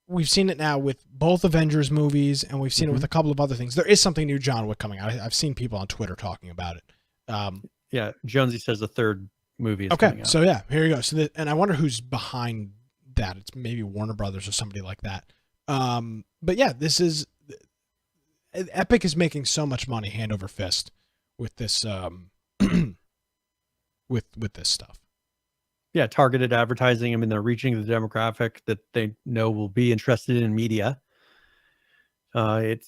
we've seen it now with both Avengers movies, and we've seen it with a couple of other things. There is something new John Wick coming out. I've seen people on Twitter talking about it. Jonesy says the third movie is coming out. So yeah, here you go. So and I wonder who's behind that. It's maybe Warner Brothers or somebody like that. But yeah, this is Epic is making so much money hand over fist with this with this stuff. Yeah, targeted advertising. I mean, they're reaching the demographic that they know will be interested in media. And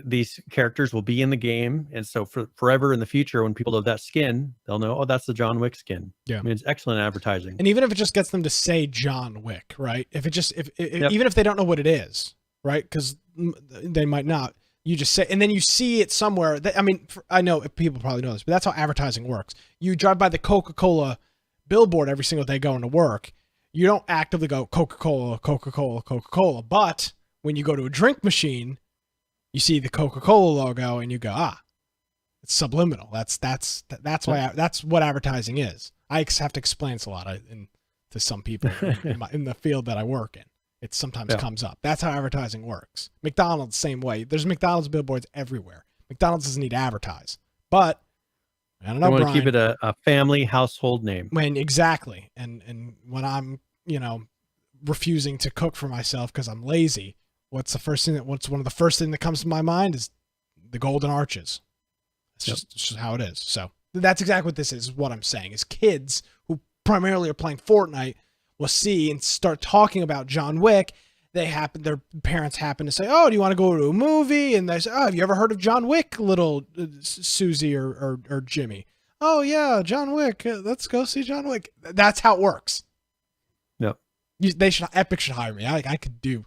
these characters will be in the game, and so forever in the future, when people have that skin, they'll know, oh, that's the John Wick skin. Yeah, I mean, it's excellent advertising. And even if it just gets them to say John Wick, right? If it just even if they don't know what it is, right? Because they might not. You just say, and then you see it somewhere. I mean, I know people probably know this, but that's how advertising works. You drive by the Coca-Cola billboard every single day going to work. You don't actively go Coca-Cola, Coca-Cola, Coca-Cola. But when you go to a drink machine, you see the Coca-Cola logo and you go, it's subliminal. That's why that's what advertising is. I have to explain this a lot to some people in the field that I work in. It sometimes comes up. That's how advertising works. McDonald's, same way. There's McDonald's billboards everywhere. McDonald's doesn't need to advertise. But I don't know, want Brian, to keep it a family household name. Exactly. And when I'm, refusing to cook for myself because I'm lazy, what's one of the first thing that comes to my mind is the Golden Arches. It's just how it is. So that's exactly what this is what I'm saying, is kids who primarily are playing Fortnite will see and start talking about John Wick. Their parents happen to say, "Oh, do you want to go to a movie?" And they say, "Oh, have you ever heard of John Wick, little Susie or Jimmy?" "Oh yeah, John Wick. Let's go see John Wick." That's how it works. Yep. Epic should hire me. I could do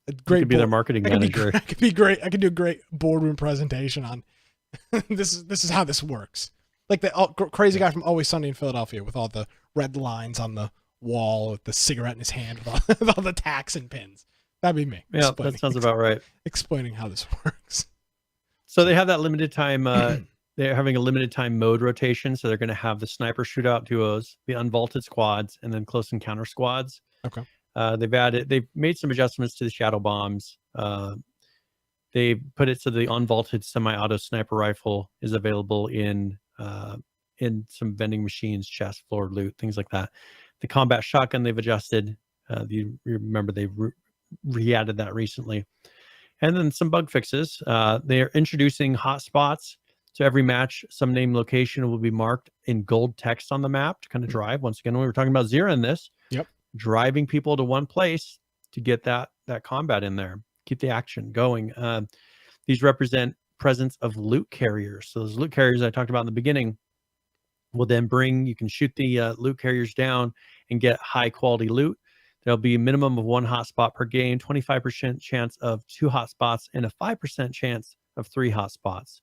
a great. You could be their marketing manager. I could be great. I could do a great boardroom presentation on this is how this works. Like the crazy guy from Always Sunny in Philadelphia with all the red lines on the wall with the cigarette in his hand with all the tacks and pins. That'd be me. Yeah, that sounds about right. Explaining how this works. So they have that limited time. They're having a limited time mode rotation. So they're going to have the sniper shootout duos, the unvaulted squads, and then close encounter squads. Okay. They've made some adjustments to the shadow bombs. They put it so the unvaulted semi-auto sniper rifle is available in some vending machines, chest, floor loot, things like that. The combat shotgun they've adjusted. You remember they re-added that recently. And then some bug fixes. They're introducing hotspots. So every match, some name location will be marked in gold text on the map to kind of drive. Once again, we were talking about XERA in this. Yep. Driving people to one place to get that combat in there. Keep the action going. These represent presence of loot carriers. So those loot carriers I talked about in the beginning will then you can shoot the loot carriers down and get high quality loot. There'll be a minimum of 1 hotspot per game, 25% chance of 2 hotspots, and a 5% chance of 3 hotspots.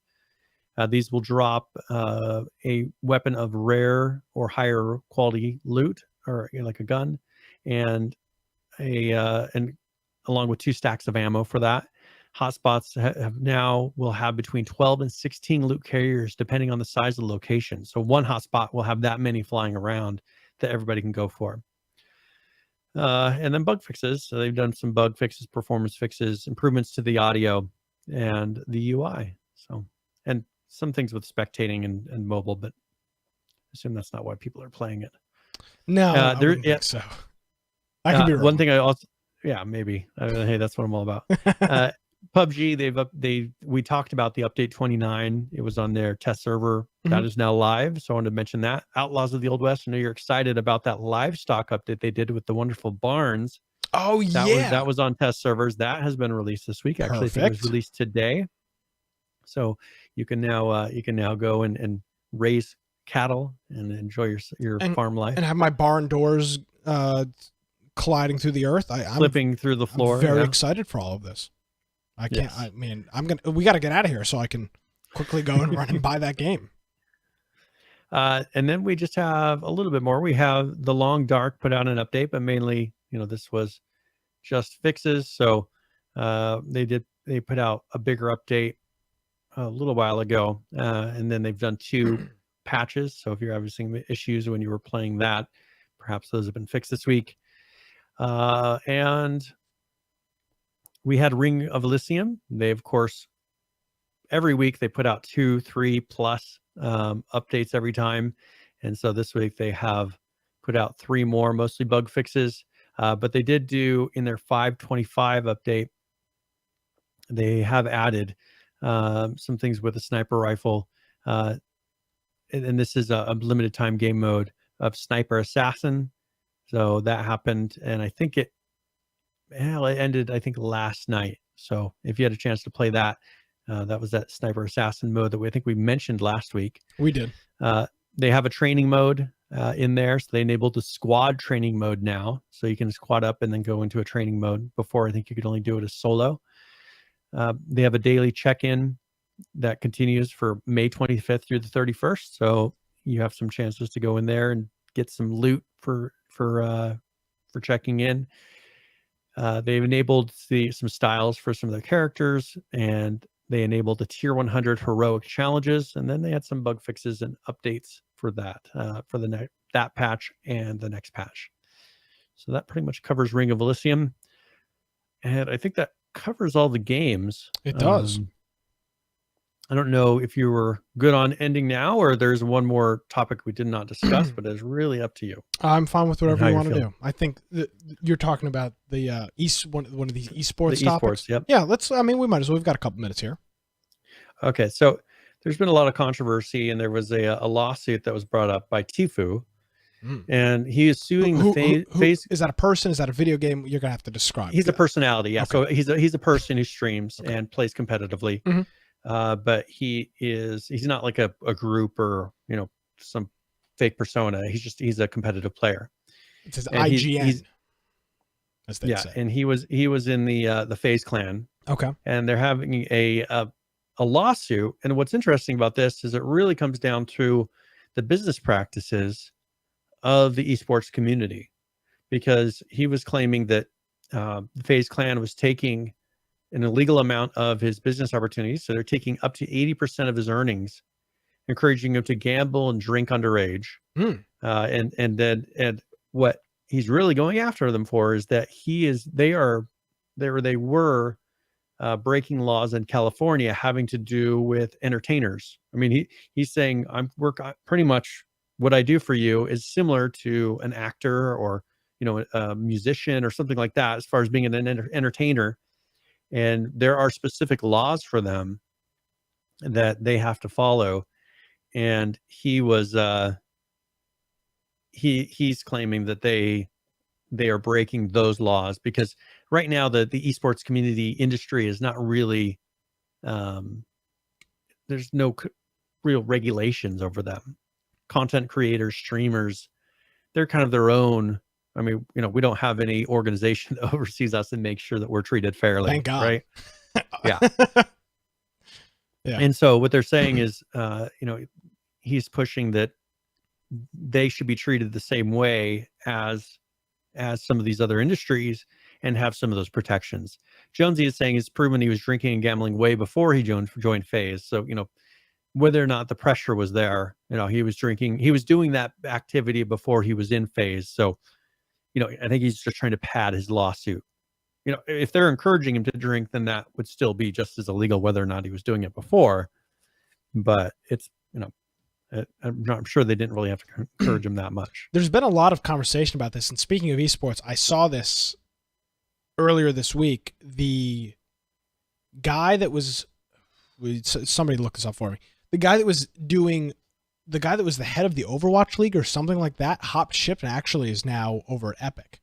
These will drop a weapon of rare or higher quality loot, or like a gun, and along with 2 stacks of ammo for that. Hotspots will have between 12 and 16 loot carriers, depending on the size of the location. So one hotspot will have that many flying around that everybody can go for. And then bug fixes. So they've done some bug fixes, performance fixes, improvements to the audio and the UI. So, and some things with spectating and mobile, but I assume that's not why people are playing it. No, I wouldn't think so. I could be wrong. One thing I also, maybe. Hey, that's what I'm all about. PUBG, we talked about the update 29. It was on their test server. That is now live. So I wanted to mention that. Outlaws of the Old West. I know you're excited about that livestock update they did with the wonderful barns. Oh, That was on test servers. That has been released this week. Actually, I think it was released today. So you can now go and raise cattle and enjoy your farm life. And have my barn doors colliding through the earth. I'm flipping through the floor. I'm very excited for all of this. I can't. Yes. I mean, we got to get out of here so I can quickly go and run and buy that game. And then we just have a little bit more. We have The Long Dark put out an update, but mainly, this was just fixes. So they put out a bigger update a little while ago, and then they've done 2 patches. So if you're having some issues when you were playing that, perhaps those have been fixed this week. And we had Ring of Elysium. They, of course, every week they put out 2, 3 plus updates every time. And so this week they have put out 3 more, mostly bug fixes. But they did do in their 5.25 update, they have added some things with a sniper rifle. And this is a limited time game mode of Sniper Assassin. So that happened. And I think it ended, last night. So if you had a chance to play that, that was that Sniper Assassin mode that I think we mentioned last week. We did. They have a training mode in there. So they enabled the squad training mode now. So you can squad up and then go into a training mode. Before, I think you could only do it as solo. They have a daily check-in that continues for May 25th through the 31st. So you have some chances to go in there and get some loot for checking in. They've enabled some styles for some of their characters, and they enabled the tier 100 heroic challenges, and then they had some bug fixes and updates for that for that patch and the next patch. So that pretty much covers Ring of Elysium, and I think that covers all the games. It does. I don't know if you were good on ending now, or there's one more topic we did not discuss, but it's really up to you. I'm fine with whatever how you you're want to feeling. do. I think that you're talking about the one of these esports The topics. esports, yep. Yeah, I mean, we might as well. We've got a couple minutes here. Okay, so there's been a lot of controversy, and there was a lawsuit that was brought up by Tifu, and he is suing the phase. Is that a person? Is that a video game? You're gonna have to describe. He's a personality, yeah. Okay. So he's a person who streams and plays competitively, Mhm. but he's not like a group or some fake persona. He's a competitive player. It says And IGN. As they say. and he was in the FaZe clan, Okay. and they're having a lawsuit. And what's interesting about this is it really comes down to the business practices of the esports community, because he was claiming that the FaZe clan was taking an illegal amount of his business opportunities. So they're taking up to 80% of his earnings, encouraging him to gamble and drink underage. And what he's really going after them for is that they were breaking laws in California having to do with entertainers. I mean, he's saying pretty much what I do for you is similar to an actor or a musician or something like that, as far as being an entertainer. And there are specific laws for them that they have to follow. And he was he's claiming that they are breaking those laws, because right now the esports community industry is not really there's no real regulations over them. Content creators, streamers, they're kind of their own. I mean, we don't have any organization that oversees us and makes sure that we're treated fairly. Thank God. Right? Yeah. Yeah. And so what they're saying is, he's pushing that they should be treated the same way as some of these other industries and have some of those protections. Jonesy is saying it's proven he was drinking and gambling way before he joined FaZe. So, whether or not the pressure was there, he was doing that activity before he was in FaZe. So, I think he's just trying to pad his lawsuit. If they're encouraging him to drink, then that would still be just as illegal, whether or not he was doing it before. But it's, I'm sure they didn't really have to encourage him that much. There's been a lot of conversation about this. And speaking of esports, I saw this earlier this week. The guy that was, somebody look this up for me. The guy that was the head of the Overwatch League or something like that hopped ship and actually is now over at Epic.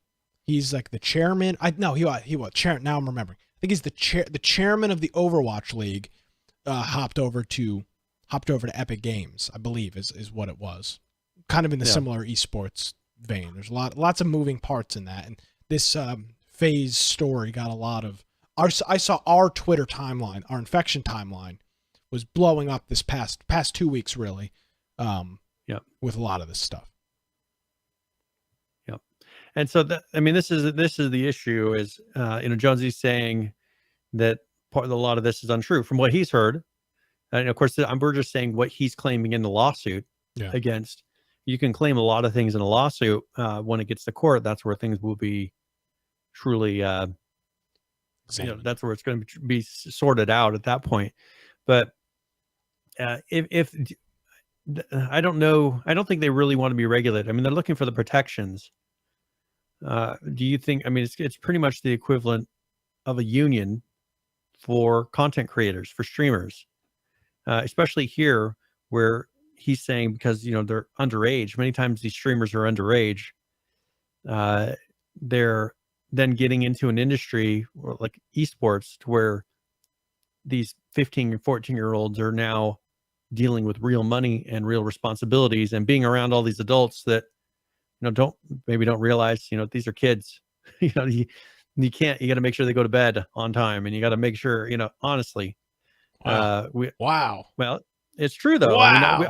He's like the chairman. Now I'm remembering. I think he's the chairman of the Overwatch League. Hopped over to Epic Games, I believe is what it was. Kind of in the similar esports vein. There's lots of moving parts in that, and this FaZe story got a lot of. I saw our Twitter timeline, our infection timeline, was blowing up this past 2 weeks really. With a lot of this stuff. Yep. And so this is the issue is, Jonesy's saying that a lot of this is untrue from what he's heard. And of course, we're just saying what he's claiming in the lawsuit against. You can claim a lot of things in a lawsuit. When it gets to court, that's where things will be truly, that's where it's going to be sorted out at that point. But if I don't know, I don't think they really want to be regulated. I mean, they're looking for the protections. Do you think? I mean, it's pretty much the equivalent of a union for content creators, for streamers, especially here where he's saying because they're underage. Many times these streamers are underage. They're then getting into an industry like esports to where these 15 and 14-year-olds are now dealing with real money and real responsibilities and being around all these adults that don't realize these are kids. You got to make sure they go to bed on time, and you got to make sure, honestly, Wow. Wow. well, it's true though. Wow. I mean,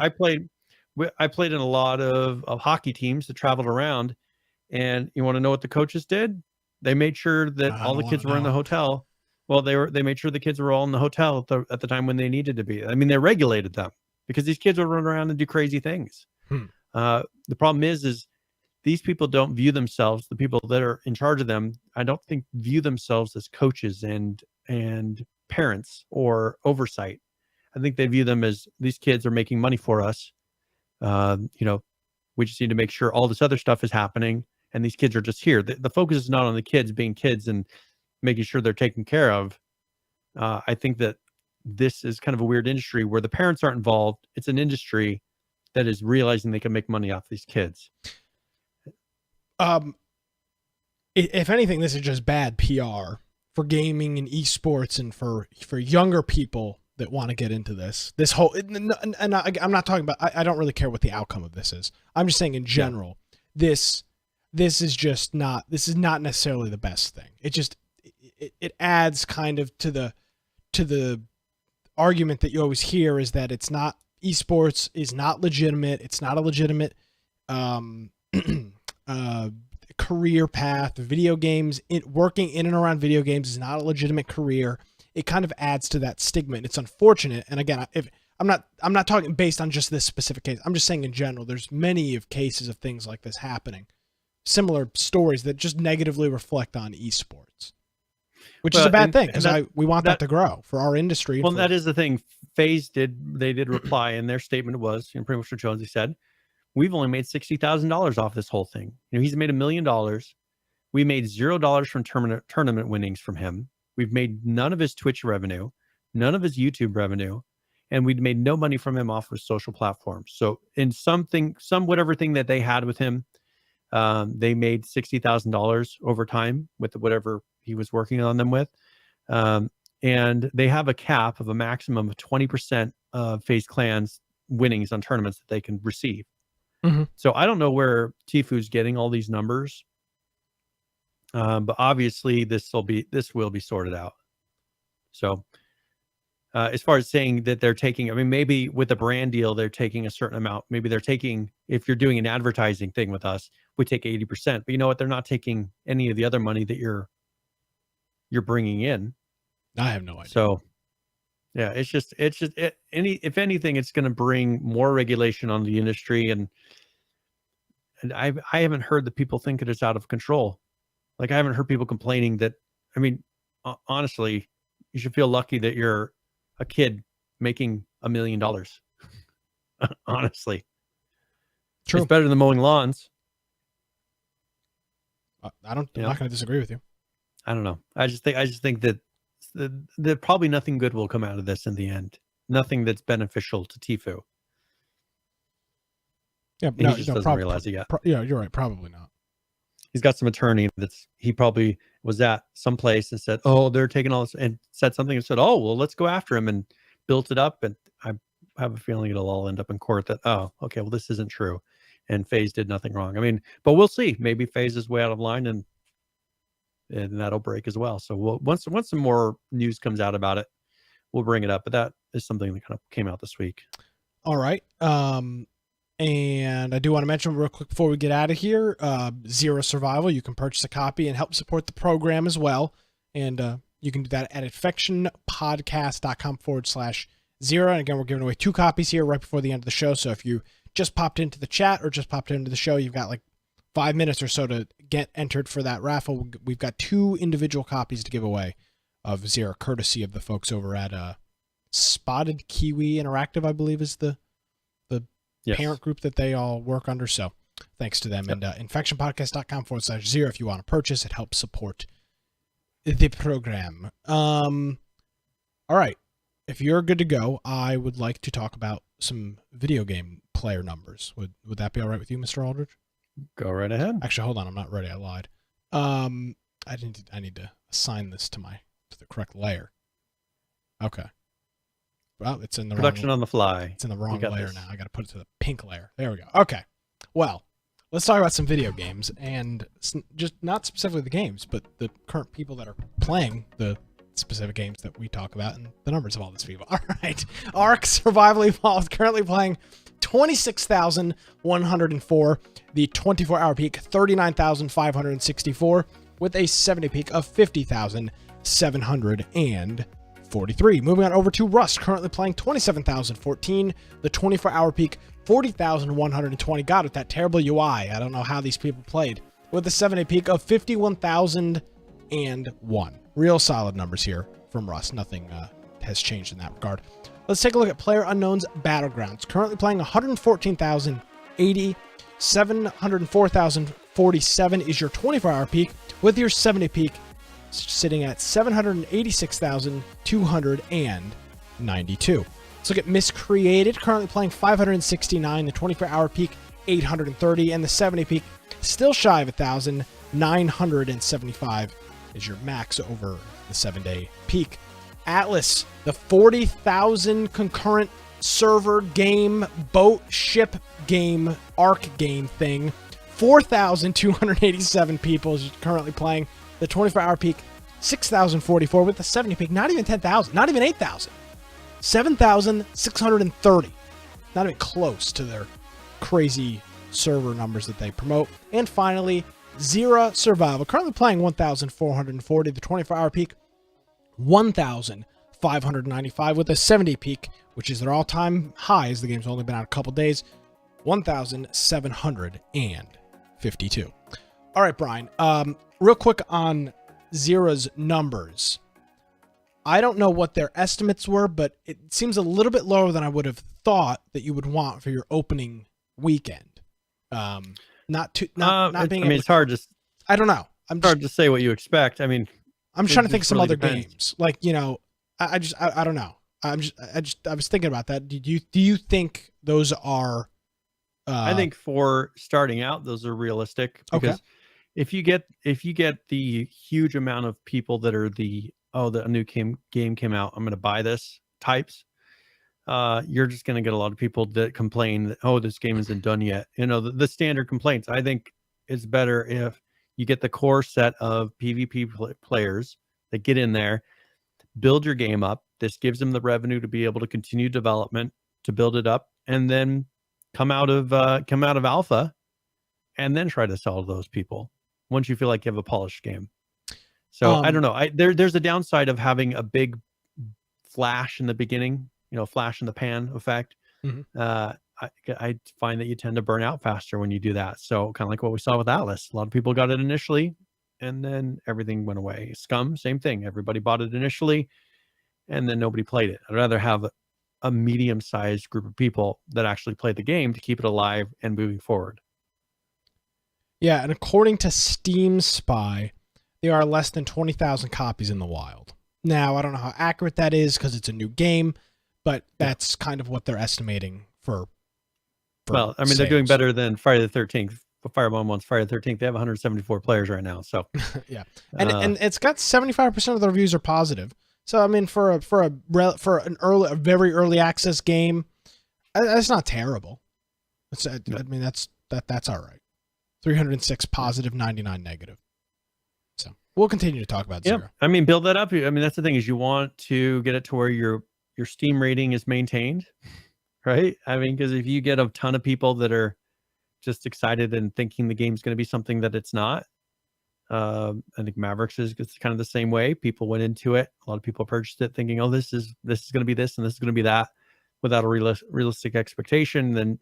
I played in a lot of hockey teams that traveled around, and you want to know what the coaches did? They made sure that I all the don't kids wanna were in the know. hotel. Well, they made sure the kids were all in the hotel at the time when they needed to be. I mean, they regulated them because these kids would run around and do crazy things. The problem is these people don't view themselves, the people that are in charge of them, I don't think view themselves as coaches and parents or oversight. I think they view them as, these kids are making money for us. We just need to make sure all this other stuff is happening, and these kids are just here. The focus is not on the kids being kids and making sure they're taken care of. I think that this is kind of a weird industry where the parents aren't involved. It's an industry that is realizing they can make money off these kids. If anything, this is just bad PR for gaming and esports, and for younger people that want to get into this whole, and I'm not talking about, I don't really care what the outcome of this is. I'm just saying in general, this is just not, this is not necessarily the best thing. It adds kind of to the argument that you always hear, is that it's not, esports is not legitimate. It's not a legitimate career path. Video games, working in and around video games is not a legitimate career. It kind of adds to that stigma, and it's unfortunate. And again, if I'm not talking based on just this specific case. I'm just saying in general, there's many of cases of things like this happening, similar stories that just negatively reflect on esports, which is a bad thing, because we want that to grow for our industry. Well, that is the thing. FaZe did reply, and their statement was, pretty much what Jonesy said, we've only made $60,000 off this whole thing. He's made $1 million. We made $0 from tournament winnings from him. We've made none of his Twitch revenue, none of his YouTube revenue, and we'd made no money from him off of social platforms. So in whatever thing that they had with him, they made $60,000 over time with whatever he was working on them with. And they have a cap of a maximum of 20% of FaZe Clan's winnings on tournaments that they can receive. Mm-hmm. So I don't know where Tfu's getting all these numbers. But obviously this will be sorted out. So as far as saying that they're taking, I mean, maybe with a brand deal, they're taking a certain amount. Maybe they're taking, if you're doing an advertising thing with us, we take 80%, but you know what? They're not taking any of the other money that you're bringing in. I have no idea. So yeah, if anything, it's going to bring more regulation on the industry. And I haven't heard that people think that it's out of control. Like, I haven't heard people complaining that, I mean, honestly, you should feel lucky that you're a kid making $1 million. Honestly. True. It's better than mowing lawns. I'm not going to disagree with you. I don't know. I just think that probably nothing good will come out of this in the end. Nothing that's beneficial to Tfu. Yeah, he just doesn't realize it yet. Yeah, you're right. Probably not. He's got some attorney he probably was at some place and said, oh, they're taking all this, and said something and said, oh, well, let's go after him, and built it up. And I have a feeling it'll all end up in court that, oh, okay, well, this isn't true. And FaZe did nothing wrong. I mean, but we'll see. Maybe FaZe is way out of line, and that'll break as well. So once some more news comes out about it, we'll bring it up. But that is something that kind of came out this week. All right. And I do want to mention real quick before we get out of here, XERA Survival, you can purchase a copy and help support the program as well. And you can do that at infectionpodcast.com/XERA. And again, we're giving away 2 copies here right before the end of the show. So if you just popped into the chat or just popped into the show, you've got like 5 minutes or so to get entered for that raffle. We've got 2 individual copies to give away of XERA, courtesy of the folks over at Spotted Kiwi Interactive, I believe is the parent group that they all work under. So thanks to them. Yep. And infectionpodcast.com/XERA if you want to purchase. It helps support the program. All right. If you're good to go, I would like to talk about some video game player numbers. Would that be all right with you, Mr. Aldridge? Go right ahead. Actually, hold on. I'm not ready. I lied. I need to assign this to the correct layer. Okay. Well, it's in the production wrong, on the fly. It's in the wrong layer now. I got to put it to the pink layer. There we go. Okay. Well, let's talk about some video games, and just not specifically the games, but the current people that are playing the specific games that we talk about and the numbers of all these people. All right. Ark Survival Evolved currently playing 26,104. The 24-hour peak, 39,564, with a 70 peak of 50,743. Moving on over to Rust, currently playing 27,014. The 24-hour peak, 40,120. God, with that terrible UI, I don't know how these people played. With a 7-day peak of 51,001. Real solid numbers here from Rust. Nothing has changed in that regard. Let's take a look at PlayerUnknown's Battlegrounds. Currently playing 114,080. 704,047 is your 24-hour peak, with your 7-day peak sitting at 786,292. Let's look at Miscreated, currently playing 569, the 24-hour peak 830, and the 7-day peak still shy of 1,000, 975 is your max over the 7-day peak. Atlas, the 40,000 concurrent server game, boat, ship game, Ark game thing. 4,287 people is currently playing. The 24-hour peak, 6,044, with the 70 peak, not even 10,000, not even 8,000. 7,630. Not even close to their crazy server numbers that they promote. And finally, XERA Survival, currently playing 1,440, the 24-hour peak, 1,595, with a 70 peak, which is their all-time high, as the game's only been out a couple days, 1,752. All right, Brian, real quick on XERA's numbers. I don't know what their estimates were, but it seems a little bit lower than I would have thought that you would want for your opening weekend. Not being. I mean, it's hard to. I don't know. It's hard to say what you expect. I mean, I'm trying to think of some really other depends. games. Like, you know, I don't know. I was thinking about that. Do you think those are? I think for starting out, those are realistic, because if you get the huge amount of people that are the new game came out, I'm going to buy this types, you're just going to get a lot of people that complain that, oh, this game isn't done yet. You know, the standard complaints. I think it's better if you get the core set of PvP players that get in there, build your game up. This gives them the revenue to be able to continue development, to build it up, and then come out of alpha, and then try to sell to those people once you feel like you have a polished game. So I don't know. There's a downside of having a big flash in the beginning, you know, flash in the pan effect. I find that you tend to burn out faster when you do that. So kind of like what we saw with Atlas. A lot of people got it initially, and then everything went away. SCUM, same thing. Everybody bought it initially, and then nobody played it. I'd rather have a medium-sized group of people that actually play the game to keep it alive and moving forward. Yeah, and according to Steam Spy, there are less than 20,000 copies in the wild. Now, I don't know how accurate that is because it's a new game, but that's kind of what they're estimating for well, I mean, they're doing better than Friday the 13th. Firebomb wants Friday the 13th. They have 174 players right now. So yeah, and it's got 75% of the reviews are positive. So I mean, for a very early access game, that's not terrible. I mean, that's all right. 306 positive, 99 negative. So we'll continue to talk about XERA. I mean, build that up. I mean, that's the thing, is you want to get it to where your Steam rating is maintained, right? I mean, because if you get a ton of people that are just excited and thinking the game's going to be something that it's not, I think Mavericks is kind of the same way. People went into it. A lot of people purchased it thinking, oh, this is going to be this and this is going to be that, without a realistic expectation. Then,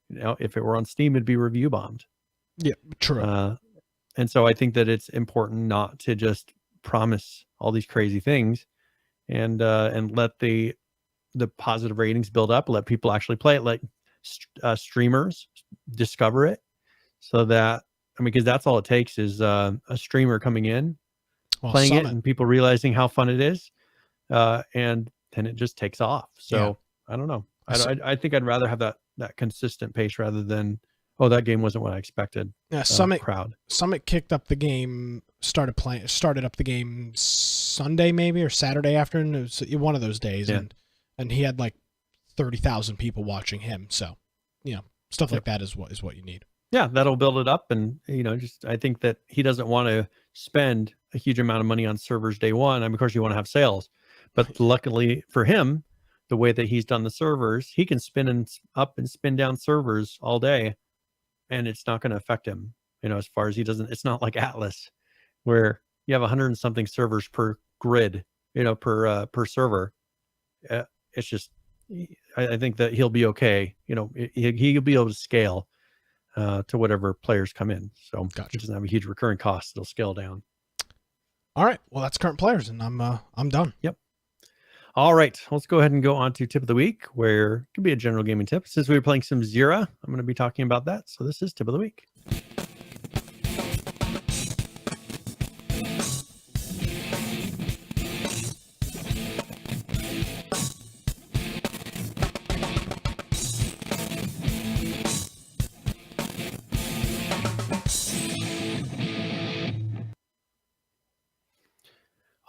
you know, if it were on Steam, it'd be review bombed. Yeah, true. And so I think that it's important not to just promise all these crazy things, and let the positive ratings build up, let people actually play it, let streamers discover it, so that, I mean, because that's all it takes is a streamer coming in, playing it, and people realizing how fun it is, and then it just takes off. So yeah. I don't know. I think I'd rather have that consistent pace rather than, oh, that game wasn't what I expected. Yeah, Summit kicked up the game, started up the game Sunday maybe or Saturday afternoon. It was one of those days, yeah. and he had like 30,000 people watching him. So, you know, stuff like that is what you need. Yeah, that'll build it up. And, just I think that he doesn't want to spend a huge amount of money on servers day one. I mean, of course, you want to have sales. But luckily for him, the way that he's done the servers, he can spin up and spin down servers all day, and it's not going to affect him. As far as it's not like Atlas, where you have 100 and something servers per grid, per server. It's just, I think that he'll be okay. He'll be able to scale to whatever players come in. So Gotcha. It doesn't have a huge recurring cost. It'll scale down. All right. Well, that's current players, and I'm done. Yep. All right. Let's go ahead and go on to tip of the week, where it could be a general gaming tip. Since we were playing some XERA, I'm going to be talking about that. So this is tip of the week.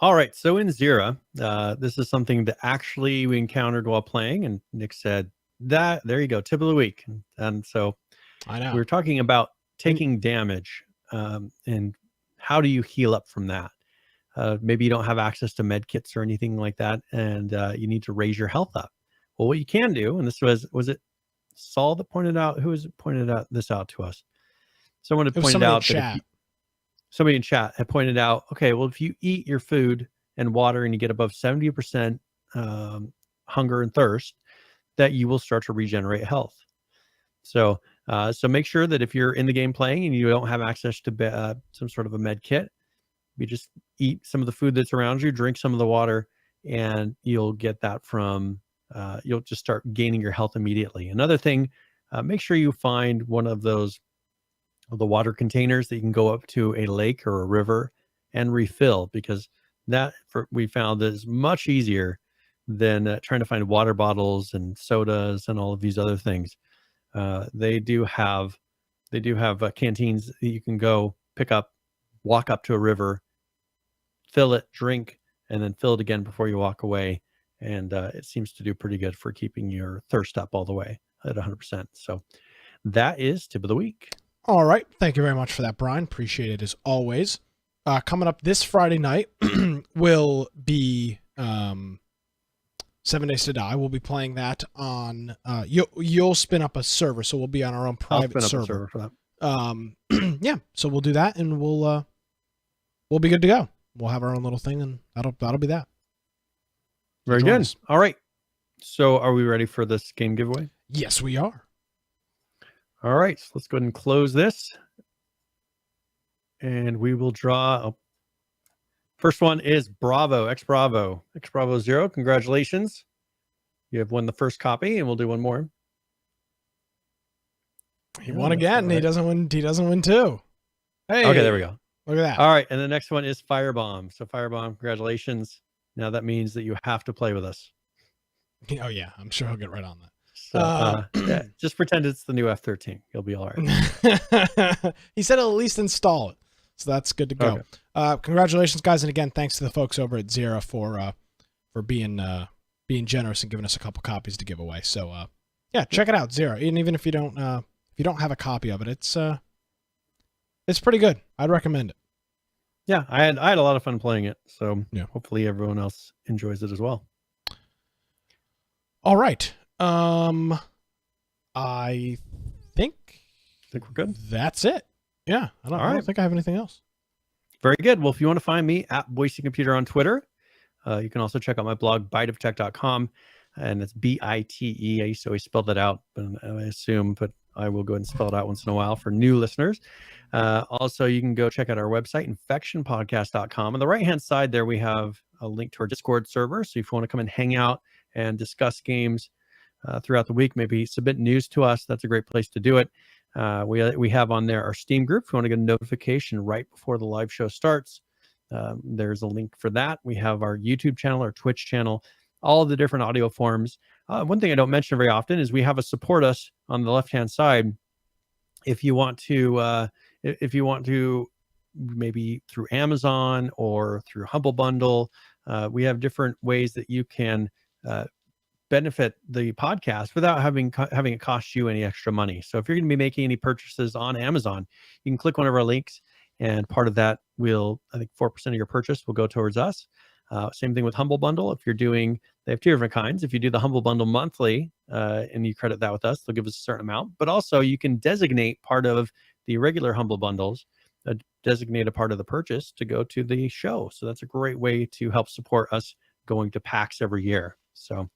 All right, so in XERA, this is something that actually we encountered while playing, and Nick said that, there you go, tip of the week. And so I know. we were talking about taking damage and how do you heal up from that? Maybe you don't have access to med kits or anything like that, and you need to raise your health up. Well, what you can do, and this was it Saul that pointed out, who was pointed out this out to us? Someone had pointed out that somebody in chat had pointed out, okay, well, if you eat your food and water and you get above 70% hunger and thirst, that you will start to regenerate health. So make sure that if you're in the game playing and you don't have access to some sort of a med kit, you just eat some of the food that's around you, drink some of the water, and you'll get that from, you'll just start gaining your health immediately. Another thing, make sure you find one of those the water containers that you can go up to a lake or a river and refill, because we found that is much easier than trying to find water bottles and sodas and all of these other things. They do have canteens that you can go pick up, walk up to a river, fill it, drink, and then fill it again before you walk away. And it seems to do pretty good for keeping your thirst up all the way at 100%. So that is tip of the week. All right. Thank you very much for that, Brian. Appreciate it as always. Coming up this Friday night will be 7 Days to Die. We'll be playing that on you'll spin up a server, so we'll be on our own private server for that. Yeah, so we'll do that, and we'll be good to go. We'll have our own little thing, and that'll be that. Very good. All right. So are we ready for this game giveaway? Yes, we are. All right, so let's go ahead and close this. And we will draw. First one is Bravo, X Bravo 0. Congratulations. You have won the first copy, and we'll do one more. He won again. Right. He doesn't win two. Hey. Okay, there we go. Look at that. All right, and the next one is Firebomb. So Firebomb, congratulations. Now that means that you have to play with us. Oh yeah, I'm sure he'll get right on that. So yeah, just pretend it's the new F-13. You'll be all right. He said he'll at least install it, so that's good to go. Okay. Congratulations, guys, and again, thanks to the folks over at XERA for being generous and giving us a couple copies to give away. So yeah, check it out, XERA. And even if you don't have a copy of it, it's pretty good. I'd recommend it. Yeah, I had a lot of fun playing it. So yeah, hopefully everyone else enjoys it as well. All right. I think we're good. That's it. Yeah. I don't think I have anything else. Very good. Well, if you want to find me at Boise Computer on Twitter, you can also check out my blog, biteoftech.com, and it's BITE. I used to always spell that out, but I assume, but I will go ahead and spell it out once in a while for new listeners. Also, you can go check out our website, infectionpodcast.com. On the right-hand side there, we have a link to our Discord server. So if you want to come and hang out and discuss games throughout the week, maybe submit news to us, that's a great place to do it. We have on there our Steam group. If you want to get a notification right before the live show starts, there's a link for that. We have our YouTube channel, our Twitch channel, all of the different audio forms. One thing I don't mention very often is we have a support us on the left-hand side. If you want to maybe through Amazon or through Humble Bundle, we have different ways that you can benefit the podcast without having it cost you any extra money. So if you're going to be making any purchases on Amazon, you can click one of our links, and part of that I think 4% of your purchase will go towards us. Same thing with Humble Bundle. If you're doing, they have two different kinds. If you do the Humble Bundle monthly and you credit that with us, they'll give us a certain amount. But also you can designate part of the regular Humble Bundles, designate a part of the purchase to go to the show. So that's a great way to help support us going to PAX every year. So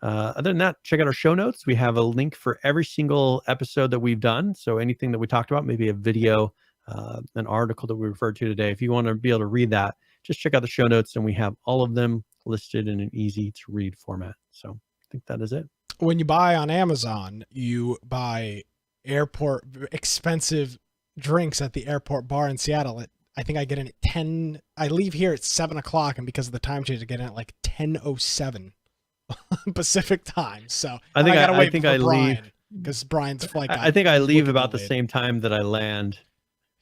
other than that, check out our show notes. We have a link for every single episode that we've done. So anything that we talked about, maybe a video, an article that we referred to today, if you want to be able to read that, just check out the show notes, and we have all of them listed in an easy to read format. So I think that is it. When you buy on Amazon, you buy airport expensive drinks at the airport bar in Seattle. I think I get in at 10. I leave here at 7 o'clock, and because of the time change, I get in at like 10:07 Pacific time. So I gotta wait for Brian, because Brian's flight. I think I leave about the same time that I land.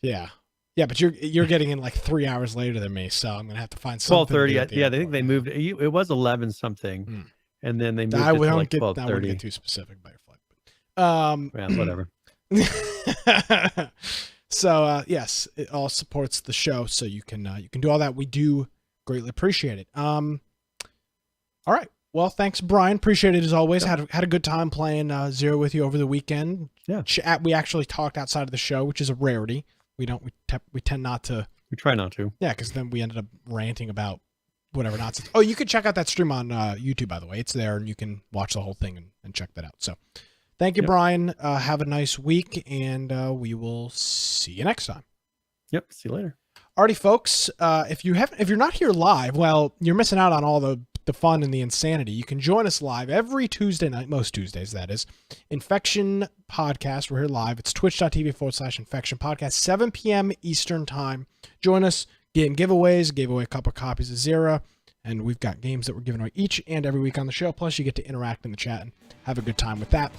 Yeah, but you're getting in like 3 hours later than me, so I'm gonna have to find something. 12:30. Yeah, I think they moved. It was 11 something, and then they moved it to like 12:30. I wouldn't get too specific by your flight, but yeah, whatever. So yes, it all supports the show, so you can do all that. We do greatly appreciate it. All right. Well, thanks, Brian. Appreciate it as always. Yeah. Had a good time playing Zero with you over the weekend. Yeah. We actually talked outside of the show, which is a rarity. We tend not to. We try not to. Yeah, because then we ended up ranting about whatever nonsense. Oh, you could check out that stream on YouTube, by the way. It's there, and you can watch the whole thing and check that out. So, thank you, Brian. Have a nice week, and we will see you next time. Yep. See you later. Alrighty, folks. If you're not here live, well, you're missing out on all the fun and the insanity. You can join us live every Tuesday night, most Tuesdays, that is. Infection Podcast. We're here live. It's twitch.tv/Infection Podcast, 7 p.m. Eastern Time. Join us. Game giveaways. Gave away a couple copies of XERA, and we've got games that we're giving away each and every week on the show. Plus, you get to interact in the chat and have a good time with that.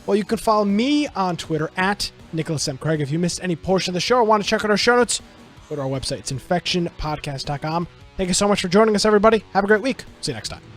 Well, you can follow me on Twitter at Nicholas M. Craig. If you missed any portion of the show or want to check out our show notes, go to our website. It's infectionpodcast.com. Thank you so much for joining us, everybody. Have a great week. See you next time.